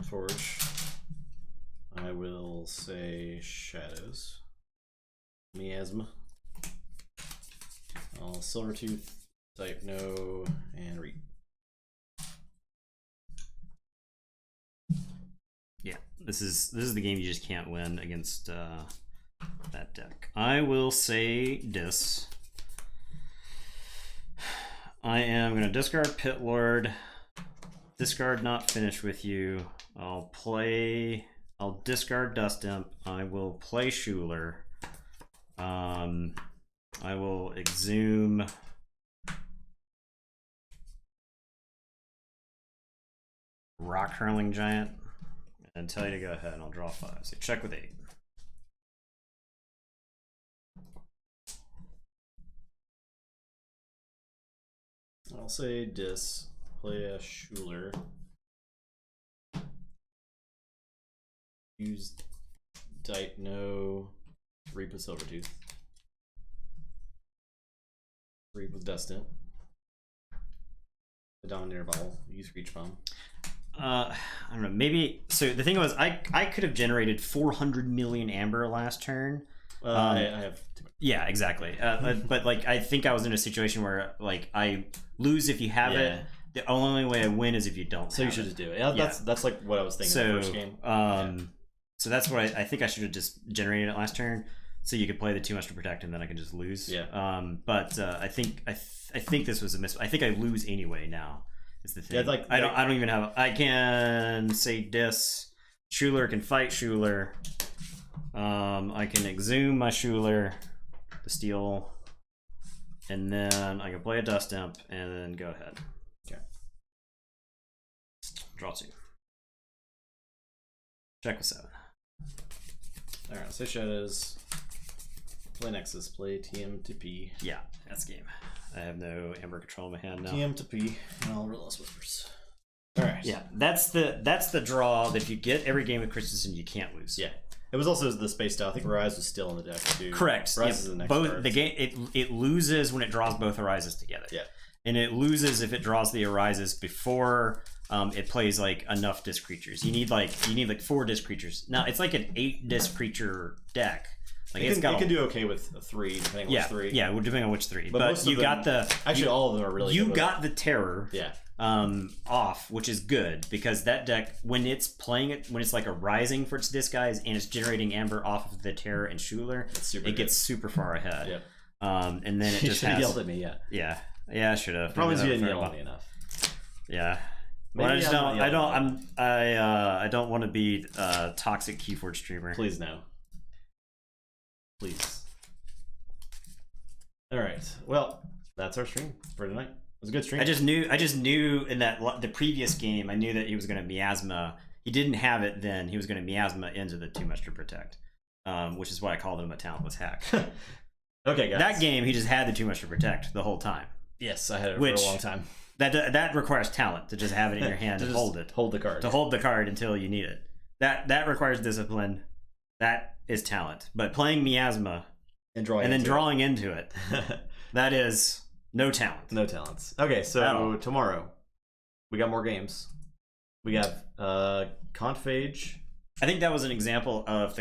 Forge. I will say Shadows. Miasma. I'll Silvertooth, type no, and Reap. Yeah, this is the game you just can't win against that deck. I will say this. I am going to discard Pit Lord, discard Not Finished With You. I'll discard Dust Imp. I will play Schuler. I will exhume Rock Hurling Giant and tell you to go ahead, and I'll draw 5. So check with 8. I'll say Dis, play a Schuler. Use Dite no, Reap with Silvertooth. Reap with Dust Imp. The Dominator Bubble. Use Reach Bomb. I don't know. Maybe. So the thing was, I could have generated 400 million amber last turn. I have too much. Yeah, exactly. But like, I think I was in a situation where like I lose if you have it. The only way I win is if you don't. So you should just do it. Yeah, that's like what I was thinking in the first game. So that's what I think I should have just generated it last turn, so you could play the too much to protect, and then I can just lose. Yeah. But I think this was a miss. I think I lose anyway now. Is the thing. Yeah, I don't even have. I can say Dis. Schuler can fight Schuler. I can exhume my Schuler to steal, and then I can play a Dust Imp and then go ahead. Okay. Draw 2. Check with 7. Alright, so Shadows. Play Nexus, play TM to P. Yeah, that's game. I have no Amber Control in my hand now. TM to P, and I'll Relentless Whispers. Alright. Yeah, that's the draw that if you get every game with Christensen, you can't lose. Yeah. It was also the space style. I think Rise was still in the deck too. Correct. Rise is the next both card. the game it loses when it draws both Arises together. Yeah. And it loses if it draws the Arises before it plays like enough disc creatures. You need like 4 disc creatures. Now it's like an 8 disc creature deck. Like it can do okay with a 3, depending on which 3. Yeah, depending on which 3. But most you of them, got the actually all of them are really you good got the terror. Yeah. Off, which is good because that deck, when it's playing it, when it's like a rising for its disguise and it's generating amber off of the terror and Schuler, it gets super far ahead. Yep. And then it You just should have has, yelled at me. Yeah. yeah, I should have. Probably you didn't yell at me enough. Yeah. Maybe But I just I'm not don't. yelling. I don't want to be a toxic Keyforge streamer. Please no. please. All right. Well, that's our stream for tonight. It was a good stream. I just knew in the previous game, I knew that he was going to miasma. He didn't have it then. He was going to miasma into the too much to protect, which is why I called him a talentless hack. Okay, guys. That game, he just had the too much to protect the whole time. Yes, I had it for a long time. That requires talent to just have it in your hand and hold it. Hold the card. To hold the card until you need it. That requires discipline. That is talent. But playing miasma and then drawing into it, that is no talent. No talents. Okay, so tomorrow we got more games. We have Confage. I think that was an example of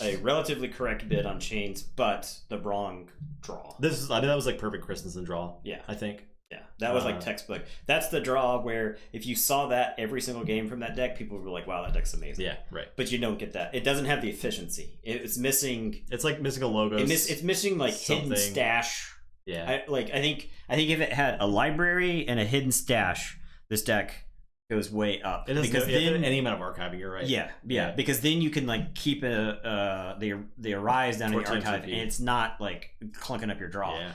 a relatively correct bid on chains, but the wrong draw. That was like perfect Christensen draw. Yeah, I think. Yeah, that was like textbook. That's the draw where if you saw that every single game from that deck, people were like, "Wow, that deck's amazing." Yeah, right. But you don't get that. It doesn't have the efficiency. It's missing. It's like missing a logo. It's missing like hidden stash. Yeah. I think if it had a library and a hidden stash, this deck goes way up. It because then any amount of archiving, you're right. Yeah. Because then you can like keep the arise down in the archive, and it's not like clunking up your draw. Yeah.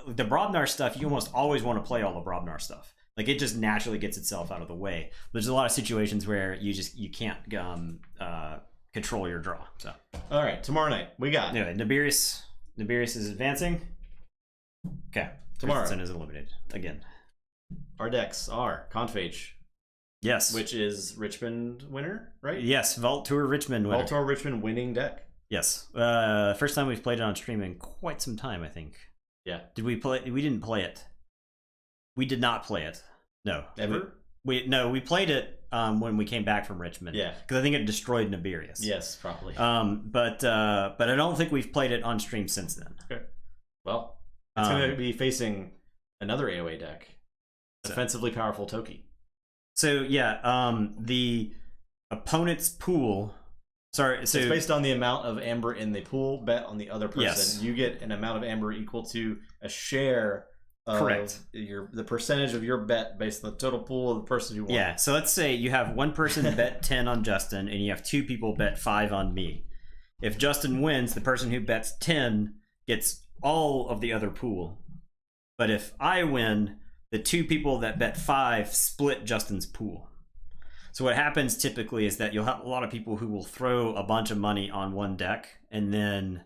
The Brobnar stuff, you almost always want to play all the Brobnar stuff. Like it just naturally gets itself out of the way. There's a lot of situations where you can't control your draw. So all right, tomorrow night we got anyway. Nibirius is advancing. Okay, tomorrow Christensen is eliminated again. Our decks are Confage. Yes. Which is Richmond winner, right? Yes, Vault Tour Richmond winner. Vault Tour Richmond winning deck. Yes. First time we've played it on stream in quite some time, I think. Yeah. Did we play? We didn't play it. We did not play it. No. Ever? We played it when we came back from Richmond. Yeah. Because I think it destroyed Nibirius. Yes, probably. But I don't think we've played it on stream since then. Okay. Well, it's going to be facing another AoE deck. Defensively powerful Toki. So yeah, the opponent's pool. Sorry, so it's based on the amount of amber in the pool bet on the other person. Yes. You get an amount of amber equal to a share of the percentage of your bet based on the total pool of the person who won. Yeah, so let's say you have one person bet 10 on Justin and you have two people bet 5 on me. If Justin wins, the person who bets 10 gets all of the other pool. But if I win, the two people that bet 5 split Justin's pool. So what happens typically is that you'll have a lot of people who will throw a bunch of money on one deck, and then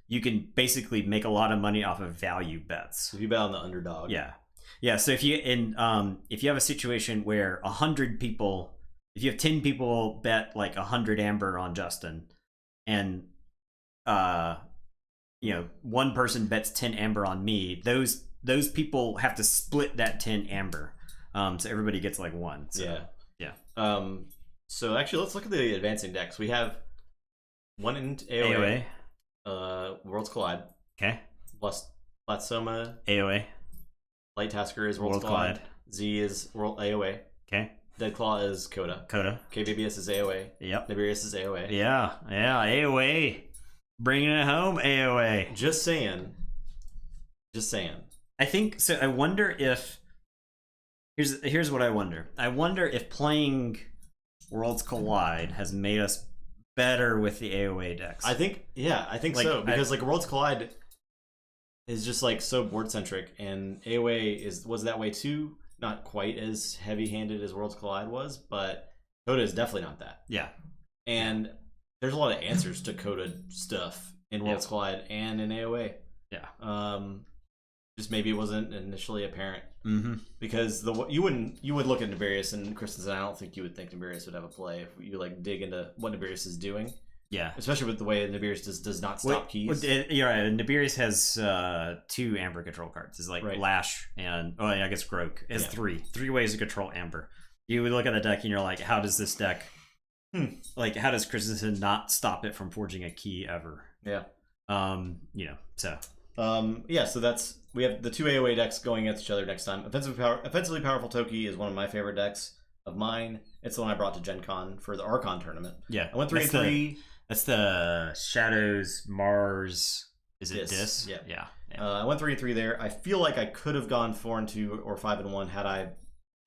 you can basically make a lot of money off of value bets. If you bet on the underdog. Yeah. So if you have a situation where 100 people, if you have 10 people bet like 100 amber on Justin, and one person bets 10 amber on me, those people have to split that 10 amber. So everybody gets like 1. So, yeah. So actually, let's look at the advancing decks. We have one in AoE. Worlds Collide. Okay. Plus Platsoma. AoE. Light Tasker is Worlds Collide. Z is World AoE. Okay. Deadclaw is Coda. KBBS is AoE. Yep. Nibirius is AoE. Yeah. AoE. Bringing it home, AoE. Just saying. I think so. I wonder if here's what I wonder. I wonder if playing Worlds Collide has made us better with the AoE decks. I think so, because like Worlds Collide is just like so board centric, and AoE was that way too. Not quite as heavy handed as Worlds Collide was, but Coda is definitely not that. Yeah, and there's a lot of answers to Coda stuff in Worlds Collide and in AoE. Yeah. Just maybe it wasn't initially apparent. Mm-hmm. Because you would look at Nibirius and Christensen. I don't think you would think Nibirius would have a play if you like dig into what Nibirius is doing. Yeah, especially with the way Nibirius does not stop keys. You're right. Nibirius has 2 amber control cards. It's like Lash and I guess Grok has 3 ways to control amber. You would look at the deck and you're like, how does this deck? Like, how does Christensen not stop it from forging a key ever? Yeah. So. So that's we have the 2 AoE decks going against each other next time. Offensively powerful Toki is one of my favorite decks of mine. It's the one I brought to Gen Con for the Archon tournament. Yeah, I went 3-3. That's the Shadows Mars. Is it Dis? Yeah. I went 3-3 there. I feel like I could have gone 4-2 or 5-1 had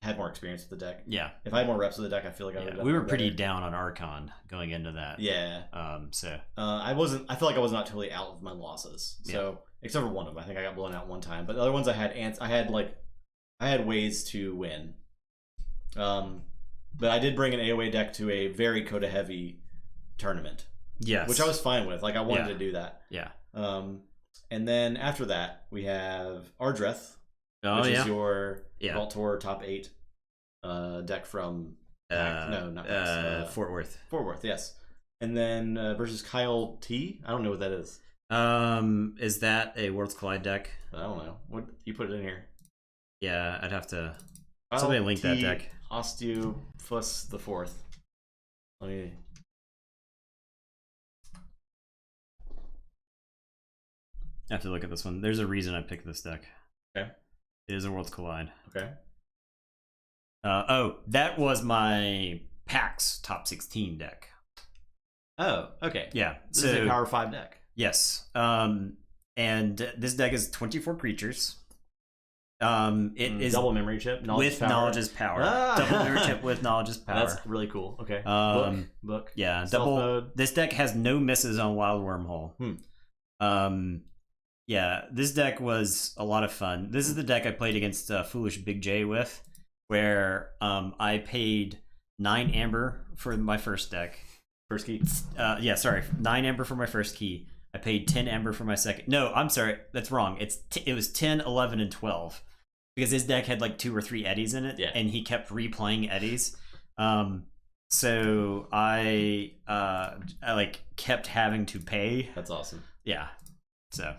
had more experience with the deck. Yeah. If I had more reps with the deck, I feel like I would have done we were better. pretty down on Archon going into that. Yeah. So I feel like I was not totally out of my losses. So except for one of them, I think I got blown out one time. But the other ones I had ways to win. But I did bring an AOA deck to a very Coda heavy tournament. Yes. Which I was fine with. Like I wanted to do that. Yeah. And then after that, we have Ardreth, which is your Vault Tour top 8 deck from Fort Worth. Fort Worth, yes. And then versus Kyle T. I don't know what that is. Is that a Worlds Collide deck? I don't know. What you put it in here? Yeah, I'd have to. Kyle Somebody link T. that deck. Osteophus the Fourth. Let me. I have to look at this one. There's a reason I picked this deck. Okay. It is a Worlds Collide. Okay. That was my PAX top 16 deck. Oh, okay. Yeah. This is a Power 5 deck. Yes. And this deck is 24 creatures. It is double memory chip with Knowledge's Power. Double memory chip with Knowledge's Power. That's really cool. Okay. Book. Yeah. Stealth mode. This deck has no misses on Wild Wormhole. Yeah, this deck was a lot of fun. This is the deck I played against Foolish Big J with, where I paid 9 amber for my first deck. First key? 9 amber for my first key. I paid 10 amber for my second. No, I'm sorry, that's wrong. It was 10, 11, and 12. Because his deck had like 2 or 3 eddies in it, and he kept replaying eddies. So I like kept having to pay. That's awesome. Yeah. So.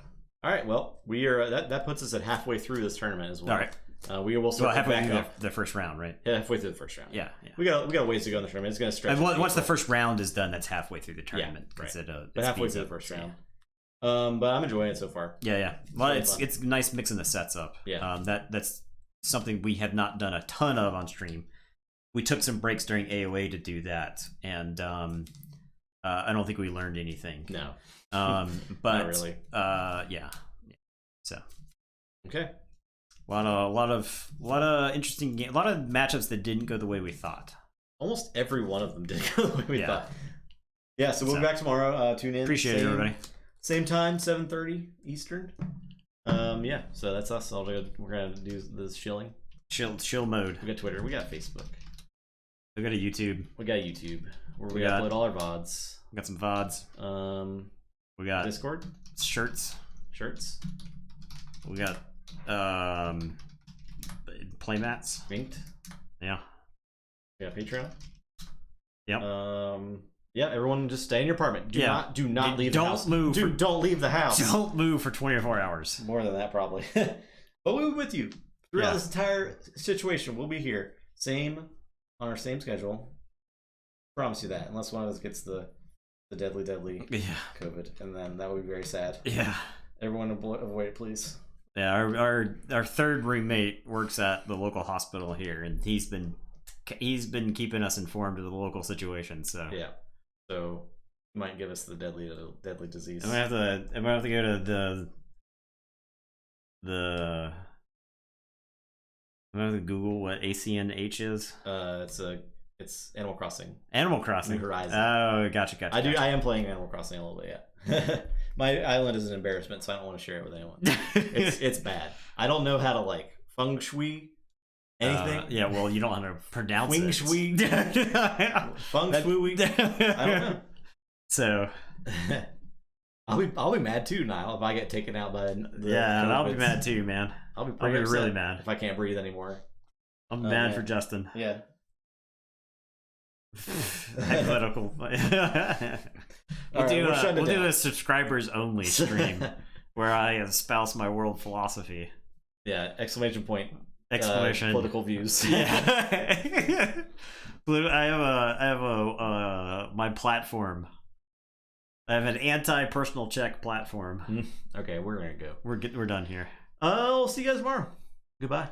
All right. Well, we are that puts us at halfway through this tournament as well. All right. We will start halfway back through up. the first round, right? Yeah, halfway through the first round. Yeah. We got a ways to go in the tournament. It's going to stretch. And once the first round is done, that's halfway through the tournament. Yeah, right. But halfway through the first round. But I'm enjoying it so far. Yeah. Well, it's nice mixing the sets up. Yeah. That's something we have not done a ton of on stream. We took some breaks during AOA to do that, and I don't think we learned anything. No. But not really. Yeah. So. Okay. A lot of interesting games. A lot of matchups that didn't go the way we thought. Almost every one of them did go the way we thought. Yeah. So we'll be back tomorrow. Tune in. Appreciate it, everybody. Same time, 7:30 Eastern. Yeah. So that's us. We're gonna do this shilling. Chill mode. We got Twitter. We got Facebook. We got a YouTube. We got YouTube where we upload all our VODs. We got some VODs. We got Discord. Shirts. We got playmats. Inked. Yeah. We got Patreon. Yep. Yeah, everyone just stay in your apartment. Do not leave the house. Don't move. Don't leave the house. Don't move for 24 hours. More than that, probably. But we'll be with you throughout this entire situation. We'll be here. On our same schedule. Promise you that. Unless one of us gets the deadly COVID. And then that would be very sad. Yeah. Everyone avoid it, please. Yeah, our third roommate works at the local hospital here, and he's been keeping us informed of the local situation. So yeah, so he might give us the deadly disease. I'm gonna have to go to I'm gonna have to Google what ACNH is. It's Animal Crossing. Animal Crossing. New Horizon. Oh, gotcha. I am playing Animal Crossing a little bit. Yeah. My island is an embarrassment, so I don't want to share it with anyone. It's bad. I don't know how to like feng shui anything. Yeah, well, you don't know how to pronounce Feng it. shui. Feng shui. I don't know. So I'll be mad too, Niall, if I get taken out by I'll be mad too, man. I'll be really mad if I can't breathe anymore. I'm mad for Justin. Yeah. Hypothetical. We'll do a subscribers only stream where I espouse my world philosophy. Yeah! Exclamation point! Exclamation! Political views. Yeah. I have my platform. I have an anti-personal check platform. Okay, we're gonna go. We're done here. I'll see you guys tomorrow. Goodbye.